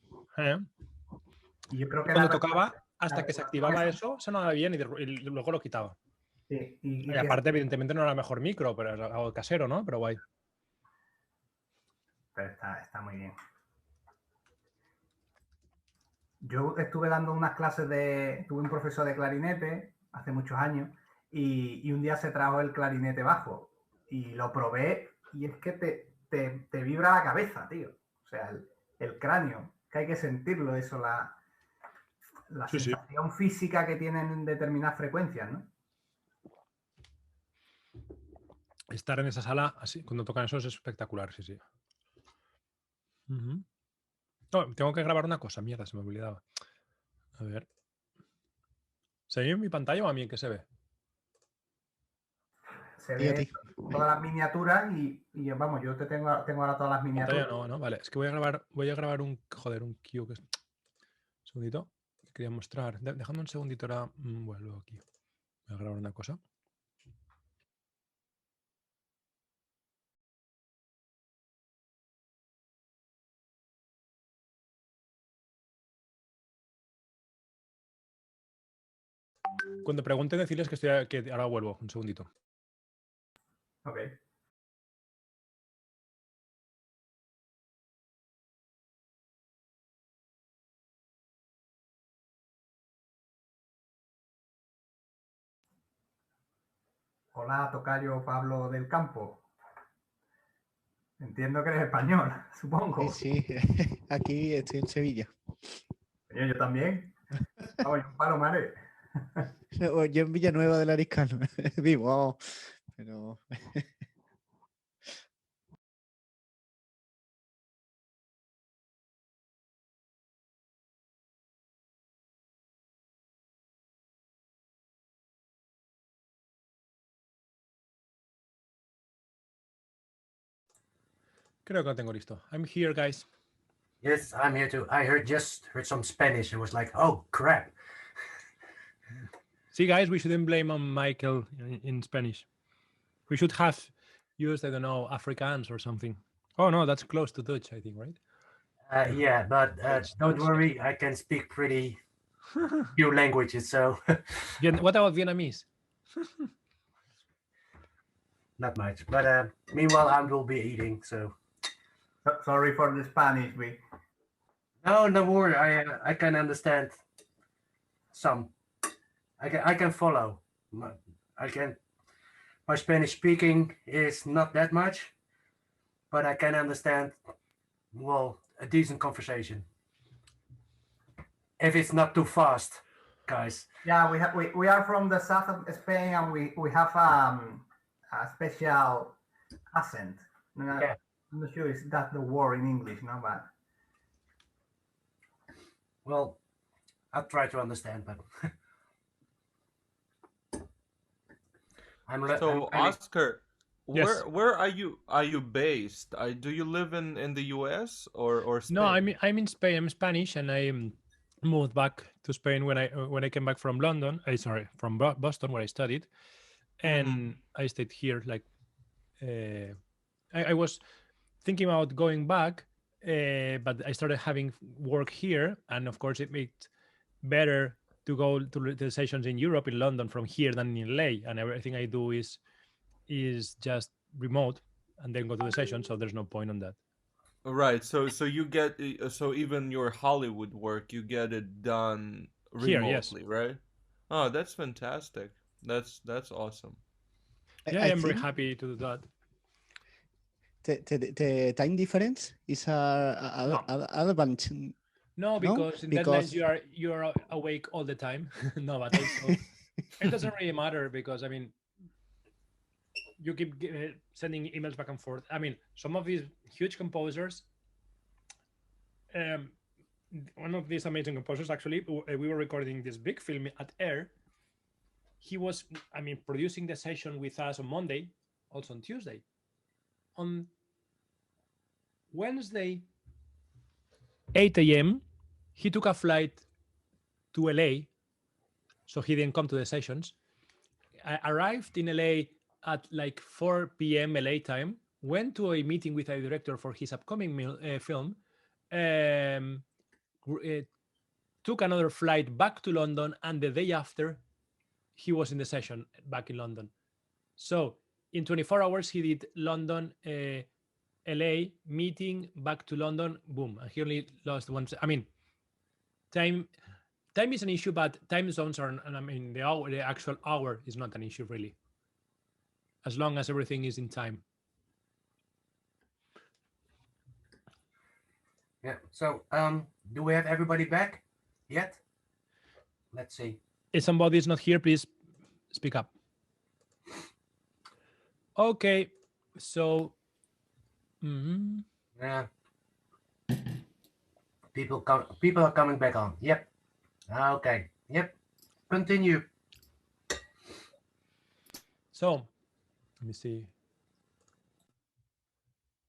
Y yo creo que Cuando la tocaba, hasta que se activaba regulación eso, sonaba bien y luego lo quitaba. sí, Y que aparte, evidentemente, no era el mejor micro, pero era algo casero, ¿no? Pero guay. pero está muy bien. Yo estuve dando unas clases tuve un profesor de clarinete hace muchos años y un día se trajo el clarinete bajo y lo probé y es que te vibra la cabeza, tío. O sea, el cráneo, que hay que sentirlo, eso, la Sí, sí. sensación física que tienen determinadas frecuencias, ¿no? Estar en esa sala, así, cuando tocan eso, es espectacular, sí, sí. Oh, tengo que grabar una cosa, mierda, se me olvidaba. A ver. ¿Se ve en mi pantalla o a mí que se ve? Se Y a ve ti. todas las miniaturas y vamos, yo tengo ahora todas las miniaturas. Pantalla no, vale. Es que voy a grabar un cue que es. Un segundito. Quería mostrar. Dejadme un segundito ahora. Vuelvo aquí. Voy a grabar una cosa. Cuando pregunten, decirles que ahora vuelvo. Un segundito. Ok. Hola, tocayo Pablo del Campo. Entiendo que eres español, supongo. Sí, aquí estoy en Sevilla. Yo también. Vamos, yo en Palomares. Yo en Villanueva del Ariscano vivo, pero Creo que lo tengo listo. I'm here, guys. Yes, I'm here too. I just heard some Spanish and was like, oh crap. See, guys, we shouldn't blame on Michael in Spanish. We should have used, I don't know, Afrikaans or something. Oh no, that's close to Dutch, I think, right? Yeah, but don't worry, I can speak pretty few languages, so What about Vietnamese? not much. But meanwhile, I will be eating. So sorry for the Spanish. no worry. I can understand some. I can follow. I can. My Spanish speaking is not that much, but I can understand. Well, a decent conversation. If it's not too fast, guys. Yeah, we are from the south of Spain and we have a special accent. Yeah. I'm not sure is that the word in English, no, but Well, I'll try to understand, but So I'm Oscar, Yes. where are you based? Do you live in the US or Spain? No, I'm in Spain. I'm Spanish, and I moved back to Spain when I came back from London. From Boston, where I studied, and I stayed here. Like, I was thinking about going back, but I started having work here, and of course, it made better to go to the sessions in Europe, in London, from here than in LA. And everything I do is just remote, and then go to the session. So there's no point on that. Right. So you get so even your Hollywood work, you get it done Here, yes. remotely, right? Oh, that's fantastic. That's awesome. Yeah, I I'm very think happy to do that. the time difference is No. advantage. No, No? because in deadlines you are awake all the time. No, but also it doesn't really matter because I mean you keep sending emails back and forth. I mean, some of these huge composers, one of these amazing composers actually, we were recording this big film at Air. He was, I mean, producing the session with us on Monday, also on Tuesday. On Wednesday, 8 a.m., he took a flight to LA, so he didn't come to the sessions. I arrived in LA at like 4 p.m. LA time, went to a meeting with a director for his upcoming film, took another flight back to London, and the day after, he was in the session back in London. So in 24 hours, he did London, LA, meeting, back to London, boom. And he only lost one. I mean, time is an issue, but time zones are, and I mean, the actual hour is not an issue really, as long as everything is in time. Yeah. So, do we have everybody back yet? Let's see. If somebody is not here, please speak up. Okay. So, Yeah. People are coming back on. Yep. Okay. Yep. Continue. So, let me see.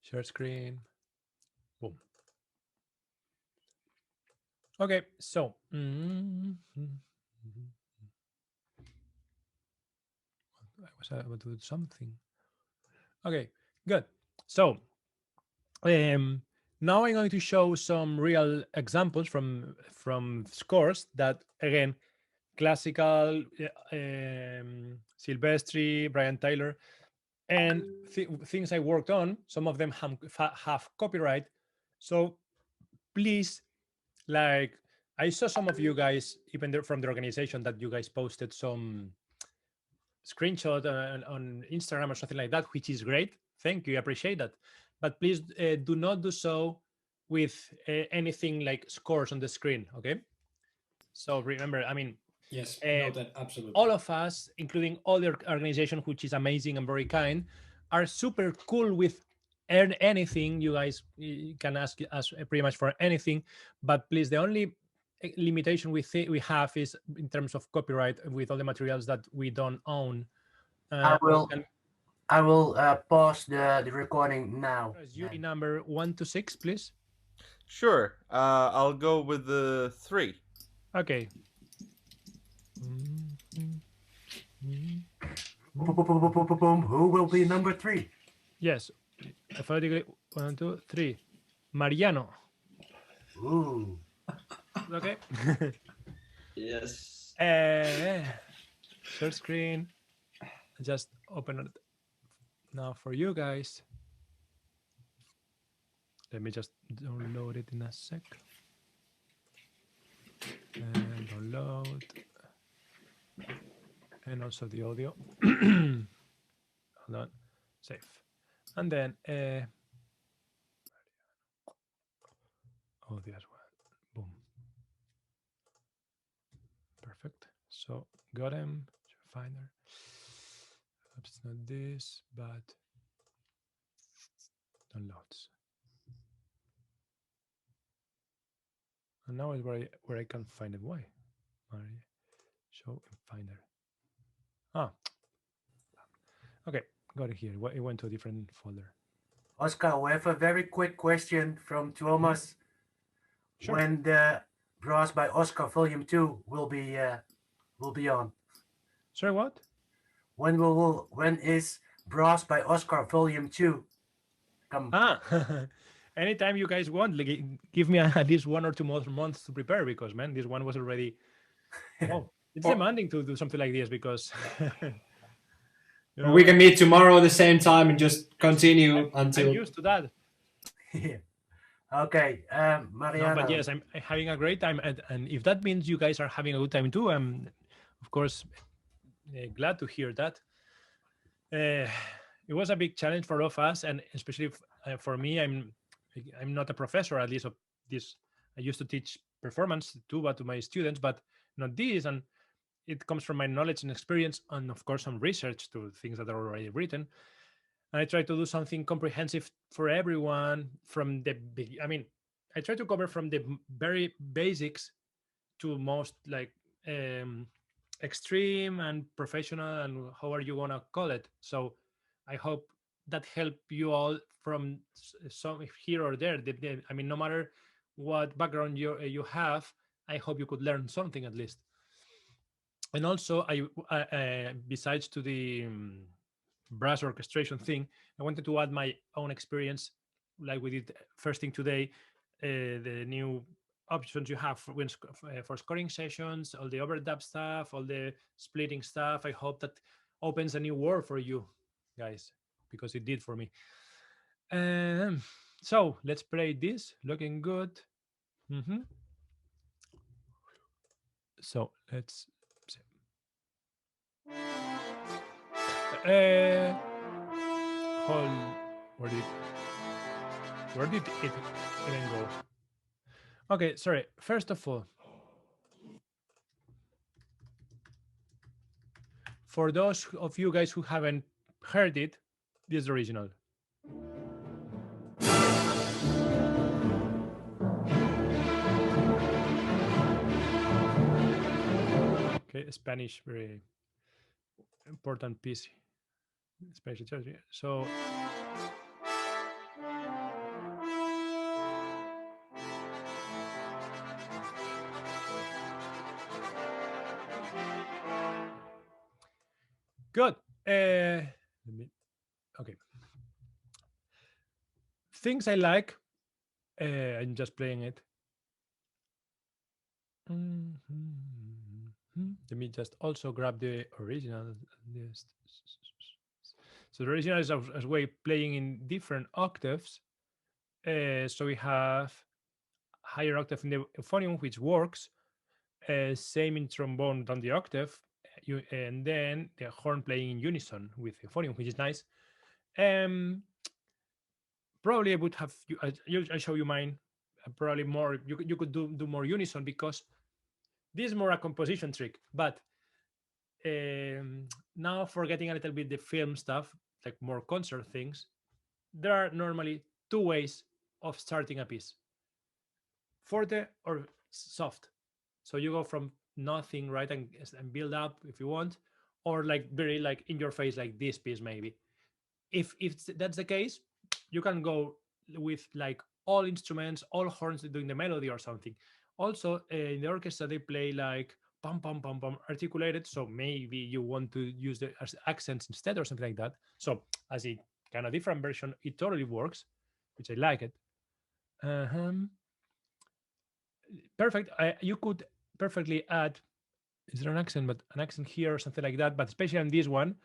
Share screen. Boom. Okay. So, I was about to do something. Okay. Good. So, now I'm going to show some real examples from scores that, again, classical, Silvestri, Brian Tyler, and things I worked on. Some of them have copyright. So please, like, I saw some of you guys, even from the organization, that you guys posted some screenshot on Instagram or something like that, which is great. Thank you. I appreciate that. But please do not do so with anything like scores on the screen. Okay. So remember, I mean, yes, noted, absolutely. All of us, including all the organization, which is amazing and very kind, are super cool with anything. You guys can ask us pretty much for anything, but please, the only limitation we have is in terms of copyright with all the materials that we don't own. I will pause the recording now. Yuri number 1 to 6, please. Sure. I'll go with the 3. Okay. Who will be number 3? Yes. Alphabetically, 1, 2, 3. Mariano. Ooh. Okay. Yes. Share screen. Just open it now for you guys. Let me just download it in a sec. And download. And also the audio. Hold on. Save. And then audio as well. Boom. Perfect. So got him. Finder. It's not this, but downloads. And now is where I can find it. Why? Show in Finder. Ah. Okay, got it here. It went to a different folder. Oscar, we have a very quick question from Thomas. Sure. When the Brass by Oscar Volume 2 will be on? Sorry, what? When is Brass by Oscar Volume 2 come? Anytime you guys want, like, give me at least 1 or 2 more months to prepare, because man, this one was already. Oh, it's demanding to do something like this because. We can meet tomorrow at the same time and just continue until. I'm used to that. Yeah. Okay, No, Mariana. but yes, I'm having a great time, and if that means you guys are having a good time too, I'm of course glad to hear that. Uh, it was a big challenge for all of us, and especially for me. I'm not a professor, at least of this. I used to teach performance tuba to my students, but not this, and it comes from my knowledge and experience, and of course some research to things that are already written. And I try to do something comprehensive for everyone from the big. I mean, I try to cover from the very basics to most like um, extreme and professional, and how are you gonna call it. So I hope that help you all from some here or there. I mean, no matter what background you have, I hope you could learn something at least. And also, besides to the brass orchestration thing, I wanted to add my own experience, like we did first thing today. The new options you have for scoring sessions, all the overdub stuff, all the splitting stuff. I hope that opens a new world for you guys, because it did for me. Um, so let's play this. Looking good. hmm So let's. Uh, hold. Where did it even go? Okay, sorry. First of all, for those of you guys who haven't heard it, this is the original. Okay, Spanish, very important piece. Spanish. So good. Okay. Things I like. I'm just playing it. Let me just also grab the original. So the original is a way playing in different octaves. So we have higher octave in the euphonium, which works. Same in trombone down the octave. And then the horn playing in unison with euphonium, which is nice. Probably I would have. I'll show you mine. Probably more. You could do more unison, because this is more a composition trick. But now, forgetting a little bit the film stuff, like more concert things, there are normally two ways of starting a piece: forte or soft. So you go from nothing, right, and build up if you want, or like very like in your face, like this piece maybe. If that's the case, you can go with like all instruments, all horns doing the melody or something. Also, in the orchestra they play like pam pam pam pam articulated, so maybe you want to use the as accents instead or something like that. So as a kind of different version, it totally works, which I like it. Uh-huh. Perfect. You could perfectly add, is there an accent, but an accent here or something like that, but especially on this one,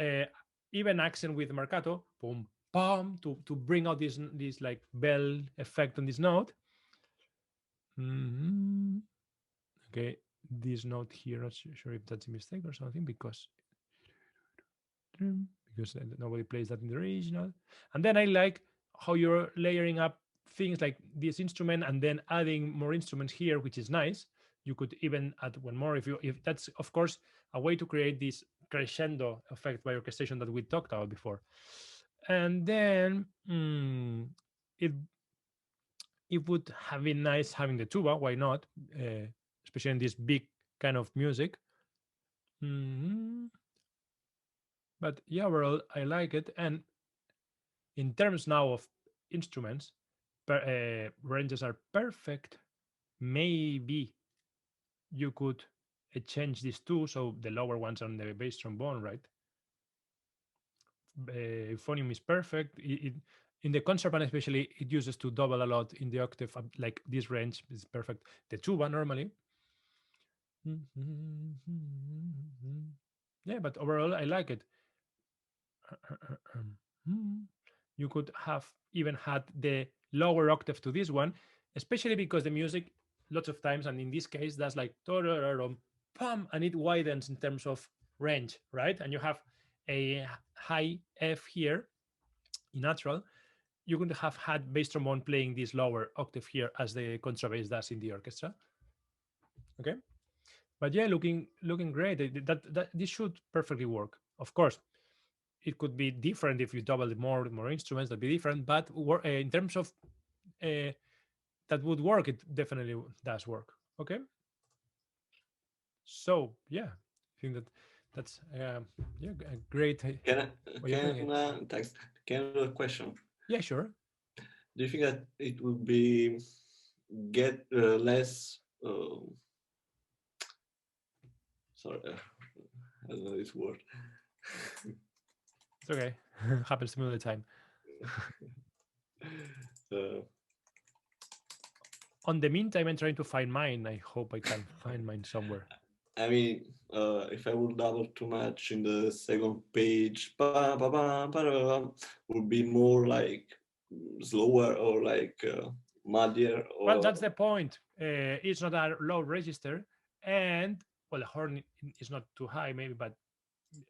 uh, even accent with marcato, boom, bum, to bring out this like bell effect on this note. Mhm. Okay, this note here, not sure if that's a mistake or something, because nobody plays that in the original. And then I like how you're layering up things like this instrument and then adding more instruments here, which is nice. You could even add one more if that's of course a way to create this crescendo effect by orchestration that we talked about before. And then it it would have been nice having the tuba. Why not? Especially in this big kind of music. Mhm. But yeah, overall, I like it. And in terms now of instruments, ranges are perfect. Maybe you could change these two, so the lower ones on the bass trombone, right? Euphonium is perfect. In the concert band especially, it uses to double a lot in the octave, like this range is perfect. The tuba normally. Yeah, but overall, I like it. You could have even had the lower octave to this one, especially because the music lots of times, and in this case, that's like pum, and it widens in terms of range, right? And you have a high F here in natural. You could have had bass trombone playing this lower octave here as the contrabass does in the orchestra. Okay, but yeah, looking great. That this should perfectly work. Of course, it could be different if you double more instruments. That'd be different. But in terms of that would work. It definitely does work. Okay. So yeah, I think that's yeah, a great. Can I do a question? Yeah, sure. Do you think that it would be get less? Sorry, I don't know this word. It's okay. Happens to me all the time. On the meantime, I'm trying to find mine. I hope I can find mine somewhere. I mean, if I would double too much in the second page, would be more like slower or like muddier. Or... Well, that's the point. It's not a low register, and well, the horn is not too high, maybe, but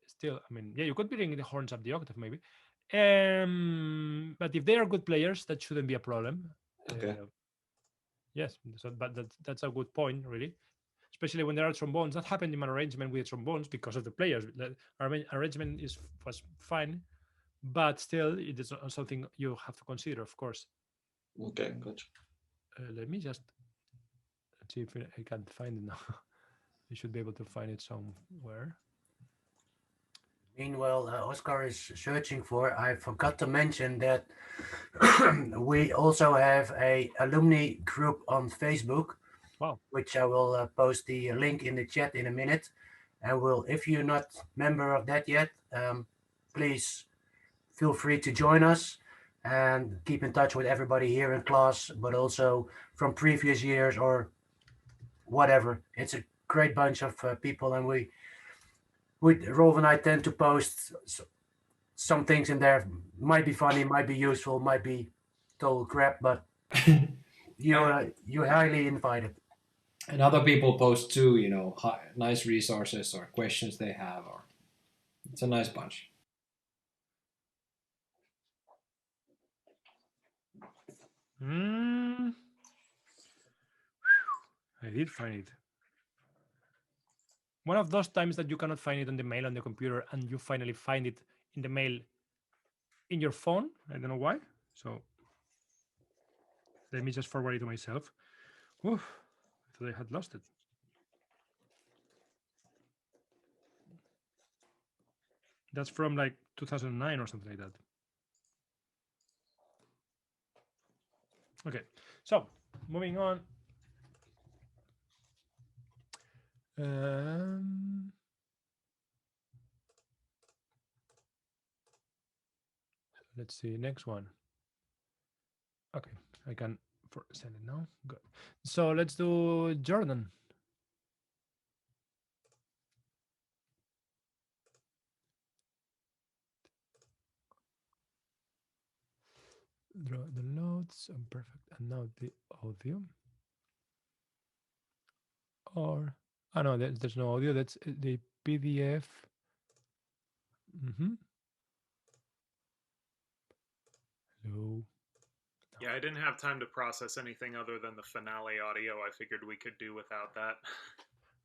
still, I mean, yeah, you could bring the horns up the octave, maybe. But if they are good players, that shouldn't be a problem. Okay. Yes, so, but that's a good point, really. Especially when there are trombones. That happened in my arrangement with trombones because of the players. The arrangement was fine, but still, it is something you have to consider, of course. Okay, gotcha. Let me just see if I can find it now. You should be able to find it somewhere. Meanwhile, Oscar is searching for. I forgot to mention that we also have a alumni group on Facebook. Wow. Which I will post the link in the chat in a minute. And if you're not member of that yet, please feel free to join us and keep in touch with everybody here in class, but also from previous years or whatever. It's a great bunch of people, and we Rolf and I tend to post some things in there. Might be funny, might be useful, might be total crap, but you're highly invited. And other people post too, nice resources or questions they have, or it's a nice bunch. I did find it. One of those times that you cannot find it on the mail on the computer, and you finally find it in the mail in your phone. I don't know why. So let me just forward it to myself. Oof, I thought I had lost it. That's from like 2009 or something like that. Okay, so moving on. Let's see, next one. Okay, I can send it now. Good. So let's do Jordan. Draw the notes. Perfect. And now the audio. Or no, there's no audio. That's the PDF. Hello. Yeah, I didn't have time to process anything other than the finale audio. I figured we could do without that.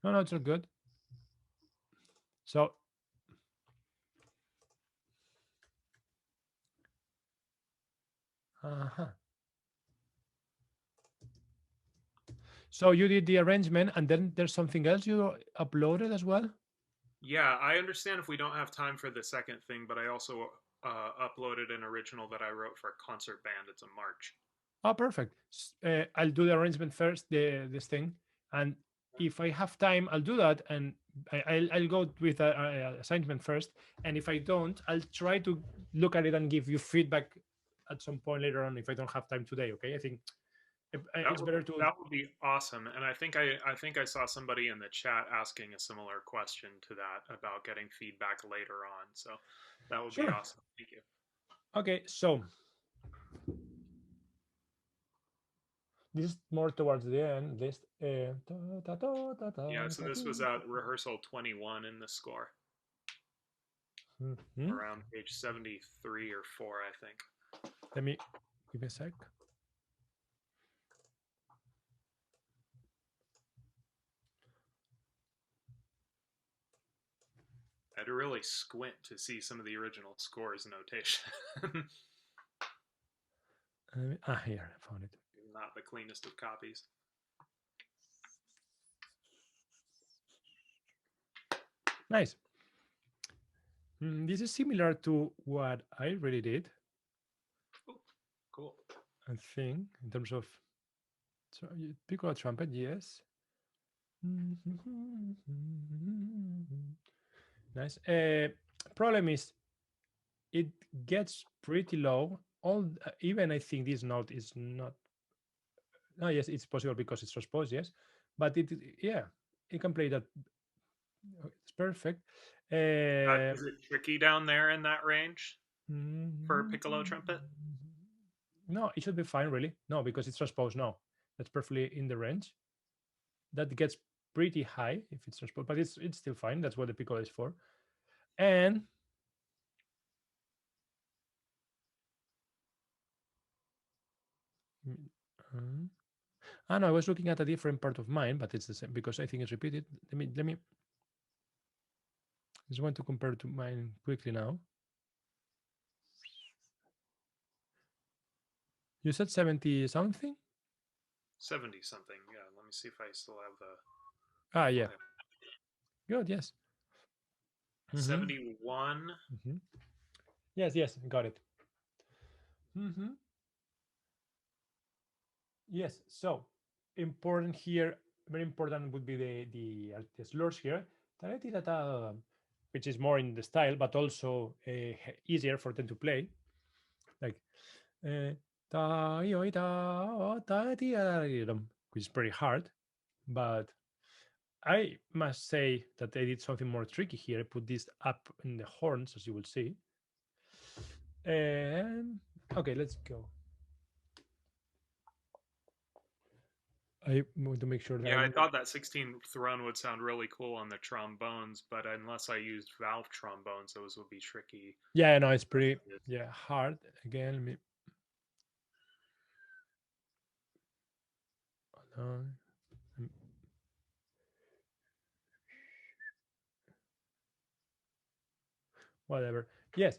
No, it's all good. So so you did the arrangement, and then there's something else you uploaded as well? Yeah, I understand if we don't have time for the second thing, but I also uploaded an original that I wrote for a concert band. It's a march. Oh, perfect. I'll do the arrangement first, this thing, and if I have time, I'll do that, and I'll go with a assignment first. And if I don't, I'll try to look at it and give you feedback at some point later on if I don't have time today. Okay, I think it's better to. That would be awesome. And I think I saw somebody in the chat asking a similar question to that about getting feedback later on. So that would be awesome. Thank you. Okay, so This is more towards the end. This Yeah, so this was at rehearsal 21 in the score, around page 73 or 4, I think. Let me give a sec. I had to really squint to see some of the original scores notation. Here, I found it. Not the cleanest of copies. Nice. This is similar to what I really did. Oh, cool. I think in terms of piccolo trumpet, yes. Nice. Problem is, it gets pretty low. Even I think this note is not. No, yes, it's possible because it's transposed. Yes, but it can play that. It's perfect. Is it tricky down there in that range for piccolo trumpet? No, it should be fine, really. No, because it's transposed. No, that's perfectly in the range. That gets pretty high if it's transposed, but it's still fine. That's what the piccolo is for. And no, I was looking at a different part of mine, but it's the same because I think it's repeated. Let me. Just want to compare to mine quickly now. You said 70 something? 70 something. Yeah, let me see if I still have the. Yeah. Good, yes. 71. Yes, got it. Yes, so important here, very important would be the slurs here, which is more in the style, but also easier for them to play. Like, which is pretty hard, but I must say that I did something more tricky here. I put this up in the horns, as you will see. Okay, let's go. I want to make sure that I thought that 16th run would sound really cool on the trombones, but unless I used valve trombones, those would be tricky. Yeah, no, it's pretty hard. Again, let me. Whatever. Yes,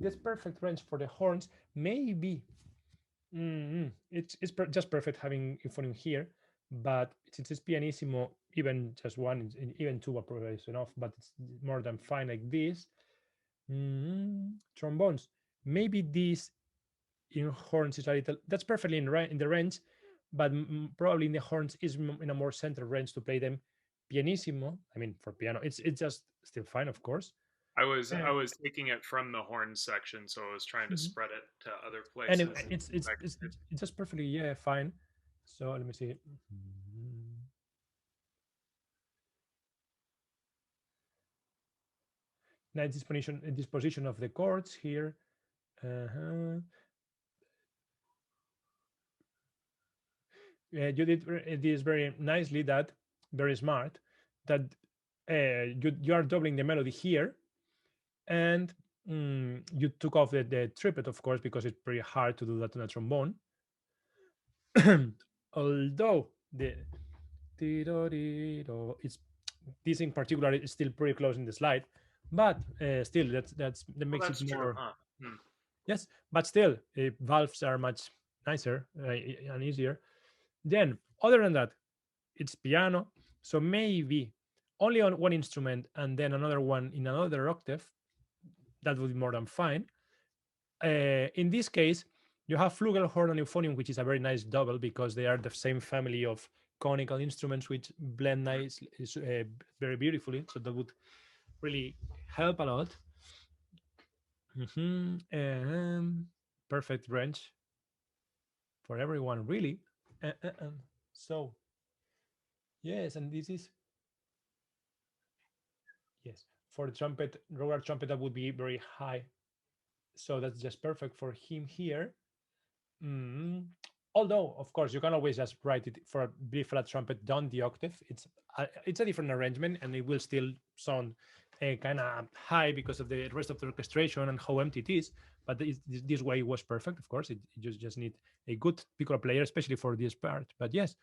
this perfect range for the horns. Maybe it's just perfect having euphonium here, but since it's pianissimo, even just one, even two are probably enough. But it's more than fine like this. Trombones. Maybe this in horns is a little. That's perfectly in the range, but probably in the horns is in a more central range to play them pianissimo. I mean, for piano, it's just still fine, of course. I was taking it from the horn section, so I was trying to spread it to other places. And it's just perfectly fine. So let me see. Now disposition of the chords here. You did this very nicely. That very smart. That you are doubling the melody here, and you took off the triplet, of course, because it's pretty hard to do that on a trombone. Although it's this in particular is still pretty close in the slide, but still that makes it more. Yes, but still, valves are much nicer and easier. Then, other than that, it's piano, so maybe only on one instrument and then another one in another octave. That would be more than fine. In this case, you have flugelhorn and euphonium, which is a very nice double because they are the same family of conical instruments which blend nicely, very beautifully. So that would really help a lot. Perfect range for everyone, really. So, yes, and this is for the trumpet, regular trumpet, that would be very high. So that's just perfect for him here. Although, of course, you can always just write it for a B flat trumpet down the octave. It's a different arrangement, and it will still sound kind of high because of the rest of the orchestration and how empty it is. But this way was perfect. Of course, you just need a good piccolo player, especially for this part. But yes,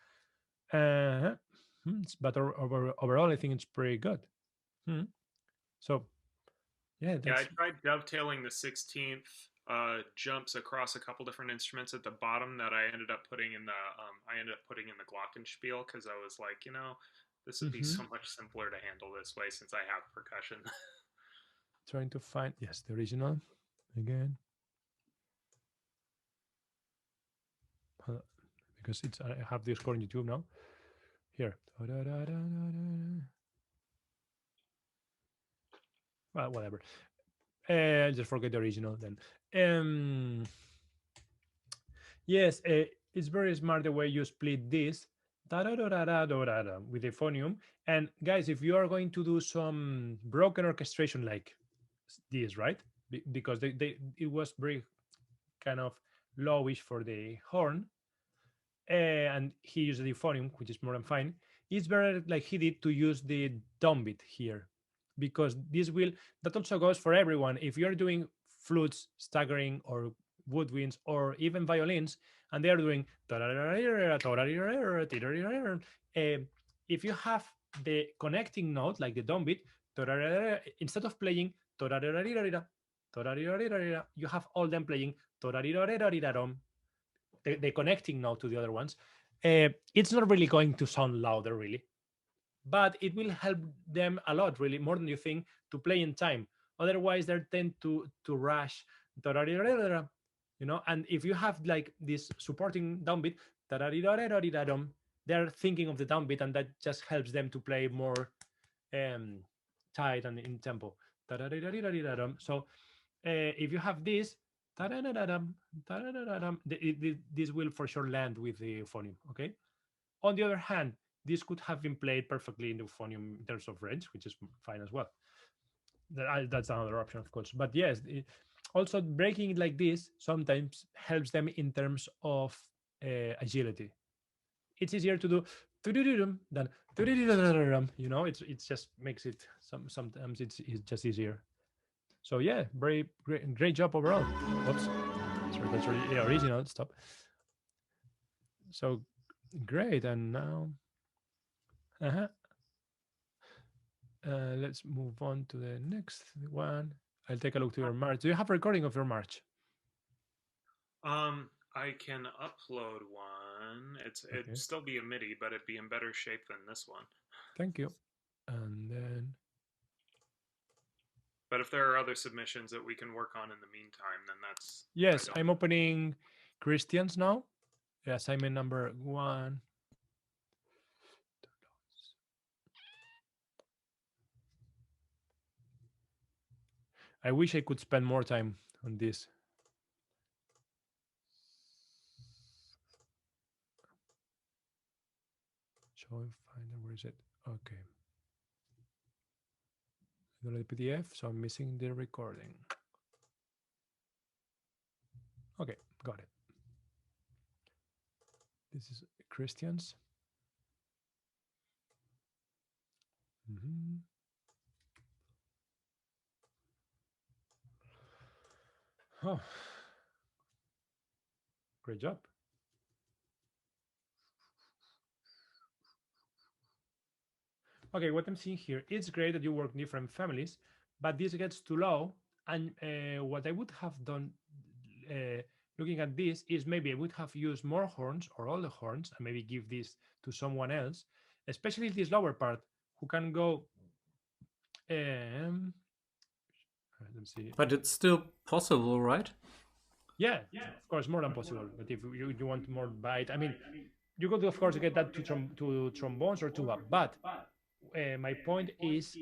but overall, I think it's pretty good. So yeah, I tried dovetailing the 16th jumps across a couple different instruments at the bottom that I ended up putting in the glockenspiel, because I was like, this would be so much simpler to handle this way since I have percussion. Trying to find the original again, because I have the score on YouTube now. Here. Well, whatever. Just forget the original then. Yes, it's very smart the way you split this with the phonium. And guys, if you are going to do some broken orchestration like this, right? Because it was very kind of lowish for the horn, and he used the phonium, which is more than fine. It's better, like he did, to use the downbeat here, because that also goes for everyone. If you're doing flutes, staggering, or woodwinds, or even violins, and they are doing if you have the connecting note like the downbeat, instead of playing you have all them playing the connecting note to the other ones. It's not really going to sound louder, really, but it will help them a lot, really, more than you think, to play in time. Otherwise, they tend to rush, and if you have like this supporting downbeat, they're thinking of the downbeat, and that just helps them to play more tight and in tempo. So if you have this, this will for sure land with the phonium. Okay. On the other hand, this could have been played perfectly in the phonium in terms of range, which is fine as well. That's another option, of course. But yes, also breaking it like this sometimes helps them in terms of agility. It's easier to do than it just makes it sometimes it's just easier. So yeah, very great job overall. Oops, sorry, that's really original. Stop. So great, and now let's move on to the next one. I'll take a look to your march. Do you have a recording of your march? I can upload one. It'd still be a MIDI, but it'd be in better shape than this one. Thank you. And then, but if there are other submissions that we can work on in the meantime, then that's yes. I'm opening Christian's now. Assignment number 1. I wish I could spend more time on this. Show and finder, where is it? Okay. I don't have the PDF, so I'm missing the recording. Okay, got it. This is Christian's. Oh, great job. Okay, what I'm seeing here, it's great that you work in different families, but this gets too low. And what I would have done looking at this is maybe I would have used more horns or all the horns and maybe give this to someone else, especially this lower part who can go. Let's see. But it's still possible, right? Yeah, of course, more than possible. But if you want more bite, I mean, you could of course get that to trombones or tuba. But my point is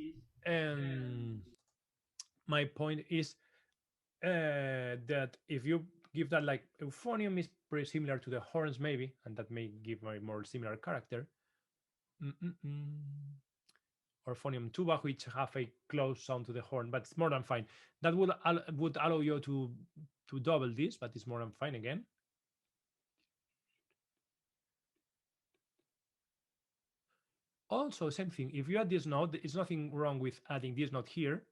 that if you give that, like, euphonium is pretty similar to the horns maybe, and that may give a more similar character. Or phonium tuba, which have a close sound to the horn, but it's more than fine. That would allow you to double this, but it's more than fine again. also, same thing. If you add this note, it's nothing wrong with adding this note here,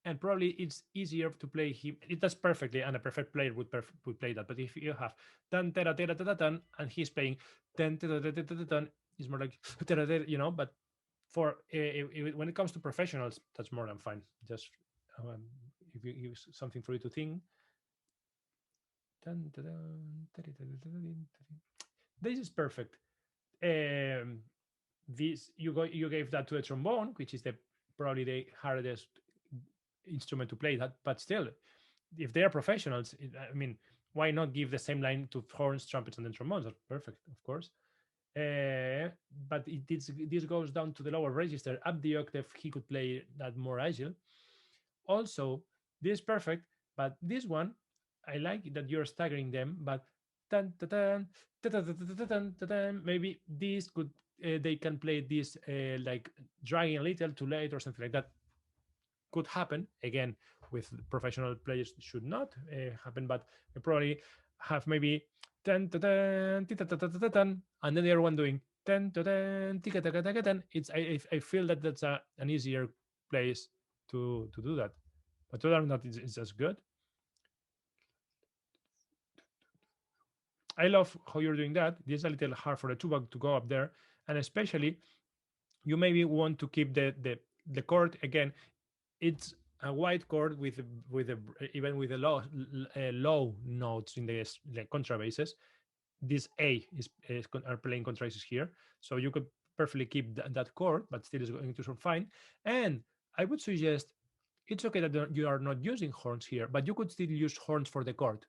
and probably it's easier to play him. It does perfectly, and a perfect player would play that. But if you have tan tera tera tera tan, and he's playing tan tera tera tera tan, it's more like tera tera, you know. But for when it comes to professionals, that's more than fine. Just if you use something for you to think. This is perfect. This you gave that to a trombone, which is the probably the hardest instrument to play. That, but still, if they are professionals, I mean, why not give the same line to horns, trumpets, and then trombones? That's perfect, of course. But this goes down to the lower register. Up the octave, he could play that more agile. Also, this is perfect, but this one, I like that you're staggering them, but tan, ta, tan, ta, ta, ta, ta, ta, tan, ta, tan, maybe this could they can play this like dragging a little too late or something like that. Could happen again with professional players, should not happen, but probably have maybe tan, ta, tan, ta, ta, ta, ta, ta, tan, and then the other one doing tan, ta, tan, tika, taka, taka, tan. It's I feel that that's an easier place to do that, but whether or not it's as good. I love how you're doing that. This is a little hard for the tuba to go up there, and especially you maybe want to keep the chord again. It's a wide chord with even with the low notes in the contrabasses. This A are playing contrabasses here, so you could perfectly keep that chord, but still is going to sound fine. And I would suggest it's okay that you are not using horns here, but you could still use horns for the chord,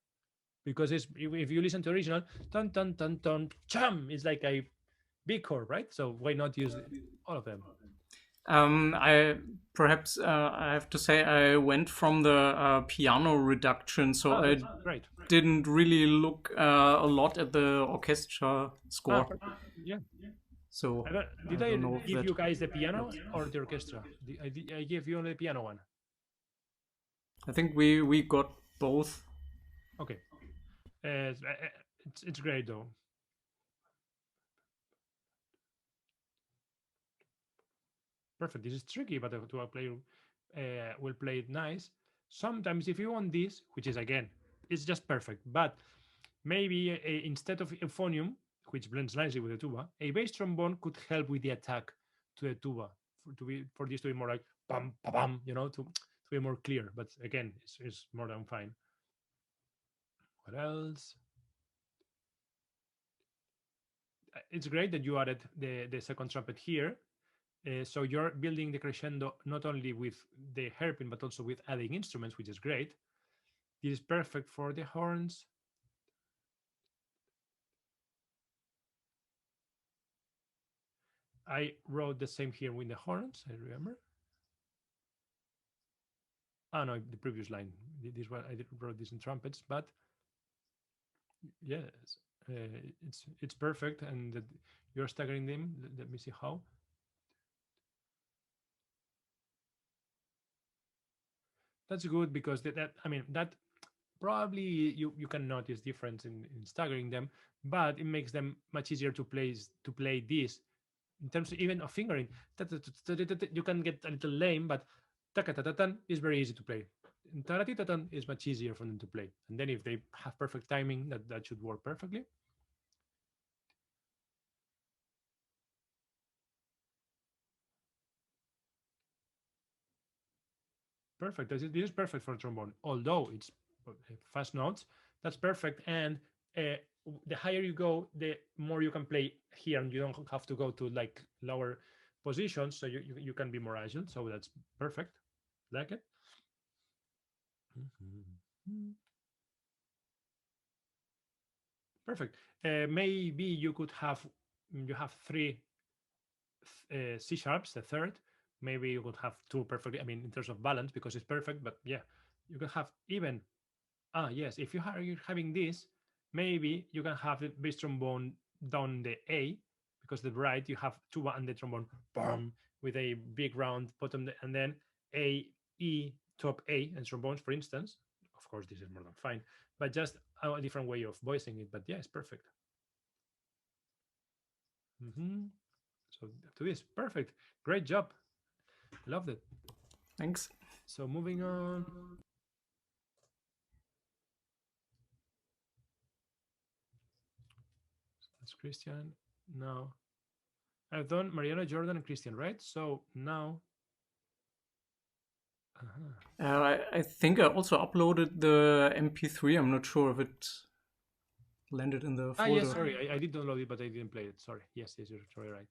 because it's, if you listen to original, ton ton ton ton cham, it's like a big chord, right? So why not use all of them? I perhaps I have to say I went from the piano reduction, so I great. didn't really look a lot at the orchestra score. Yeah. So did I give you guys the piano or the orchestra? I gave you only the piano one. I think we got both. Okay. It's great though. Perfect. This is tricky, but to a player will play it nice. Sometimes if you want this, which is again, it's just perfect, but maybe instead of euphonium, which blends nicely with the tuba, a bass trombone could help with the attack to the tuba for this to be more like bam bam bam, you know, to be more clear. But again, it's more than fine. What else? It's great that you added the second trumpet here. So you're building the crescendo not only with the hairpin, but also with adding instruments, which is great. This is perfect for the horns. I wrote the same here with the horns, I remember. Oh no, the previous line. This one I wrote this in trumpets, but yes, it's perfect, and you're staggering them. Let me see how. That's good because that I mean that probably you can notice difference in staggering them, but it makes them much easier to play this in terms of even of fingering. You can get a little lame, but takatatan is very easy to play. Taratitatan is much easier for them to play, and then if they have perfect timing, that should work perfectly. Perfect. This is perfect for trombone. Although it's fast notes, that's perfect. And the higher you go, the more you can play here, and you don't have to go to like lower positions, so you can be more agile. So that's perfect. Like it. Perfect. Maybe you could have three C sharps, the third. Maybe you could have two perfectly. I mean, in terms of balance, because it's perfect. But yeah, you can have even. Yes. If you're having this, maybe you can have the bass trombone down the A, because the right you have tuba and the trombone boom, with a big round bottom, and then A, E, top A, and trombones, for instance. Of course, this is more than fine, but just a different way of voicing it. But yeah, it's perfect. So So to this, perfect, great job, loved it. Thanks. So moving on. That's Christian. Now I've done Mariano, Jordan, and Christian, right? So now. I think I also uploaded the MP3. I'm not sure if it landed in the folder. Yes, sorry, I did download it, but I didn't play it. Sorry. Yes, you're totally right.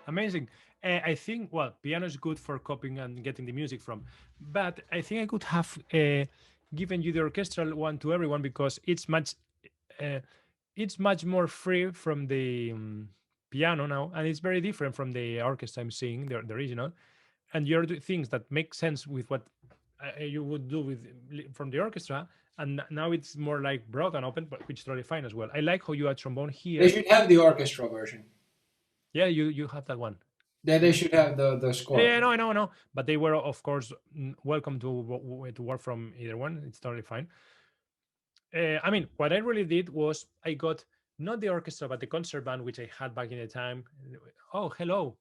Amazing. I think, well, piano is good for copying and getting the music from, but I think I could have given you the orchestral one to everyone because it's much more free from the piano now, and it's very different from the orchestra I'm seeing, the original. And you're doing things that make sense with what you would do with from the orchestra, and now it's more like broad and open, but which is totally fine as well. I like how you add trombone here. They should have the orchestra version. Yeah, you have that one. Yeah, they should have the score. Yeah, no, I know. But they were, of course, welcome to work from either one. It's totally fine. I mean, what I really did was I got not the orchestra, but the concert band, which I had back in the time. Oh, hello,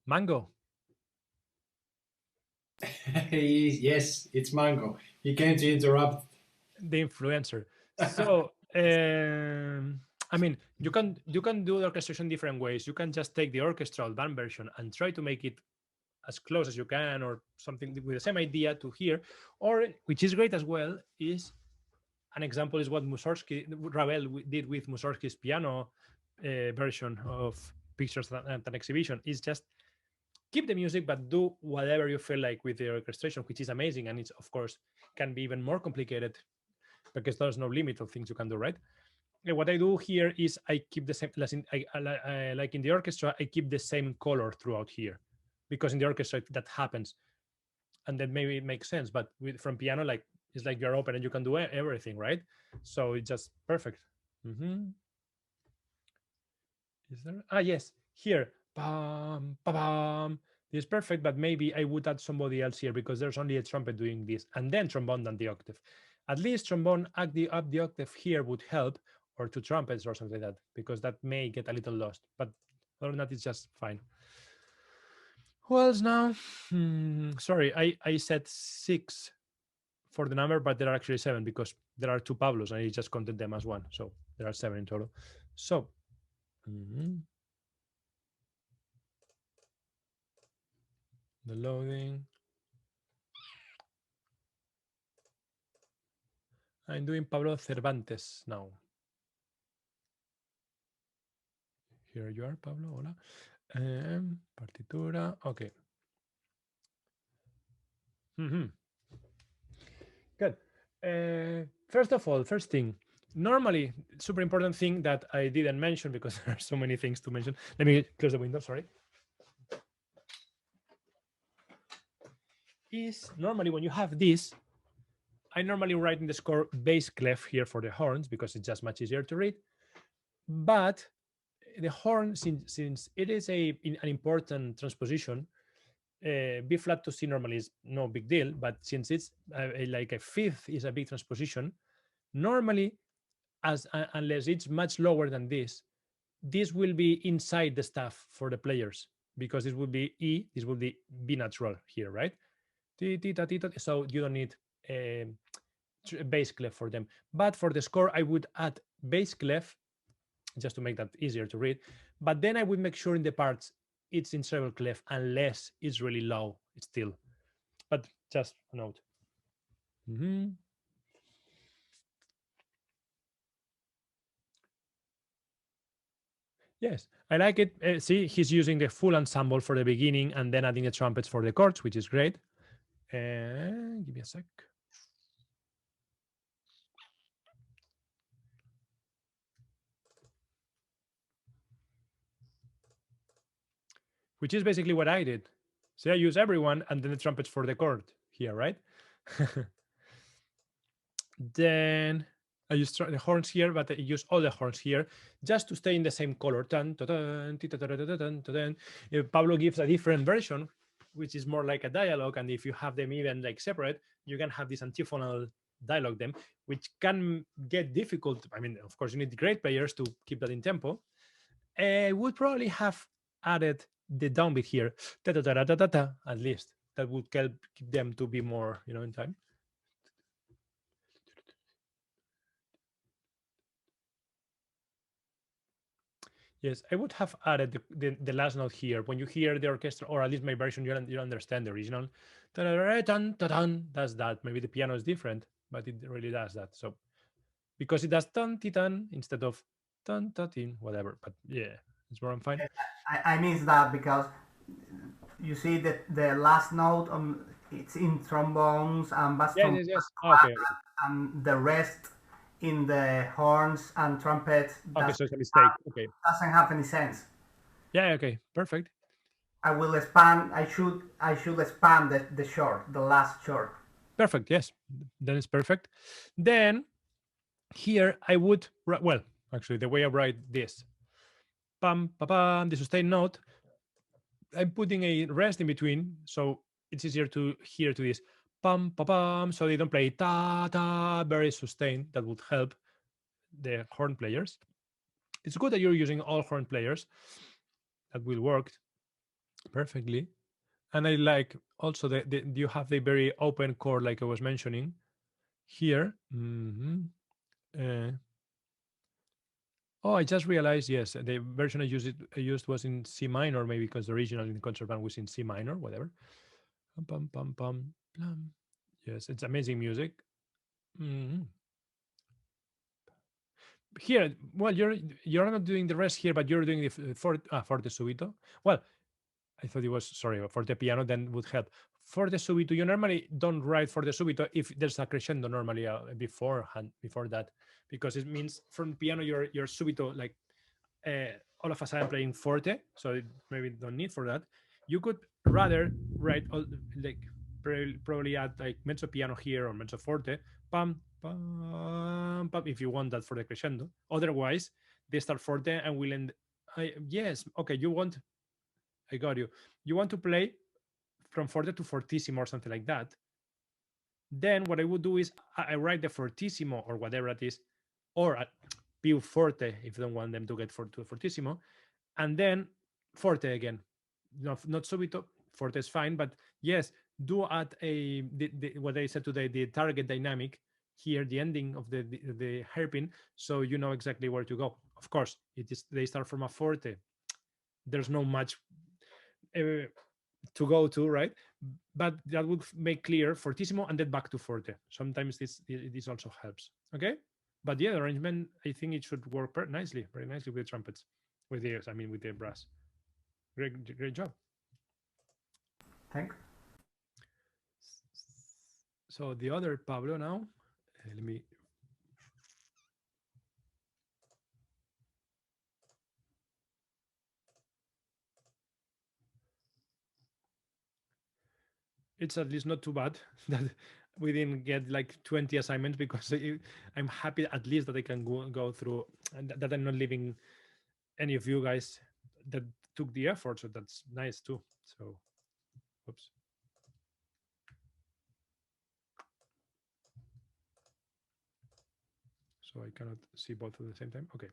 Mango. Yes, it's Mango. He came to interrupt. The influencer. So, I mean, you can do the orchestration different ways. You can just take the orchestral band version and try to make it as close as you can, or something with the same idea to here, or which is great as well. Is an example is what Ravel did with Mussorgsky's piano version of Pictures and an Exhibition. Is just keep the music, but do whatever you feel like with the orchestration, which is amazing, and it's of course can be even more complicated because there's no limit of things you can do, right? And what I do here is I keep the same, like in the orchestra, I keep the same color throughout here, because in the orchestra that happens, and then maybe it makes sense. But from piano, like it's like you're open and you can do everything, right? So it's just perfect. Is there? Yes, here. Bam, bam. This is perfect, but maybe I would add somebody else here because there's only a trumpet doing this, and then trombone and the octave. At least trombone up the octave here would help, or two trumpets or something like that, because that may get a little lost. But other than that, it's just fine. Who else now? Sorry, I said 6 for the number, but there are actually 7 because there are 2 Pablos and I just counted them as one. So there are 7 in total. So the loading. I'm doing Pablo Cervantes now. Here you are, Pablo. Hola. Partitura. Okay. Good. First of all, first thing, normally, super important thing that I didn't mention because there are so many things to mention. Let me close the window, sorry. Is normally when you have this, I normally write in the score bass clef here for the horns because it's just much easier to read. But the horn, since it is an important transposition, B flat to C normally is no big deal, but since it's like a fifth is a big transposition, normally, unless it's much lower than this will be inside the staff for the players because this would be E, this would be B natural here, right? So you don't need bass clef for them. But for the score, I would add bass clef just to make that easier to read. But then I would make sure in the parts it's in treble clef unless it's really low still. But just a note. Yes, I like it. See, he's using the full ensemble for the beginning and then adding the trumpets for the chords, which is great. Give me a sec. which is basically what I did. So I use everyone and then the trumpets for the chord here, right? Then I use the horns here, but I use all the horns here just to stay in the same color. If Pablo gives a different version, which is more like a dialogue, and if you have them even like separate, you can have this antiphonal dialogue them, which can get difficult. I mean, of course, you need great players to keep that in tempo. I would probably have added the downbeat here, at least. That would help them to be more, in time. Yes, I would have added the last note here. When you hear the orchestra, or at least my version, you understand the original. Does that. Maybe the piano is different, but it really does that. So because it does tan titan instead of tan tatin, whatever. But yeah, it's more fine. I miss that because you see that the last note it's in trombones and bass trombones, Yes. Okay. and the rest in the horns and trumpets. Okay, so it's a mistake. Okay. Doesn't have any sense. Yeah. Okay. Perfect. I will expand. I should expand the last short. Perfect. Yes. Then it's perfect. Then here I would well, actually, the way I write this, pam, pa, pam, the sustain note, I'm putting a rest in between, so it's easier to hear to this pam, pa, pam, so they don't play ta ta very sustained. That would help the horn players. It's good that you're using all horn players. That will work perfectly. And I like also you have the very open chord, like I was mentioning here. Oh, I just realized, yes, the version I used was in C minor, maybe because the original in the concert band was in C minor, whatever. Pum, pum, pum, plum. Yes, it's amazing music. Here, well, you're not doing the rest here, but you're doing the forte subito. Well, I thought it was, sorry, forte piano, then would help. Forte subito, you normally don't write forte subito if there's a crescendo normally before that, because it means from piano you're subito, like all of a sudden playing forte, so maybe don't need for that. You could rather write like probably add like mezzo piano here or mezzo forte, pam pam pam, if you want that for the crescendo. Otherwise, they start forte and will end. Yes, okay. I got you. You want to play from forte to fortissimo or something like that. Then what I would do is I write the fortissimo or whatever it is, or più forte if you don't want them to get to fortissimo, and then forte again. Not subito. Forte is fine, but yes, do add what I said today, the target dynamic here, the ending of the hairpin, so you know exactly where to go. Of course, they start from a forte. There's no much to go to, right? But that would make clear fortissimo and then back to forte. Sometimes this also helps. Okay, but yeah, the arrangement, I think it should work very nicely with the trumpets, with the brass. Great job. Thanks. So the other Pablo now. Let me. It's at least not too bad that we didn't get like 20 assignments, because I'm happy at least that I can go through, and that I'm not leaving any of you guys that took the effort. So that's nice too. So, oops. So I cannot see both at the same time. Okay.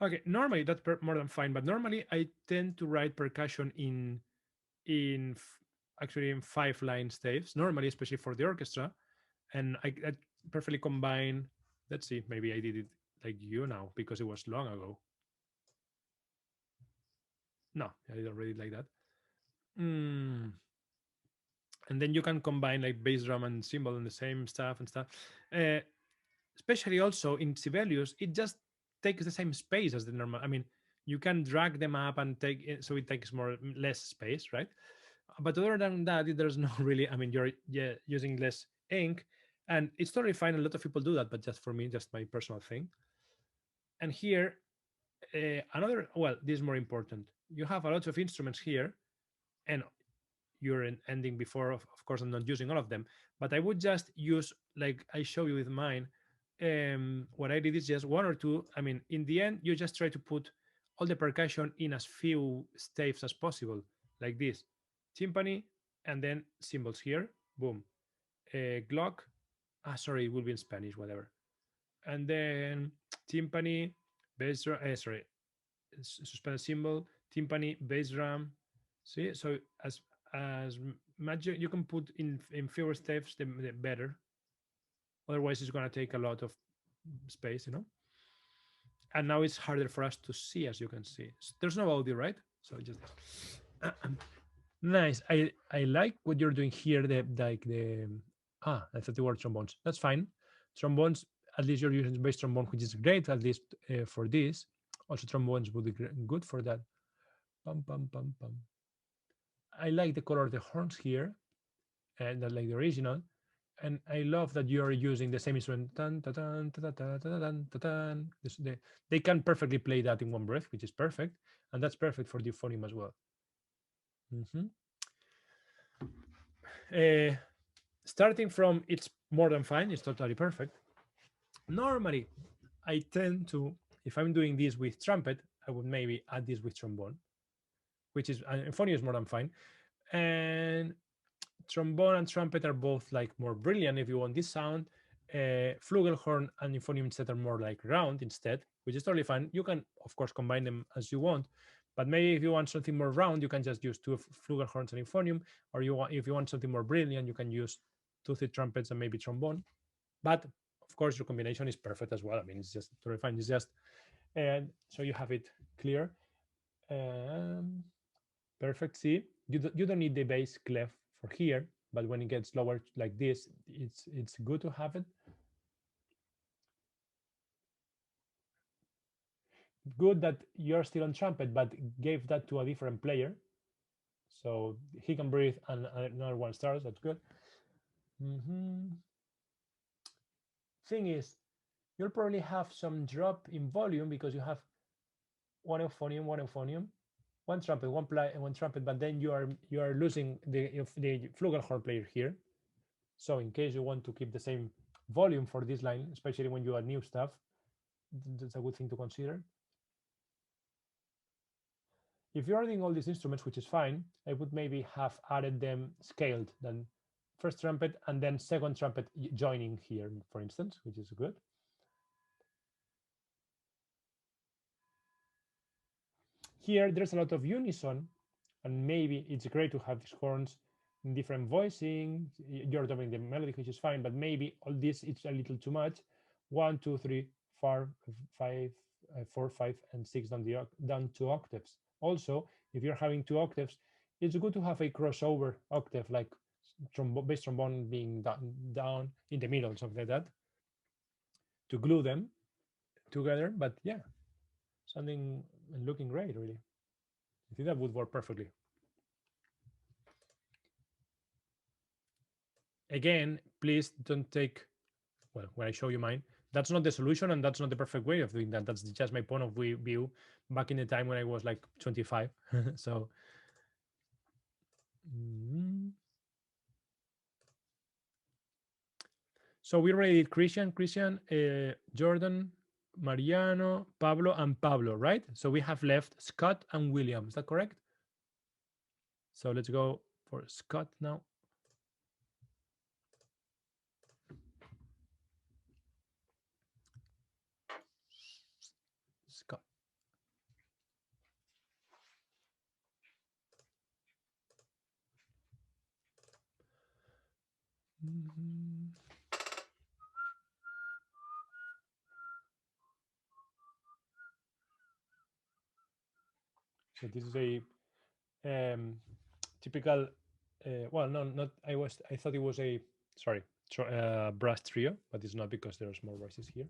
Okay. Normally that's more than fine, but normally I tend to write percussion actually in 5-line staves. Normally, especially for the orchestra, and I perfectly combine. Let's see. Maybe I did it like you now because it was long ago. No, I don't read it like that. And then you can combine like bass drum and cymbal and the same stuff and stuff. Especially also in Sibelius, it just takes the same space as the normal. I mean, you can drag them up and take it, so it takes less space, right? But other than that, there's no really. I mean, you're using less ink, and it's totally fine. A lot of people do that, but just for me, just my personal thing. And here, this is more important. you have a lot of instruments here, and you're ending before. Of course, I'm not using all of them, but I would just use, like I show you with mine. What I did is just one or two. I mean, in the end, you just try to put all the percussion in as few staves as possible, like this: timpani, and then cymbals here. Boom. Glock. Sorry, it will be in Spanish, whatever. And then timpani, bass drum. Sorry, suspended cymbal, timpani, bass drum. See, so as much you can put in fewer steps, the better. Otherwise, it's going to take a lot of space, you know. And now it's harder for us to see, as you can see. There's no audio, right? So just nice. I like what you're doing here. I thought the word trombones. That's fine. Trombones. At least you're using bass trombone, which is great. At least for this. Also, trombones would be good for that. Pum pum pum pum. I like the color of the horns here, and I like the original. And I love that you're using the same instrument. Dun, dun, dun, dun, dun, dun, dun, dun. They can perfectly play that in one breath, which is perfect, and that's perfect for the euphonium as well. Starting from it's more than fine, it's totally perfect. Normally, I tend to, if I'm doing this with trumpet, I would maybe add this with trombone, which is euphonium is more than fine, and trombone and trumpet are both like more brilliant if you want this sound. Flugelhorn and euphonium instead are more like round instead, which is totally fine. You can of course combine them as you want, but maybe if you want something more round, you can just use two flugelhorns and euphonium, or if you want something more brilliant, you can use toothed trumpets and maybe trombone. But of course, your combination is perfect as well. I mean, it's just totally fine. It's just and so you have it clear. Perfect. See, you don't need the bass clef for here, but when it gets lower like this, it's good to have it. Good that you're still on trumpet, but gave that to a different player, so he can breathe and another one starts. That's good. Thing is, you'll probably have some drop in volume because you have one euphonium, one trumpet, one trumpet, but then you are losing the flugelhorn player here. So in case you want to keep the same volume for this line, especially when you add new stuff, that's a good thing to consider. If you're adding all these instruments, which is fine, I would maybe have added them scaled, then first trumpet and then second trumpet joining here, for instance, which is good. Here, there's a lot of unison, and maybe it's great to have these horns in different voicing. You're doing the melody, which is fine, but maybe all this it's a little too much. 1, 2, 3, 4, 5, 4, 5, and 6 down 2 octaves. Also, if you're having 2 octaves, it's good to have a crossover octave, like bass trombone being down in the middle, something like that, to glue them together. But yeah, something looking great, really. I think that would work perfectly. Again, please don't take, well, when I show you mine, that's not the solution and that's not the perfect way of doing that. That's just my point of view back in the time when I was like 25. So, so we already did Christian, Jordan, Mariano, Pablo, and Pablo, right? So we have left Scott and William. Is that correct? So let's go for Scott now. Scott. So this is a typical. Well, no, not. I thought it was a. Sorry, brass trio, but it's not because there's more voices here.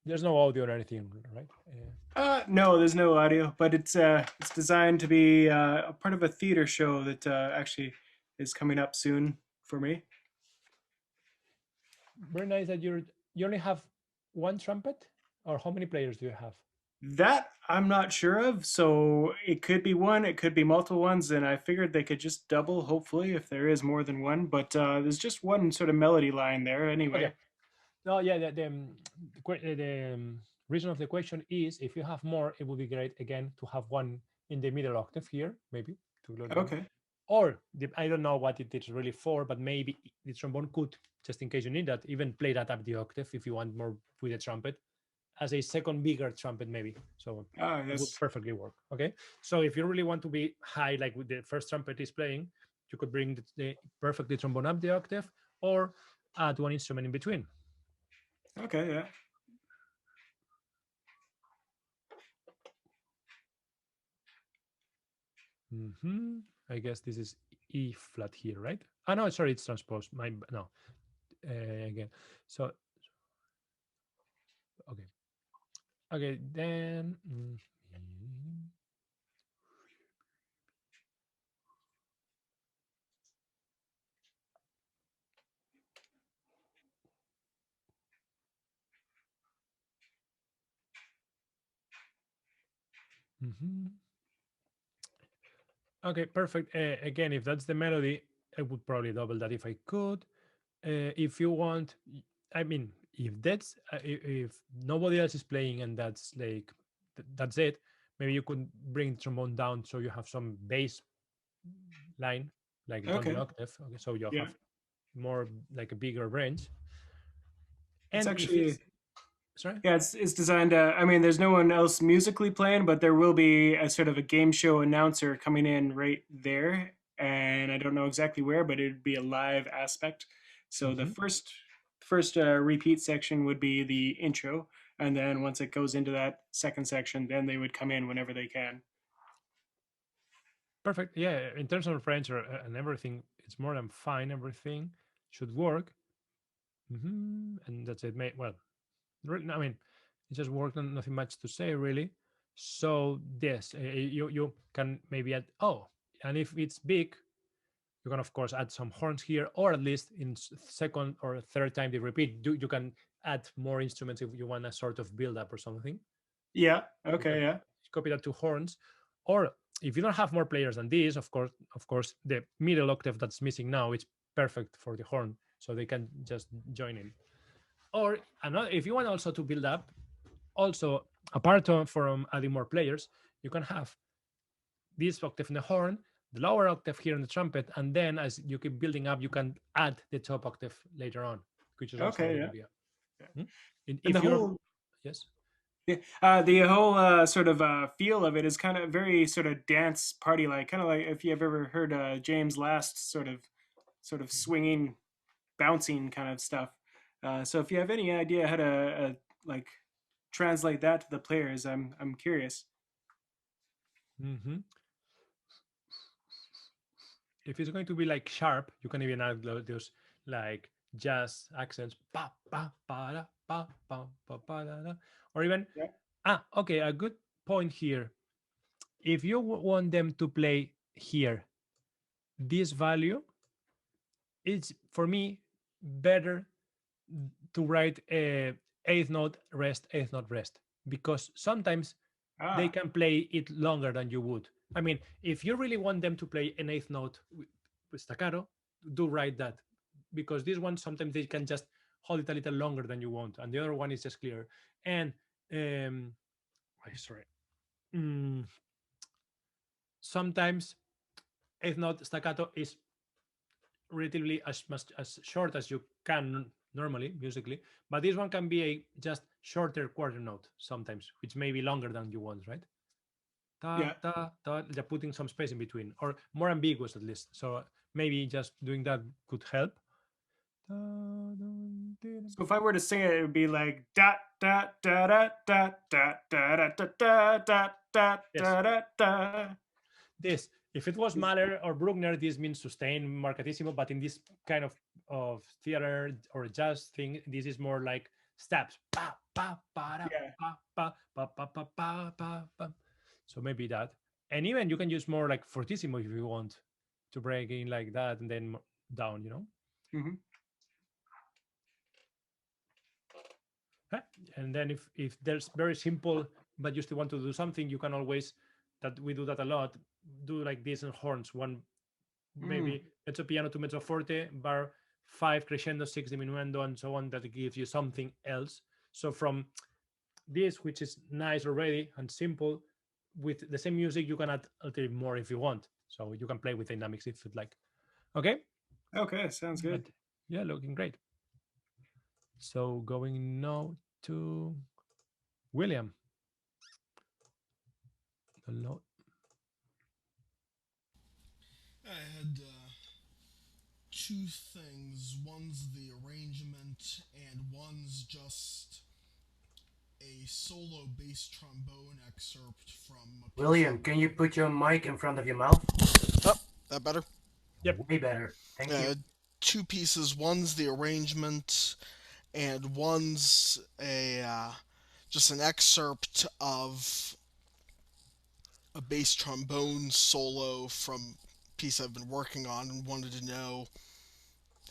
There's no audio or anything, right? No, there's no audio, but it's designed to be a part of a theater show that actually is coming up soon for me. Very nice that you only have one trumpet, or how many players do you have? That I'm not sure of. So it could be one, it could be multiple ones, and I figured they could just double, hopefully, if there is more than one. But there's just one sort of melody line there anyway. Okay. No, yeah, the reason of the question is if you have more, it would be great again to have one in the middle octave here, maybe to load them. Okay. Or I don't know what it is really for, but maybe the trombone could, just in case you need that, even play that up the octave if you want more with the trumpet as a second bigger trumpet, maybe. So it would Yes. perfectly work. Okay. So if you really want to be high, like with the first trumpet is playing, you could bring the perfectly trombone up the octave or add one instrument in between. Okay, yeah. I guess this is E flat here, right? Oh no, sorry, it's transposed. No, again. So okay, okay, then. Okay, perfect. Again, if that's the melody, I would probably double that if I could. If you want, I mean, if that's if nobody else is playing and that's like that's it, maybe you could bring trombone down so you have some bass line like on the Okay. octave. Okay, so you Yeah. have more like a bigger range. It's And if actually it's sorry, yeah, it's designed. I mean, there's no one else musically playing, but there will be a sort of a game show announcer coming in right there, and I don't know exactly where, but it'd be a live aspect. So the first repeat section would be the intro, and then once it goes into that second section, then they would come in whenever they can. perfect. Yeah, in terms of French and everything, it's more than fine. Everything should work. And that's it. Well, I mean, it just worked. Nothing much to say really. So yes, you can maybe add. Oh, and if it's big, you can of course add some horns here, or at least in second or third time they repeat, you can add more instruments if you want a sort of build up or something. Yeah. You Okay. can Yeah. copy that to horns, or if you don't have more players than this, of course, the middle octave that's missing now it's perfect for the horn, so they can just join in. Or another, if you want also to build up, also apart from adding more players, you can have this octave in the horn, the lower octave here in the trumpet, and then as you keep building up, you can add the top octave later on, which is also a Okay. good Yeah. idea. And If the you're whole yes. yeah, the whole sort of feel of it is kind of very sort of dance party like, kind of like if you've ever heard James Last sort of swinging, bouncing kind of stuff. So if you have any idea how to like translate that to the players, I'm curious. If it's going to be like sharp, you can even add those like jazz accents, pa pa pa da, pa pa pa pa da, da. Or even okay, a good point here. If you want them to play here, this value, it's for me better to write a eighth note rest, eighth note rest, because sometimes they can play it longer than you would. I mean, if you really want them to play an eighth note with staccato, do write that, because this one sometimes they can just hold it a little longer than you want, and the other one is just clear. And sorry, sometimes eighth note staccato is relatively as much as short as you can normally musically, but this one can be a just shorter quarter note sometimes, which may be longer than you want, right? Yeah. They're putting some space in between, or more ambiguous at least. So maybe just doing that could help. So if I were to sing it, it would be like da da da da da da da da da da da da da da. This, if it was Mahler or Bruckner, this means sustain marcatissimo, but in this kind of theater or jazz thing, this is more like steps. Pa, pa, pa, da, pa, pa, pa, pa, pa, pa, pa, pa. So maybe that. And even you can use more like fortissimo if you want to break in like that and then down, you know? And then if there's very simple but you still want to do something, you can always, that we do that a lot, do like this in horns. One maybe mezzo piano to mezzo forte, bar 5 crescendo, 6 diminuendo, and so on. That gives you something else. So from this, which is nice already and simple, with the same music, you can add a little bit more if you want. So you can play with dynamics if you'd like. Okay. Okay, sounds good. But yeah, looking great. So going now to William. Hello. I had two things. One's the arrangement, and one's just a solo bass trombone excerpt from a piece William, can you put your mic in front of your mouth? Oh, that better? Yep. Way better. Thank you. Two pieces. One's the arrangement, and one's a just an excerpt of a bass trombone solo from a piece I've been working on, and wanted to know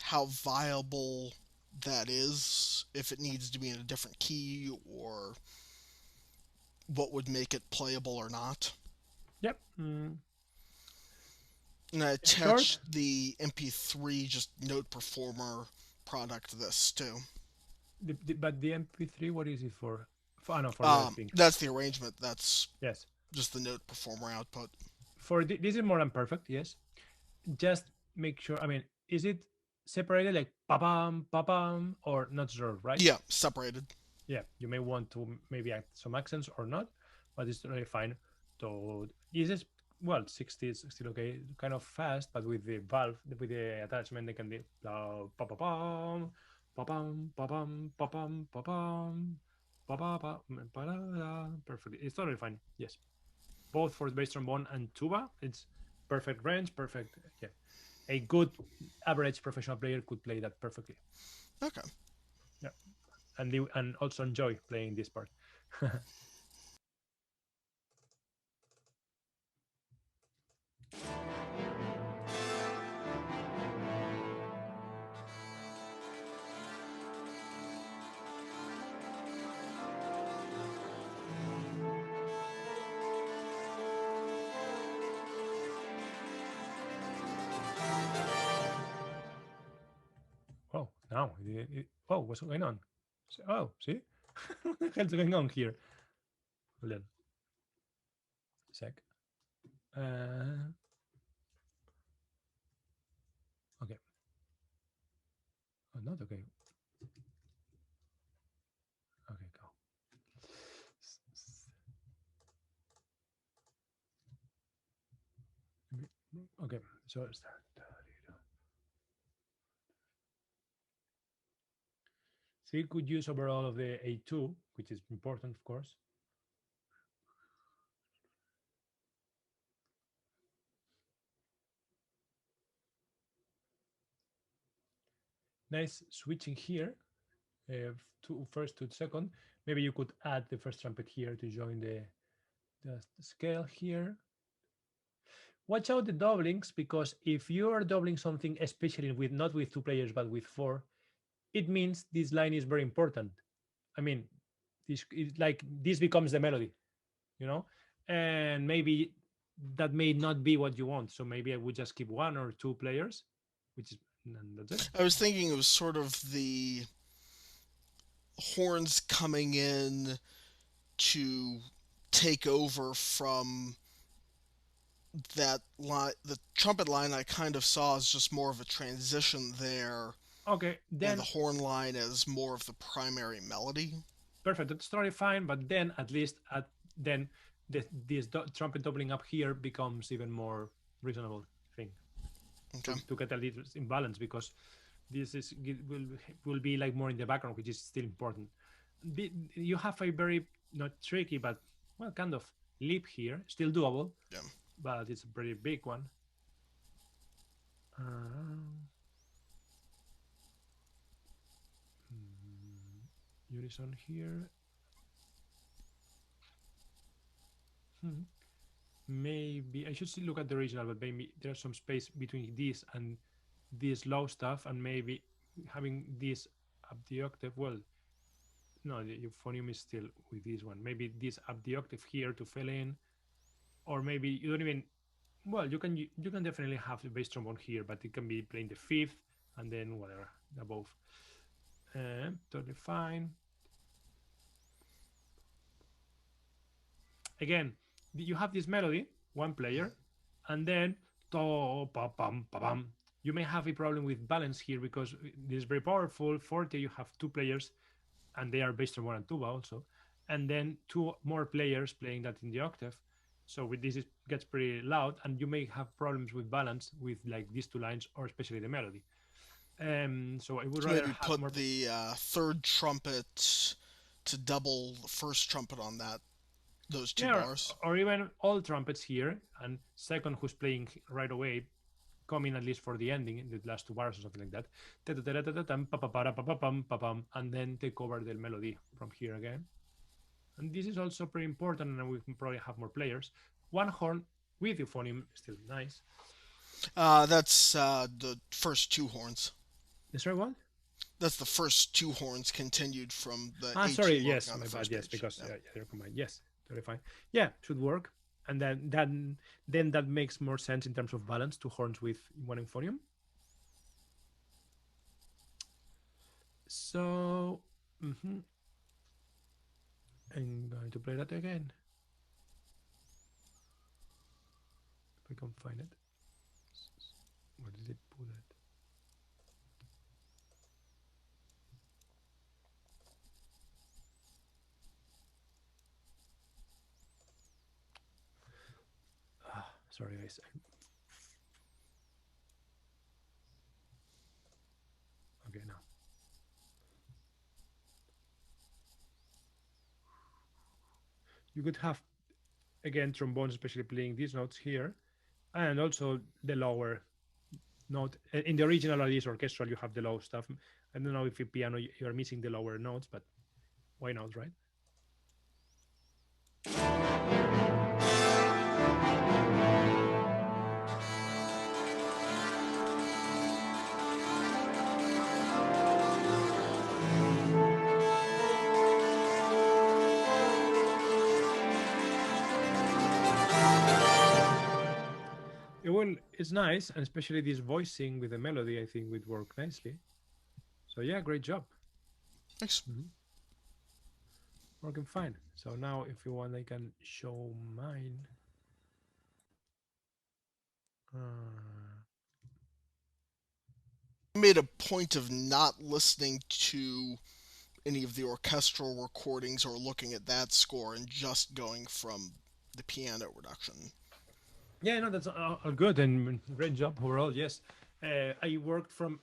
how viable that is, if it needs to be in a different key, or what would make it playable or not. Yep. And I Short? attached the MP3 just Note Performer product to this too. But the MP3, what is it for? For the thing. That's the arrangement. That's yes, just the Note Performer output. For this is more than perfect. Yes, just make sure. I mean, is it separated like pa-bam, or not sure, right? Yeah, separated. Yeah, you may want to maybe add some accents or not, but it's really fine. So this is, well, 60 is still okay, kind of fast, but with the valve, with the attachment, they can do pa-pa-pam, pa-pam, pa-pam, pa-pam, pa-pam, pa-pa-pa, perfect. It's totally fine. Yes, both for bass trombone and tuba, it's perfect range, perfect. Yeah, a good average professional player could play that perfectly. Okay. Yeah, and also enjoy playing this part. Oh, now, oh, what's going on? Oh, see? What the hell's going on here? Hold on. Sec. Okay. Oh, not okay. Okay, go. Okay, so start. So you could use overall of the A2, which is important, of course. Nice switching here, to first to second. Maybe you could add the first trumpet here to join the scale here. Watch out the doublings, because if you are doubling something, especially with not with 2 players but with 4, it means this line is very important. I mean, this is like this becomes the melody, you know, and maybe that may not be what you want. So maybe I would just keep 1 or 2 players, which is, and that's it. I was thinking it was sort of the horns coming in to take over from that line. The trumpet line I kind of saw as just more of a transition there. Okay, then and the horn line as more of the primary melody. Perfect, that's totally fine. But then at least then this trumpet doubling up here becomes even more reasonable thing. Okay. To get a little imbalance, because this is will be like more in the background, which is still important. You have a very not tricky, but well, kind of leap here, still doable. Yeah. But it's a pretty big one. Unison here. Maybe I should still look at the original, but maybe there's some space between this and this low stuff, and maybe having this up the octave. Well, no, the euphonium is still with this one. Maybe this up the octave here to fill in, or maybe you don't even. Well, you can definitely have the bass trombone here, but it can be playing the fifth and then whatever above. Totally fine. Again, you have this melody, one player, and then to pa pam pa pam. You may have a problem with balance here because this is very powerful. Forte, you have two players, and they are bass trombone and tuba also, and then two more players playing that in the octave. So with this, it gets pretty loud, and you may have problems with balance with like these two lines, or especially the melody. So I would So rather maybe have put more. the third trumpet to double the first trumpet on those two Yeah, bars. or even all trumpets here, and second who's playing right away, coming at least for the ending, in the last two bars or something like that. And then take over the melody from here again. And this is also pretty important, and we can probably have more players. One horn with euphonium is still nice. That's the first two horns. Is there one? That's the first two horns continued from the Ah, A2 sorry, mark yes, on my the bad, first yes, page. because Yeah. they're combined. Yes, totally fine. Yeah, should work. And then that makes more sense in terms of balance, two horns with one euphonium. So I'm going to play that again. If I can find it. Where did it put it? Sorry, guys. Okay, now. You could have, again, trombones, especially playing these notes here, and also the lower note. In the original, at least orchestral, you have the low stuff. I don't know if in piano you're missing the lower notes, but why not, right? It's nice, and especially this voicing with the melody, I think would work nicely. So yeah, great job. Thanks. Working fine. So now, if you want, I can show mine. I made a point of not listening to any of the orchestral recordings or looking at that score and just going from the piano reduction. Yeah, no, that's all good, and great job overall. Yes, I worked from,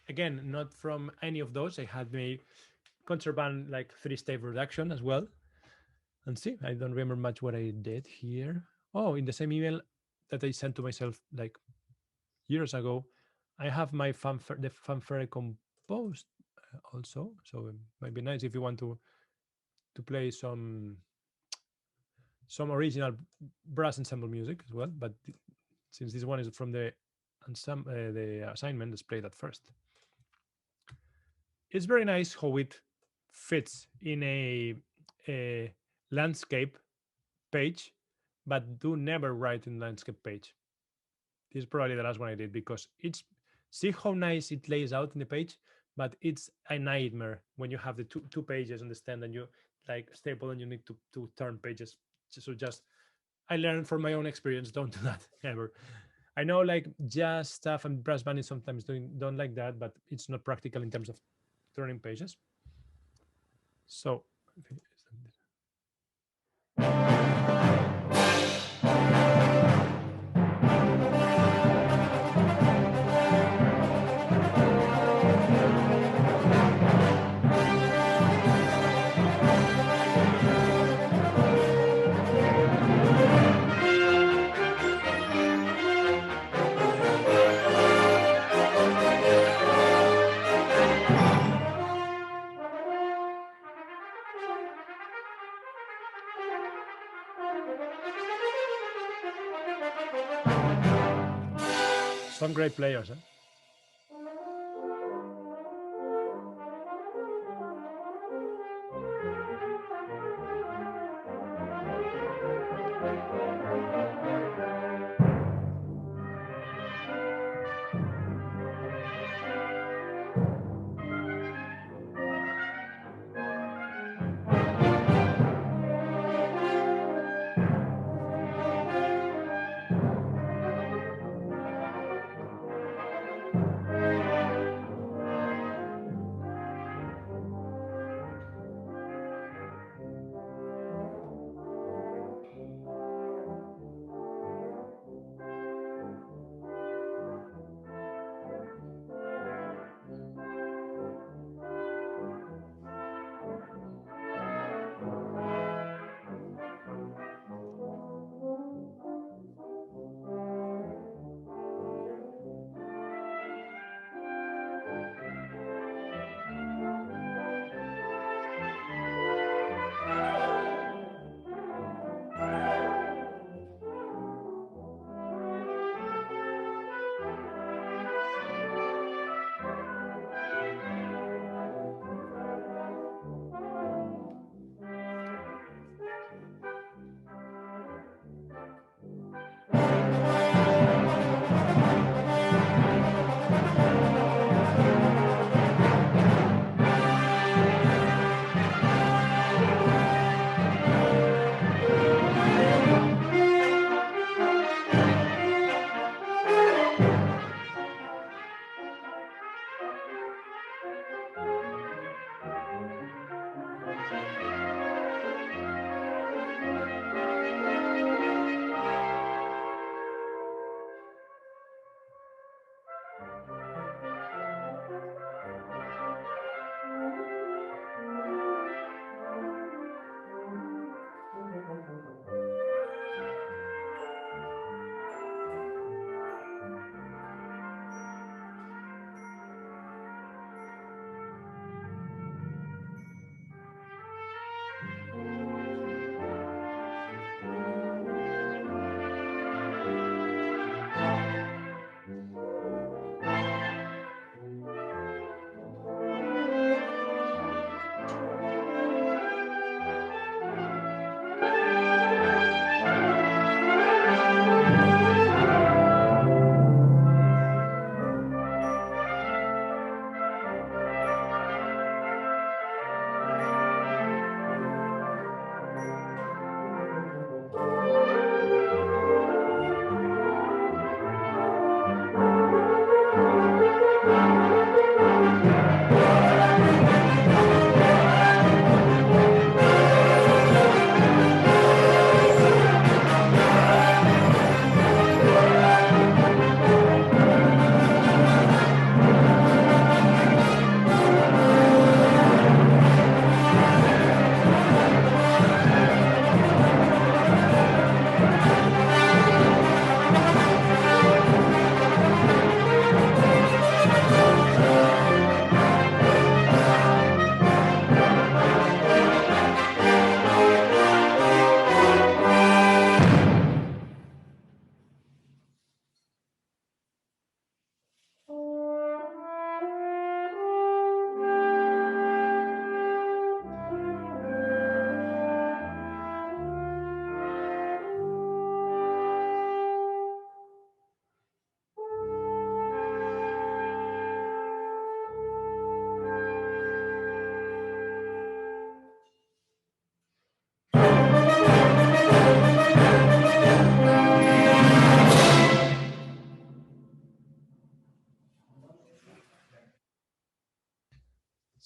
again, not from any of those. I had my contraband like 3-step reduction as well. And see, I don't remember much what I did here. Oh, in the same email that I sent to myself like years ago, I have my the fanfare composed also. So it might be nice if you want to play some original brass ensemble music as well. But since this one is from the assignment, let's play that first. It's very nice how it fits in a landscape page, but do never write in landscape page. This is probably the last one I did because it's, see how nice it lays out in the page, but it's a nightmare when you have the two pages on the stand and you like staple and you need to turn pages. So just, I learned from my own experience, don't do that ever. I know like jazz stuff and brass band is sometimes don't like that, but it's not practical in terms of turning pages. So some great players, huh?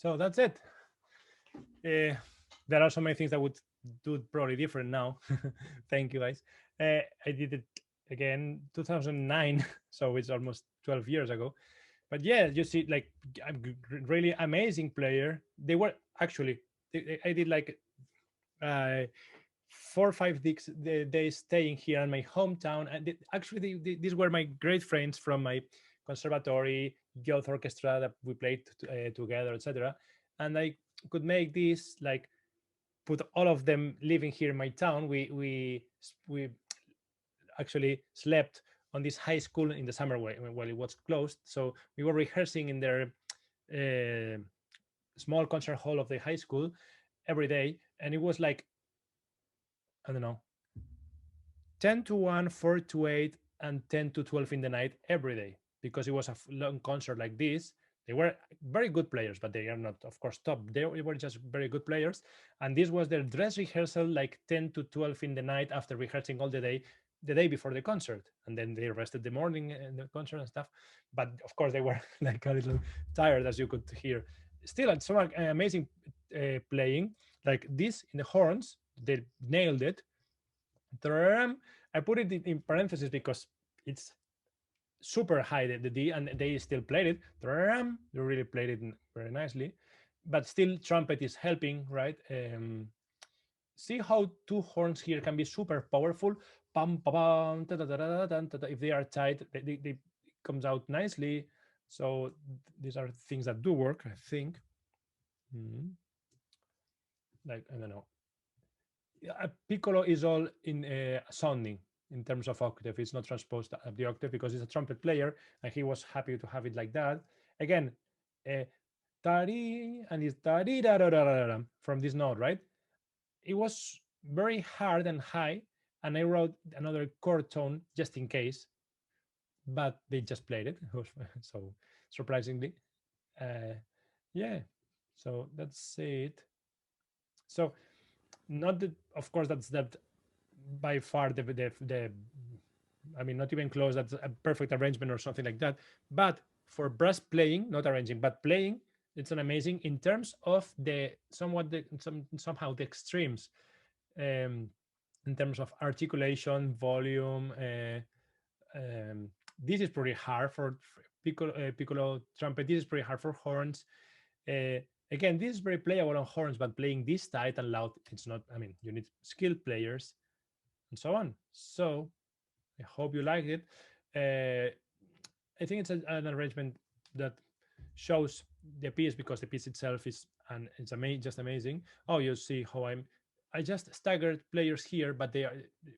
So that's it. There are so many things I would do probably different now. Thank you, guys. I did it again 2009, so it's almost 12 years ago. But yeah, you see, like, I'm really amazing player. They were actually, I did like 4 or 5 days staying here in my hometown, and actually these were my great friends from my conservatory, youth orchestra that we played together, etc. And I could make this, like, put all of them living here in my town. We actually slept on this high school in the summer while it was closed, so we were rehearsing in their small concert hall of the high school every day, and it was like, I don't know, 10 to 1, 4 to 8, and 10 to 12 in the night every day, because it was a long concert like this. They were very good players, but they are not, of course, top. They were just very good players. And this was their dress rehearsal, like 10 to 12 in the night after rehearsing all the day before the concert. And then they rested the morning and the concert and stuff. But of course, they were like a little tired, as you could hear. Still, it's so amazing playing. Like this in the horns, they nailed it. I put it in parentheses because it's super high, the D, and they still played it. They really played it very nicely, but still trumpet is helping, right? See how 2 horns here can be super powerful. Pam, pam, ta, ta, ta, ta, ta, ta, ta. If they are tight, they comes out nicely. So these are things that do work, I think. Like, I don't know. Piccolo is all in sounding in terms of octave. It's not transposed at the octave because he's a trumpet player, and he was happy to have it like that. Again, tari, and it's tari da da da da from this note, right? It was very hard and high, and I wrote another chord tone just in case, but they just played it. So surprisingly, yeah. So that's it. So not that, of course, that's that by far the I mean, not even close. That's a perfect arrangement or something like that. But for brass playing, not arranging, but playing, it's an amazing in terms of the somehow the extremes, in terms of articulation, volume. This is pretty hard for piccolo trumpet. This is pretty hard for horns. Again, this is very playable on horns, but playing this tight and loud, it's not. I mean, you need skilled players and so on. So I hope you like it. I think it's an arrangement that shows the piece, because the piece itself is, and it's just amazing. Oh, you see how I just staggered players here, but they are,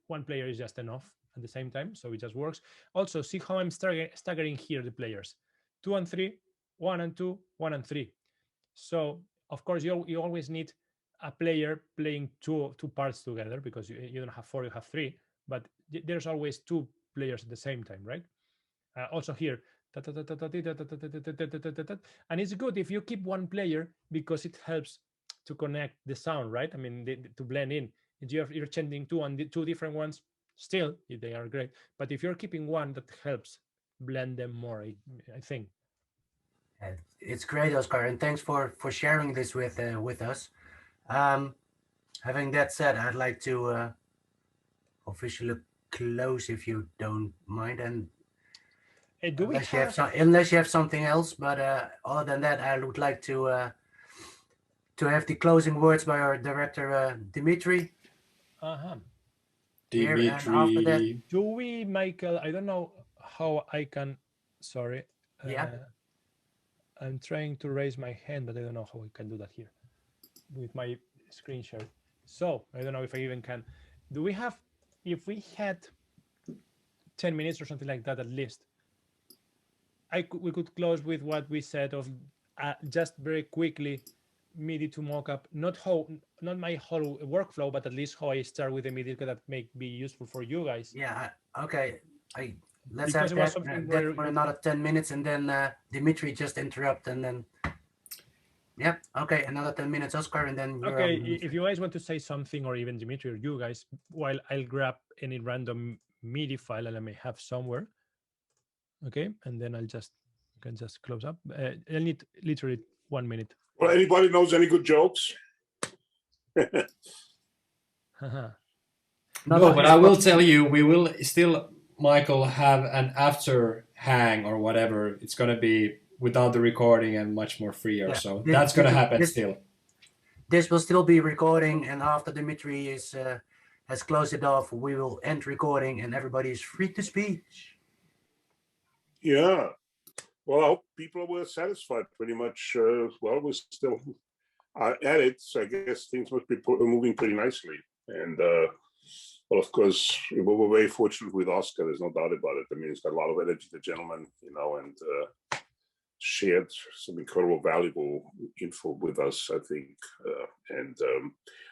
one player is just enough at the same time, so it just works. Also, see how I'm staggering here the players: 2 and 3, 1 and 2, 1 and 3. So of course you always need a player playing two parts together, because you don't have 4, you have 3, but there's always 2 players at the same time, right? Also here, and it's good if you keep one player, because it helps to connect the sound, right? I mean, to blend in. If you're changing 2 and 2 different ones, still they are great, but if you're keeping one, that helps blend them more, I think. It's great, Oscar, and thanks for sharing this with us. Having that said, I'd like to officially close, if you don't mind, and unless you have something else, but other than that, I would like to have the closing words by our director, Dimitri. Dimitri. And after that, do we, Michael? I don't know how I can. Sorry. Yeah. I'm trying to raise my hand, but I don't know how I can do that here with my screen share. So I don't know if I even can. Do we have? If we had 10 minutes or something like that, at least, we could close with what we said of just very quickly MIDI to mockup, not my whole workflow, but at least how I start with the MIDI that may be useful for you guys. Yeah. Okay. Let's Because have that for another 10 minutes, and then Dimitri just interrupt, and then yeah. Okay, another 10 minutes, Oscar, and then you're okay. If you guys want to say something, or even Dimitri or you guys, while I'll grab any random MIDI file that I may have somewhere. Okay, and then I can just close up. I'll need literally 1 minute Well, anybody knows any good jokes? No, but I will tell you, we will still, Michael, have an after hang or whatever. It's going to be without the recording and much more freer. Yeah, So that's going to happen still. This will still be recording, and after Dimitri has closed it off, we will end recording, and everybody is free to speech. Yeah. Well, I hope people were satisfied pretty much. Well, we're still at it, so I guess things must be moving pretty nicely. And, well, of course, we were very fortunate with Oscar. There's no doubt about it. I mean, he's got a lot of energy, the gentleman, you know, and shared some incredible, valuable info with us, I think. And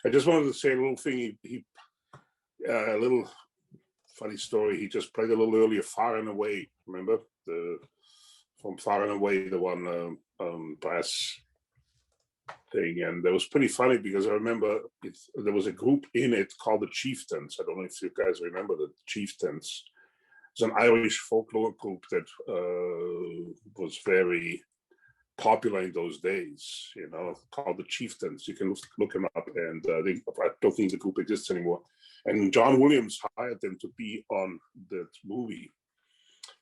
I just wanted to say a little thing. A little funny story. He just played a little earlier, Far and Away. Remember from Far and Away, the one brass thing, and that was pretty funny because I remember there was a group in it called the Chieftains. I don't know if you guys remember the Chieftains. It's an Irish folklore group that was very popular in those days, you know, called the Chieftains. You can look them up, and I don't think the group exists anymore. And John Williams hired them to be on that movie.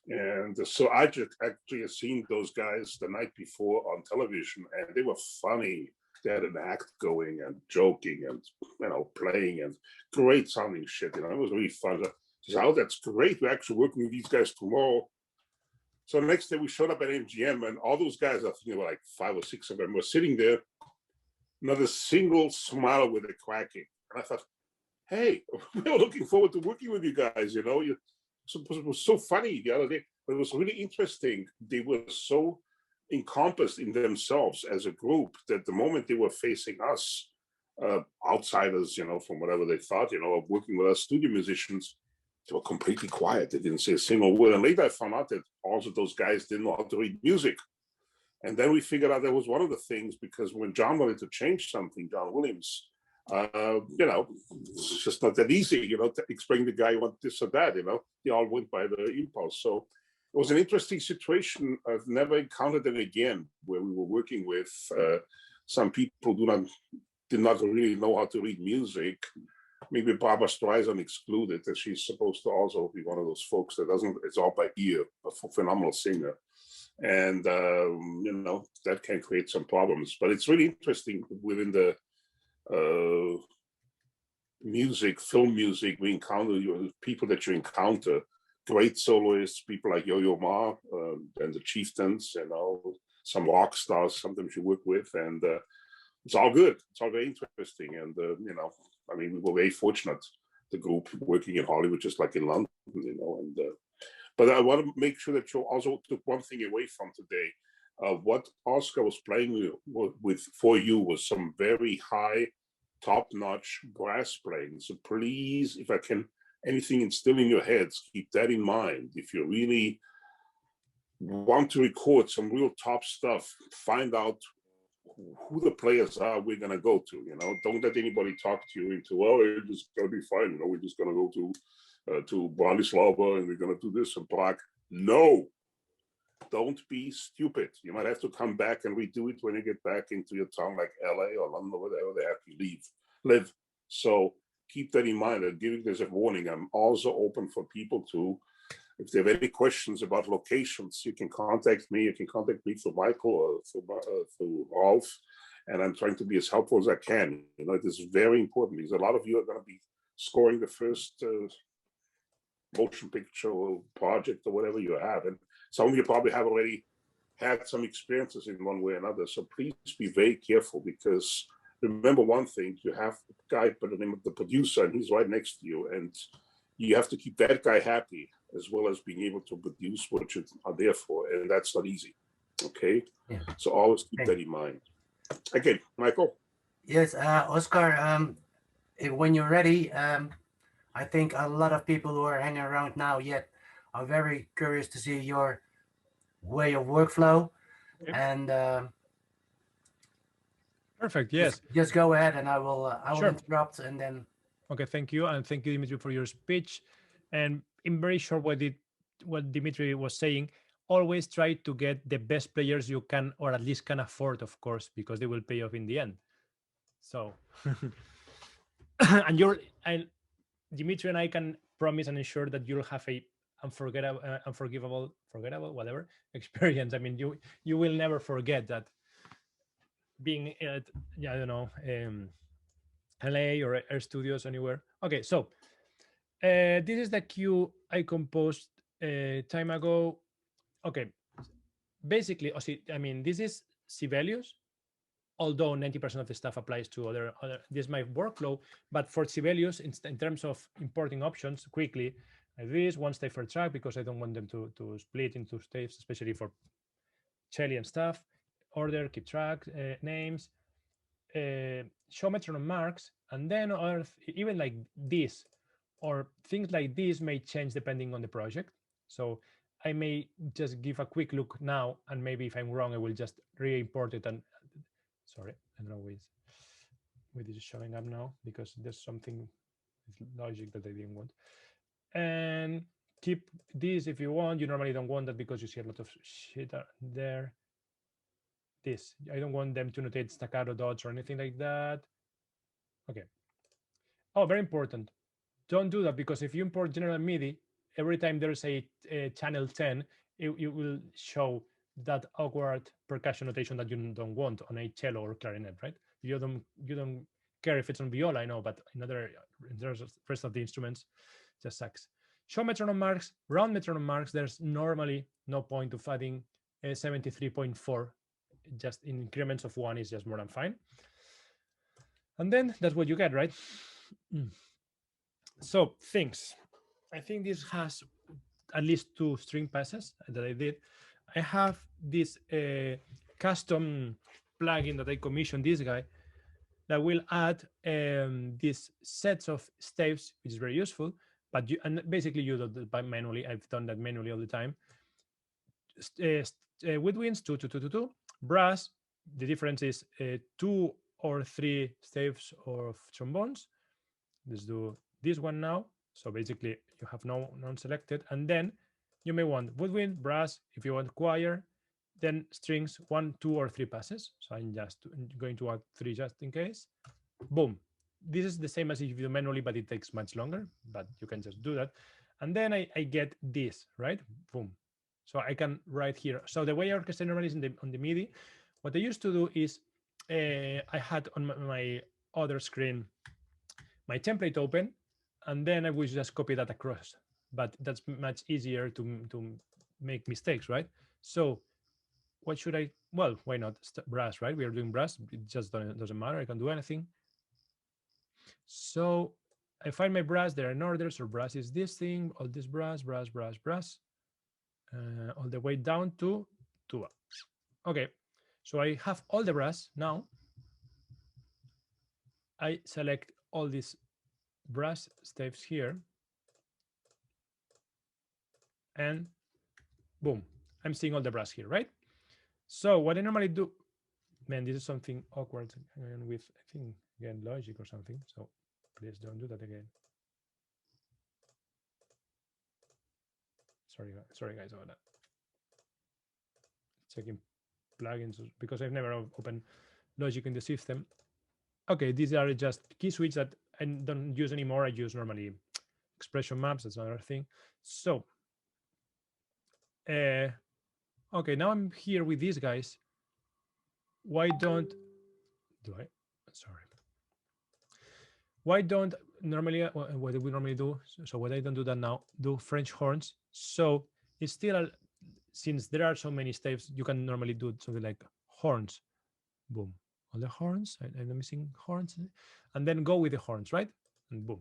And so I just actually seen those guys the night before on television, and they were funny. They had an act going and joking and, you know, playing and great sounding shit. You know, it was really fun. I said, oh, that's great. We're actually working with these guys tomorrow. So the next day we showed up at MGM, and all those guys, I think there were like 5 or 6 of them, were sitting there, not a single smile with a cracking. And I thought, hey, we were looking forward to working with you guys, you know. It was so funny the other day, but it was really interesting. They were so encompassed in themselves as a group that the moment they were facing us, outsiders, you know, from whatever they thought, you know, of working with us studio musicians, they were completely quiet. They didn't say a single word. And later I found out that also those guys didn't know how to read music. And then we figured out that was one of the things, because when John wanted to change something, John Williams, you know, it's just not that easy, you know, to explain the guy you want this or that, you know. They all went by the impulse. So it was an interesting situation. I've never encountered it again, where we were working with some people did not really know how to read music. Maybe Barbara Streisand excluded, that she's supposed to also be one of those folks that doesn't, it's all by ear, a phenomenal singer. And, you know, that can create some problems. But it's really interesting within the music, film music, we encounter people that you encounter, great soloists, people like Yo-Yo Ma and the Chieftains, you know, some rock stars sometimes you work with, and it's all good. It's all very interesting. And, you know, I mean, we were very fortunate, the group working in Hollywood, just like in London, you know. And but I want to make sure that you also took one thing away from today. What Oscar was playing with for you was some very high, top-notch brass playing. So please, if I can, anything instill in your heads, keep that in mind. If you really want to record some real top stuff, find out who the players are we're going to go to, you know. Don't let anybody talk to you into, oh, it's just going to be fine, you know, we're just going to go to Bratislava and we're going to do this and Prague. No, don't be stupid. You might have to come back and redo it when you get back into your town like LA or London or whatever they have to live. So keep that in mind. I'm giving this a warning. I'm also open for people to, if they have any questions about locations, you can contact me. You can contact me through Michael or through Rolf. And I'm trying to be as helpful as I can. You know, it is very important because a lot of you are going to be scoring the first motion picture or project or whatever you have. And some of you probably have already had some experiences in one way or another. So please be very careful, because remember one thing, you have a guy by the name of the producer, and he's right next to you. And you have to keep that guy happy, as well as being able to produce what you are there for. And that's not easy. Okay? Yeah. So always keep that in mind. Okay, Michael? Yes, Oscar, when you're ready, I think a lot of people who are hanging around now yet are very curious to see your way of workflow. Yep. And perfect. Yes. Just go ahead, and I will Sure. interrupt, and then. Okay, thank you, and thank you, Dimitri, for your speech. And in very short, what Dimitri was saying, always try to get the best players you can, or at least can afford, of course, because they will pay off in the end. So, and Dimitri and I can promise and ensure that you'll have a unforgivable, whatever experience. I mean, you will never forget that being at, I don't know, LA or Air Studios, anywhere. Okay, so this is the queue I composed time ago. Okay, basically, I mean, this is Sibelius, although 90% of the stuff applies to other this is my workflow. But for Sibelius, in terms of importing options quickly, this one stave per track, because I don't want them to split into staves, especially for cello and stuff. Order, keep track, names, show metronome marks, and then even like this or things like this may change depending on the project. So I may just give a quick look now, and maybe if I'm wrong, I will just re-import it. And sorry, I don't know with this showing up now, because there's something with logic that I didn't want. And keep this if you want. You normally don't want that because you see a lot of shit there. This, I don't want them to notate staccato dots or anything like that. Okay. Oh, very important. Don't do that, because if you import general MIDI, every time there's a channel 10, it will show that awkward percussion notation that you don't want on a cello or clarinet, right? You don't care if it's on viola, I know, but in the rest of the instruments, just sucks. Show metronome marks, round metronome marks. There's normally no point of adding 73.4. Just in increments of 1 is just more than fine. And then that's what you get, right? So things. I think this has at least 2 string passes that I did. I have this custom plugin that I commissioned this guy that will add these sets of staves, which is very useful. But basically you do that manually. I've done that manually all the time. Woodwinds 2, 2, 2, 2, 2. Brass, the difference is 2 or 3 staves of trombones. Let's do this one now. So basically you have none selected, and then you may want woodwind, brass. If you want choir, then strings 1, 2, or 3 passes. So I'm just going to add 3 just in case. Boom. This is the same as if you do manually, but it takes much longer, but you can just do that. And then I get this, right? Boom. So I can write here. So the way I orchestrate normally is on the MIDI. What I used to do is I had on my other screen my template open, and then I would just copy that across. But that's much easier to make mistakes, right? So what should I? Well, why not brass, right? We are doing brass. It just doesn't matter. I can do anything. So I find my brass. There are in order. So brass is this thing. All this brass, brass, brass, brass. All the way down to tuba. Okay, so I have all the brass now. I select all these brass staves here, and boom, I'm seeing all the brass here, right? So what I normally do, man, this is something awkward with, I think, again, logic or something. So please don't do that again. Sorry guys about that. Checking plugins because I've never opened logic in the system. Okay, these are just key switch that I don't use anymore. I use normally expression maps. That's another thing. So, okay, now I'm here with these guys. Why don't I? Sorry. Why don't normally what we normally do? So what I don't do that now. Do French horns. So it's still since there are so many staves, you can normally do something like horns. Boom. All the horns. I'm missing horns, and then go with the horns, right? And boom.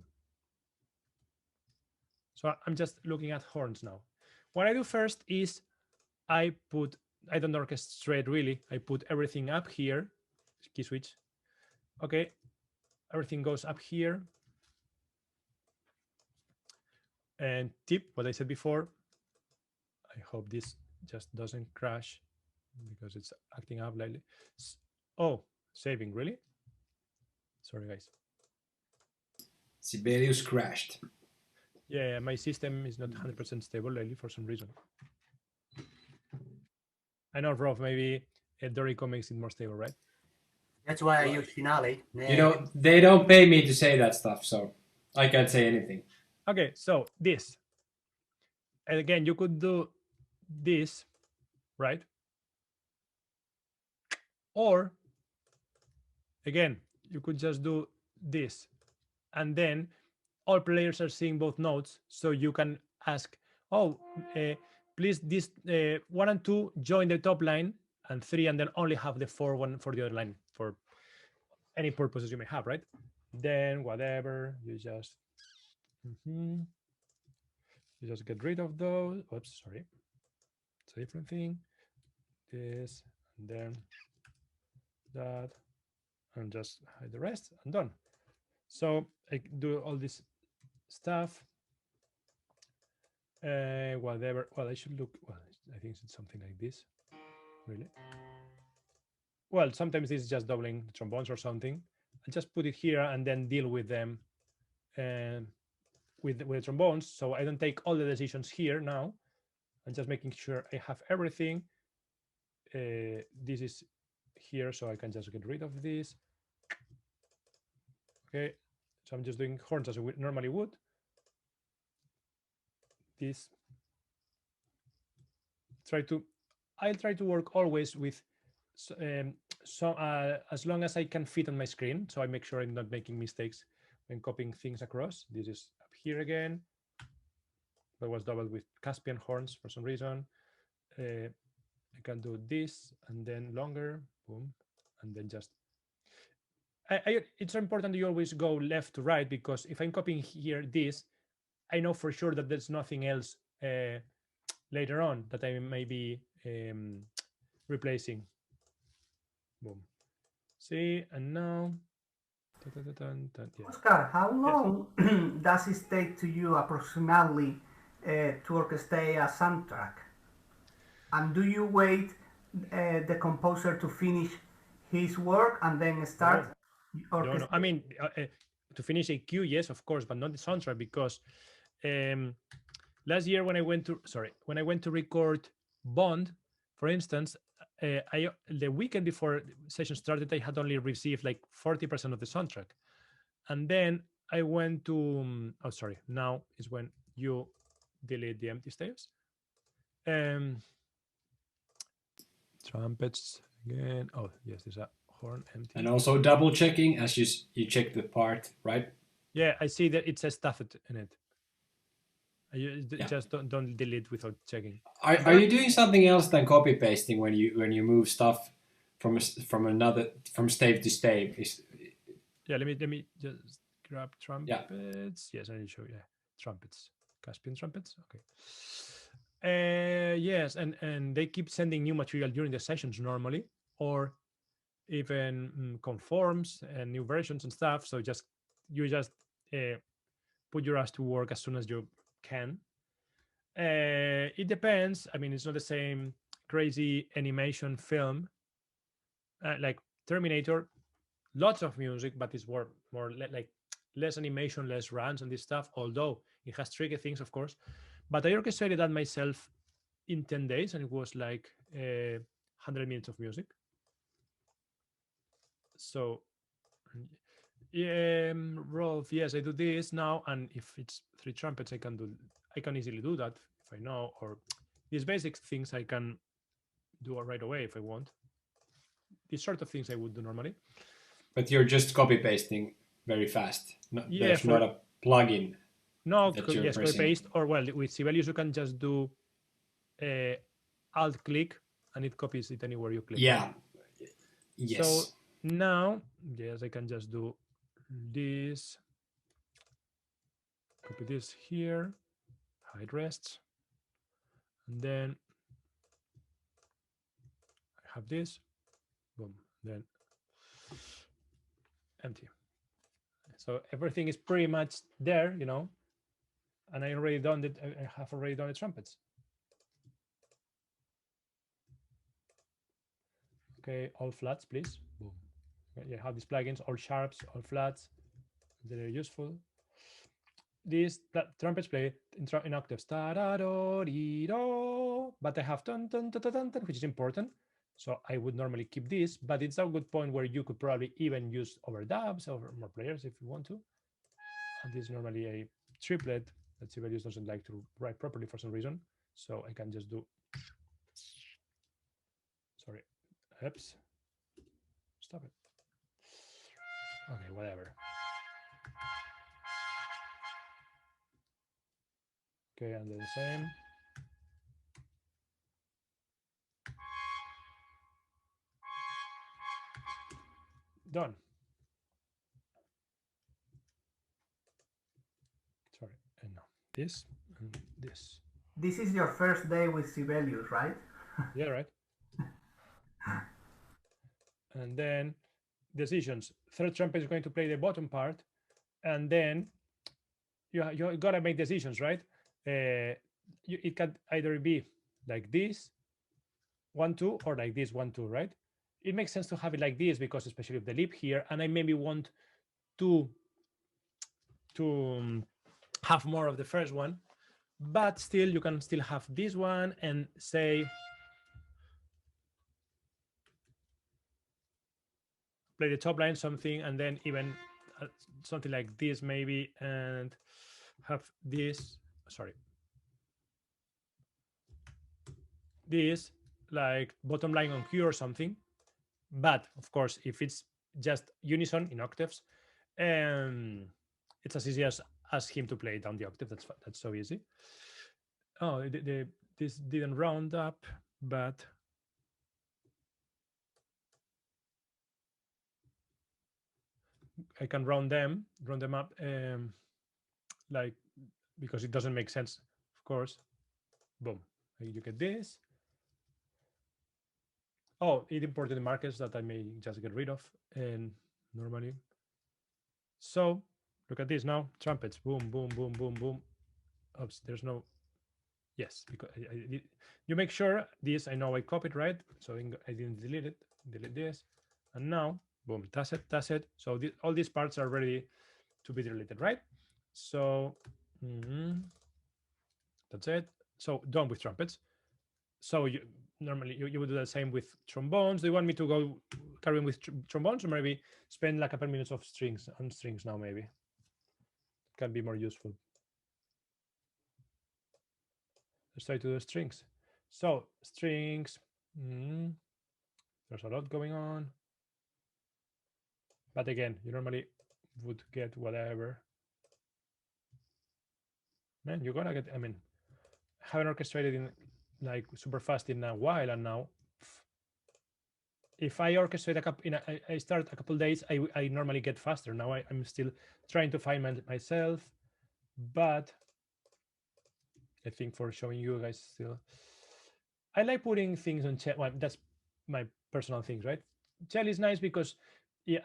So I'm just looking at horns now. What I do first is I don't orchestrate really. I put everything up here. Key switch. Okay. Everything goes up here. And tip, what I said before. I hope this just doesn't crash because it's acting up lately. Oh, saving, really? Sorry, guys. Sibelius crashed. Yeah, my system is not 100% stable lately for some reason. I know, Rolf, maybe Dorico makes it more stable, right? That's why I Well, use Finale. You know, they don't pay me to say that stuff, so I can't say anything. Okay, so this. And again, you could do this, right? Or again, you could just do this. And then all players are seeing both notes. So you can ask, oh, please, this 1 and 2 join the top line, and 3, and then only have the 4 one for the other line for any purposes you may have, right? Then whatever, you just you just get rid of those. Oops, sorry. It's a different thing. This, and then that, and just hide the rest, and done. So I do all this stuff. Whatever. Well, I should look. Well, I think it's something like this. Really. Well, sometimes this is just doubling the trombones or something. I just put it here and then deal with them with the trombones. So I don't take all the decisions here now. I'm just making sure I have everything. This is here, so I can just get rid of this. Okay, so I'm just doing horns as we normally would. This. I'll try to work always with as long as I can fit on my screen, so I make sure I'm not making mistakes when copying things across. This is up here again. That was doubled with Caspian horns for some reason. I can do this and then longer, boom, and then just. It's important you always go left to right, because if I'm copying here this, I know for sure that there's nothing else later on that I may be replacing. Boom. See, and now. Yeah. Oscar, how long does it take to you approximately to orchestrate a soundtrack? And do you wait the composer to finish his work and then start? No. I mean, to finish a cue, yes, of course, but not the soundtrack, because last year when I went to record Bond, for instance, the weekend before session started, I had only received like 40% of the soundtrack, and then I went to now is when you delete the empty staves. Trumpets again. Oh yes, there's a horn empty. And also double checking as you check the part, right? Yeah, I see that it says stuff in it. Just don't delete without checking. Are you doing something else than copy pasting when you move stuff from stave to stave? Yeah, let me just grab trumpets. Yes, I need to show you. Yeah, trumpets, Caspian trumpets. Okay. Yes, and they keep sending new material during the sessions normally, or even conforms and new versions and stuff. So you just put your ass to work as soon as you can. It depends. I mean, it's not the same crazy animation film like Terminator. Lots of music, but it's more like less animation, less runs and this stuff. Although it has tricky things, of course. But I orchestrated that myself in 10 days, and it was like 100 minutes of music. So, Rolf, yes, I do this now, and if it's 3 trumpets, I can easily do that if I know, or these basic things I can do right away if I want. These sort of things I would do normally. But you're just copy pasting very fast. There's not a plugin. No, yes, copy paste, or well, with Sibelius you can just do alt click and it copies it anywhere you click. Yeah. Yes. So now, yes, I can just do this. Copy this here, hide rests, and then I have this. Boom. Then empty. So everything is pretty much there, and I have already done the trumpets. Okay, all flats, please. Boom. Okay, you have these plugins, all sharps, all flats. They're useful. these trumpets play in octaves, but I have dun, dun, dun, dun, dun, dun, which is important. So I would normally keep this, but it's a good point where you could probably even use overdubs over more players if you want to. And this is normally a triplet that Sibelius doesn't like to write properly for some reason. So I can just do, sorry, oops, stop it. Okay, whatever. Okay, and then the same. Done. Sorry, and now this and this. This is your first day with Sibelius, right? Yeah, right. And then decisions. Third trumpet is going to play the bottom part, and then you gotta make decisions, right? It can either be like this, 1-2, or like this, 1-2, right? It makes sense to have it like this because especially of the leap here, and I maybe want to have more of the first one, but still you can still have this one and say play the top line something, and then even something like this maybe, and have this, sorry, this like bottom line on Q or something. But of course, if it's just unison in octaves, it's as easy as ask him to play down the octave. That's so easy. Oh, this didn't round up, but I can round them up, like, because it doesn't make sense, of course. Boom, you get this. Oh, it imported the markers that I may just get rid of, and normally. So look at this now, trumpets, boom, boom, boom, boom, boom. Oops, there's no, yes, because you make sure this, I know I copied, right? So I didn't delete it, delete this. And now, boom, that's it. So all these parts are ready to be deleted, right? So that's it. So done with trumpets. So normally you would do the same with trombones. Do you want me to go carrying with trombones, or maybe spend like a couple minutes of strings now? Maybe can be more useful. Let's try to do strings. So strings. There's a lot going on, but again, you normally would get whatever. Man, you're gonna get. I mean, haven't orchestrated in like super fast in a while, and now if I orchestrate a couple, I start a couple days, I normally get faster. Now I'm still trying to find myself, but I think for showing you guys still, I like putting things on chat. Well, that's my personal things, right? Cello is nice because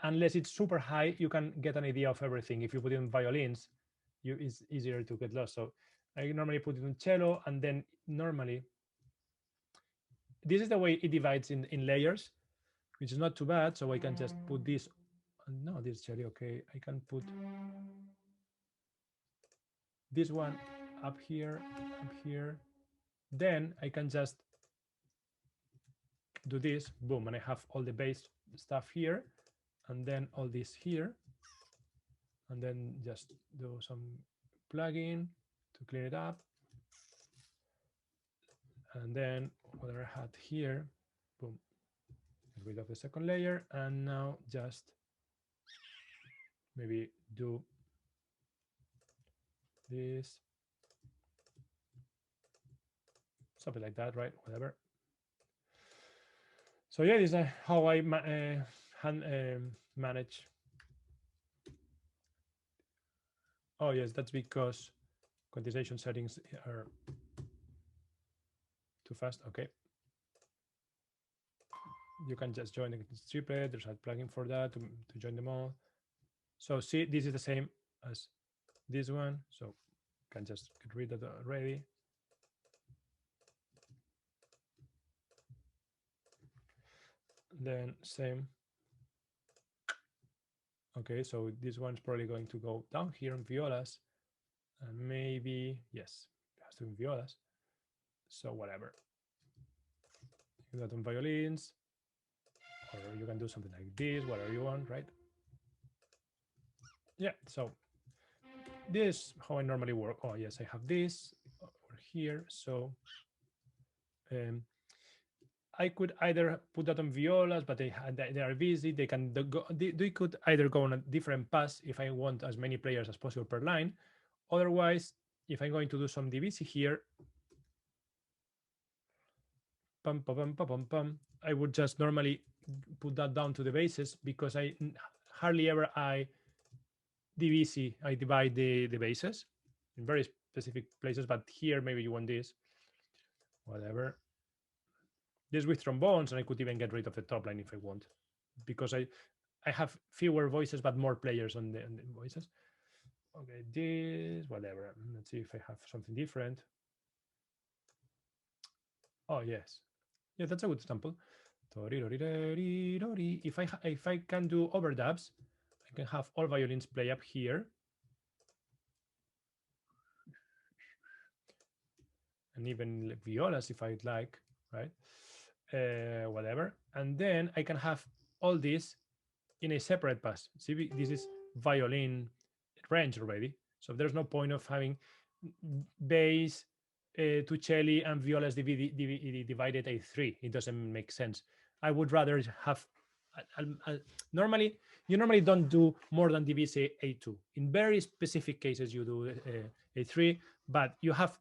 unless it's super high, you can get an idea of everything. If you put it in violins, it's easier to get lost. So I normally put it in cello, and then normally this is the way it divides in layers, which is not too bad. So I can just put this. No, this is cello. Okay, I can put this one up here. Then I can just do this, boom, and I have all the bass stuff here, and then all this here, and then just do some plugin to clean it up, and then what I had here, boom, get rid of the second layer, and now just maybe do this, something like that, right? Whatever. So yeah, this is how I manage. Oh yes, that's because quantization settings are too fast. Okay. You can just join the triplet. There's a plugin for that to join them all. So see, this is the same as this one. So you can just get rid of it already. Then same. Okay, so this one's probably going to go down here in violas, And maybe, yes, it has to be violas. So whatever. You got on violins, or you can do something like this, whatever you want, right? Yeah, so this how I normally work. Oh yes, I have this over here. So I could either put that on violas, but they are busy. They can go. They could either go on a different pass if I want as many players as possible per line. Otherwise, if I'm going to do some divisi here, pum, pum, pum, pum, pum, pum, I would just normally put that down to the bases because I hardly ever I divide the bases in very specific places. But here maybe you want this, whatever. This with trombones, and I could even get rid of the top line if I want, because I have fewer voices but more players on the voices. Okay, this, whatever. Let's see if I have something different. Oh yes, yeah, that's a good example. If I can do overdubs, I can have all violins play up here, and even violas if I'd like, right? Whatever, and then I can have all this in a separate pass. See, this is violin range already, so there's no point of having bass, tucelli, and violas divided A3. It doesn't make sense. I would rather have normally you normally don't do more than divisi A2. In very specific cases you do A3, but you have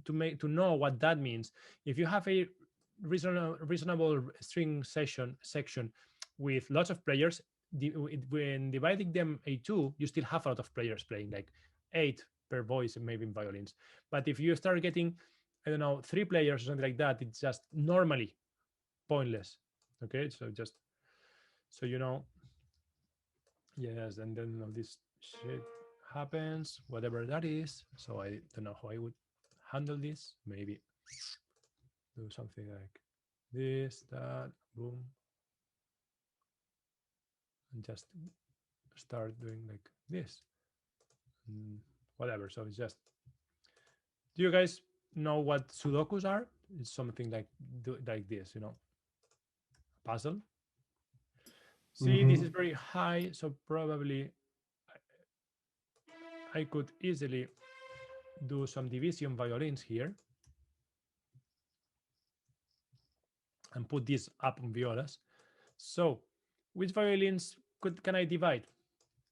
to know what that means. If you have a reasonable string section with lots of players, when dividing them A2, you still have a lot of players playing, like 8 per voice, maybe in violins. But if you start getting, I don't know, 3 players or something like that, it's just normally pointless. Okay, so just so you know. Yes, and then all this shit happens, whatever that is. So I don't know how I would handle this. Maybe do something like this, that, boom, and just start doing like this. Whatever. So it's just. Do you guys know what Sudokus are? It's something like this, you know, puzzle. See, this is very high, so probably I could easily do some division violins here and put this up on violas. So which violins can I divide?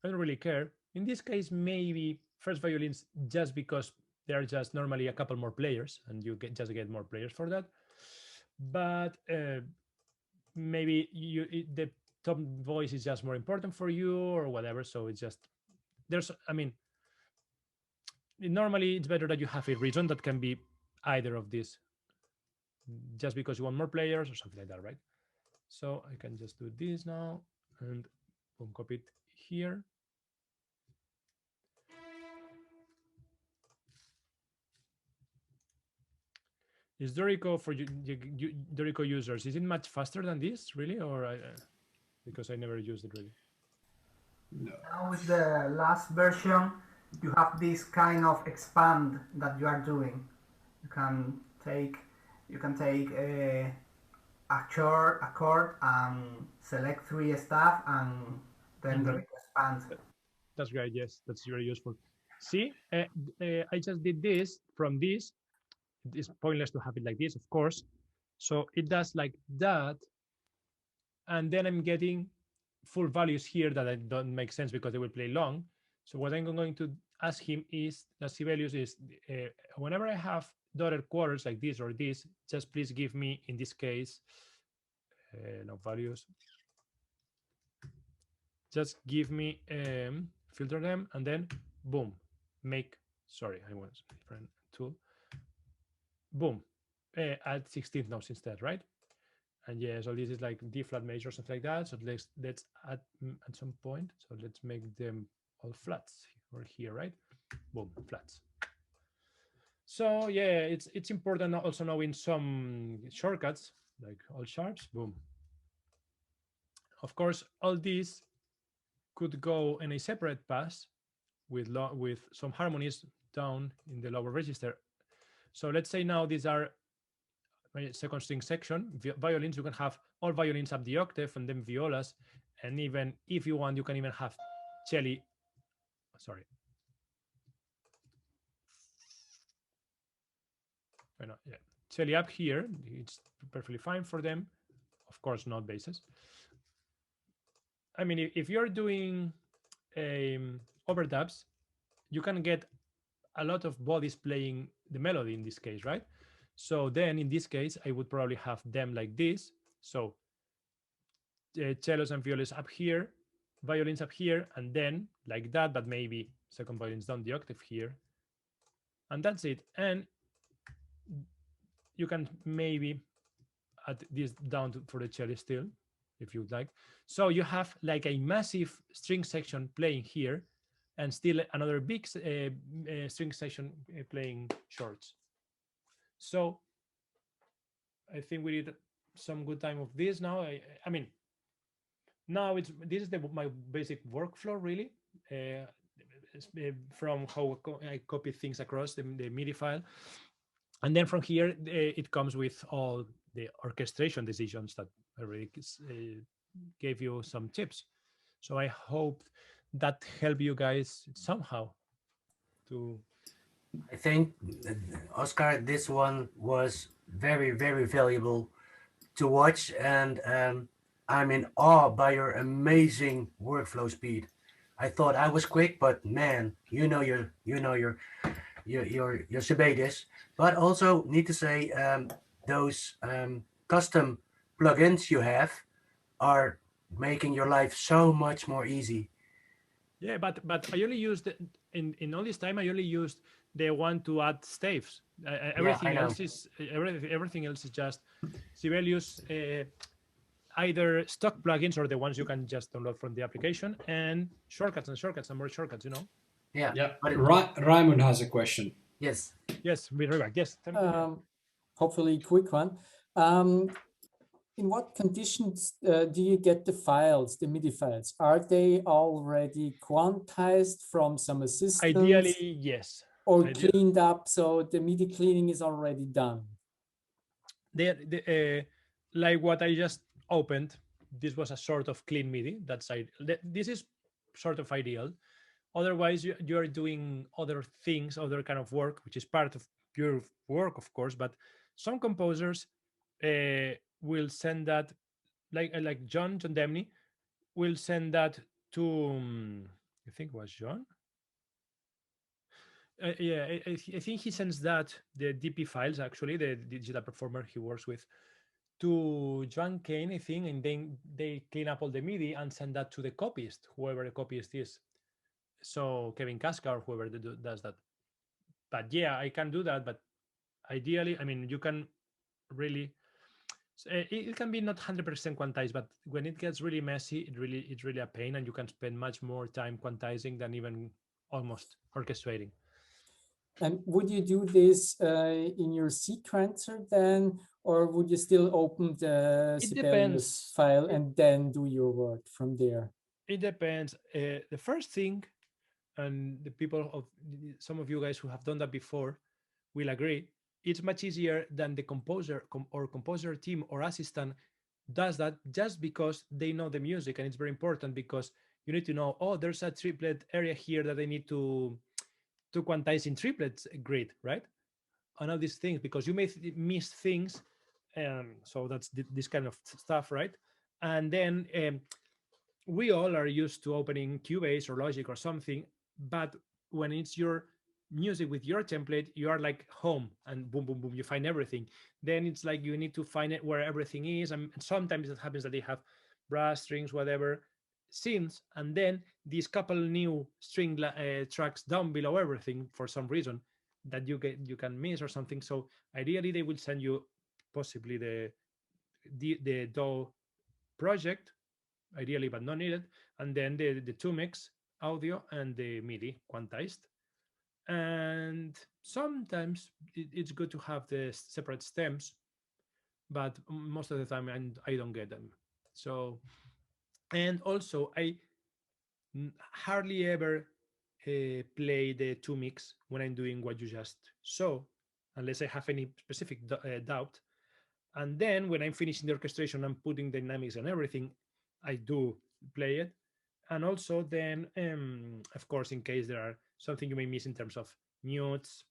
I don't really care. In this case, maybe first violins, just because they are just normally a couple more players and you just get more players for that. But maybe the top voice is just more important for you or whatever. So it's just, I mean, normally it's better that you have a reason that can be either of these, just because you want more players or something like that, right? So I can just do this now and boom, copy it here. Is Dorico for Dorico users? Is it much faster than this, really, or because I never used it really? No. Now with the last version, you have this kind of expand that you are doing. You can take a chord and select 3 stuff and then the expand. That's great. Yes, that's very useful. See, I just did this from this. It's pointless to have it like this, of course. So it does like that, and then I'm getting full values here that don't make sense because they will play long. So what I'm going to ask him is, the Sibelius is, whenever I have dotted quarters like this or this, just please give me, in this case, no values. Just give me, filter them, and then boom, make, sorry, I want a different tool. Boom, add 16th notes instead, right? And yeah, so this is like D flat major, something like that. So let's add at some point. So let's make them all flats or here, right? Boom, flats. So yeah, it's important also knowing some shortcuts like all sharps. Boom. Of course, all these could go in a separate pass, with some harmonies down in the lower register. So let's say now these are my second string section. Violins, you can have all violins up the octave, and then violas, and even if you want, you can even have cello. Sorry. Yeah, cello up here. It's perfectly fine for them. Of course, not basses. I mean, if you're doing overdubs, you can get a lot of bodies playing the melody in this case, right? So then in this case, I would probably have them like this. So cellos and violas up here, violins up here, and then like that, but maybe second violins down the octave here. And that's it. And you can maybe add this down for the cello still, if you'd like. So you have like a massive string section playing here, and still another big string section playing shorts. So I think we did some good time of this now. I mean, now this is my basic workflow really, from how I copy things across the MIDI file, and then from here it comes with all the orchestration decisions that I already gave you some tips. So I hope that helped you guys somehow to. I think, Oscar, this one was very, very valuable to watch, and I'm in awe by your amazing workflow speed. I thought I was quick, but man, your Sebadis. But also need to say, those custom plugins you have are making your life so much more easy. Yeah, but I only used in all this time. I only used the one to add staves. Everything else is everything else is just Sibelius, either stock plugins or the ones you can just download from the application, and shortcuts and more shortcuts. You know. Yeah. Yeah. Raimund has a question. Yes. Yes, we'll be right back. Yes. Hopefully, quick one. In what conditions do you get the files, the MIDI files? Are they already quantized from some assistance? Ideally, yes. Or cleaned up, so the MIDI cleaning is already done? Like what I just opened, this was a sort of clean MIDI. This is sort of ideal. Otherwise, you are doing other things, other kind of work, which is part of your work, of course. But some composers will send that, like John Demney, will send that to, I think it was John. Yeah, I think he sends that, the DP files, actually, the digital performer he works with, to Joan Kane, I think, and then they clean up all the MIDI and send that to the copyist, whoever the copyist is. So Kevin Casca or whoever does that. But yeah, I can do that. But ideally, I mean, you can really, it can be not 100% quantized, but when it gets really messy, it's really a pain, and you can spend much more time quantizing than even almost orchestrating. And would you do this in your sequencer then, or would you still open the Sibelius file and then do your work from there? It depends. The first thing, and the people of some of you guys who have done that before will agree, it's much easier than the composer or composer team or assistant does that, just because they know the music, and it's very important because you need to know, oh, there's a triplet area here that I need to quantize in triplets grid, right? And all these things, because you may miss things. So that's this kind of stuff, right? And then we all are used to opening Cubase or Logic or something, but when it's your music with your template, you are like home, and boom, boom, boom, you find everything. Then it's like you need to find it where everything is, and sometimes it happens that they have brass strings, whatever, synths, and then these couple new string tracks down below everything for some reason that you can miss or something. So ideally, they will send you possibly the DAW project, ideally, but not needed, and then the two mix audio and the MIDI quantized. And sometimes it's good to have the separate stems, but most of the time I don't get them. So, and also I hardly ever play the 2 mix when I'm doing what you just saw, unless I have any specific doubt. And then when I'm finishing the orchestration and putting dynamics and everything, I do play it. And also then, of course, in case there are something you may miss in terms of mutes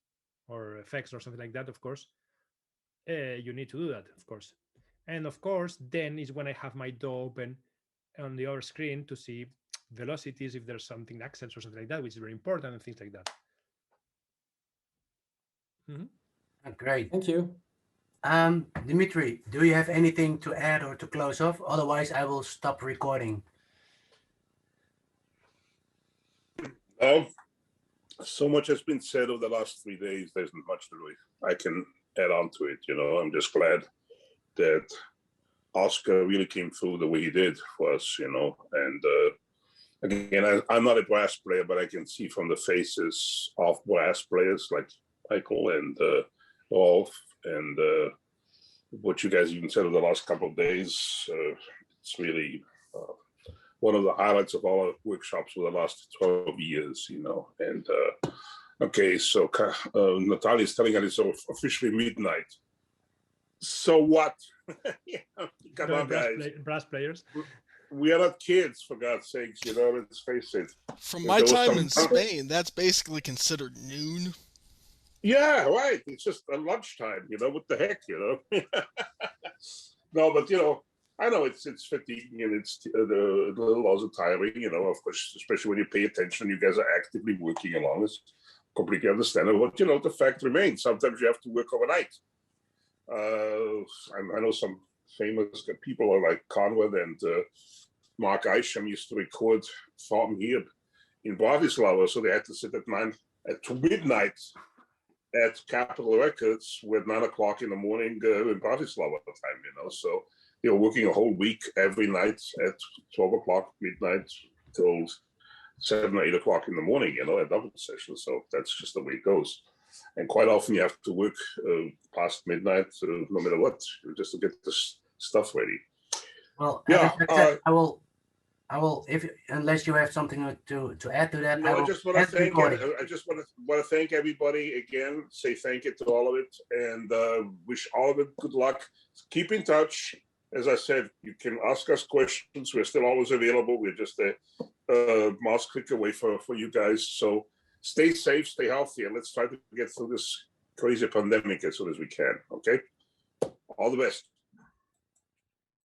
or effects or something like that, of course, you need to do that, of course. And of course, then is when I have my DAW open on the other screen to see velocities, if there's something, accents or something like that, which is very important, and things like that. Great. Thank you. Dimitri, do you have anything to add or to close off? Otherwise, I will stop recording. So much has been said over the last 3 days. There's not much really I can add on to it. I'm just glad that Oscar really came through the way he did for us. And again, I'm not a brass player, but I can see from the faces of brass players like Michael and Rolf and what you guys even said over the last couple of days. It's really one of the highlights of our workshops for the last 12 years, And okay, so Natalia is telling us it's officially midnight. So what? Come on, guys. Brass players. We are not kids, for God's sakes. Let's face it. From my time in Spain, that's basically considered noon. Yeah, right. It's just a lunchtime. What the heck, No, but I know it's fatiguing and it's a little also tiring. Of course, especially when you pay attention, you guys are actively working along. It's completely understandable. But the fact remains, sometimes you have to work overnight. I know some famous people like Conrad and Mark Isham used to record from here in Bratislava, so they had to sit to midnight at Capitol Records with 9 o'clock in the morning in Bratislava time. So they were working a whole week every night at 12 o'clock midnight till 7 or 8 o'clock in the morning, a double session. So that's just the way it goes. And quite often you have to work past midnight, no matter what, just to get this stuff ready. Well, yeah, I will. If unless you have something to add to that, I just want to thank everybody again. Say thank you to all of it, and wish all of it good luck. Keep in touch. As I said, you can ask us questions. We're still always available. We're just a mouse click away for you guys. So stay safe, stay healthy, and let's try to get through this crazy pandemic as soon as we can. Okay? All the best.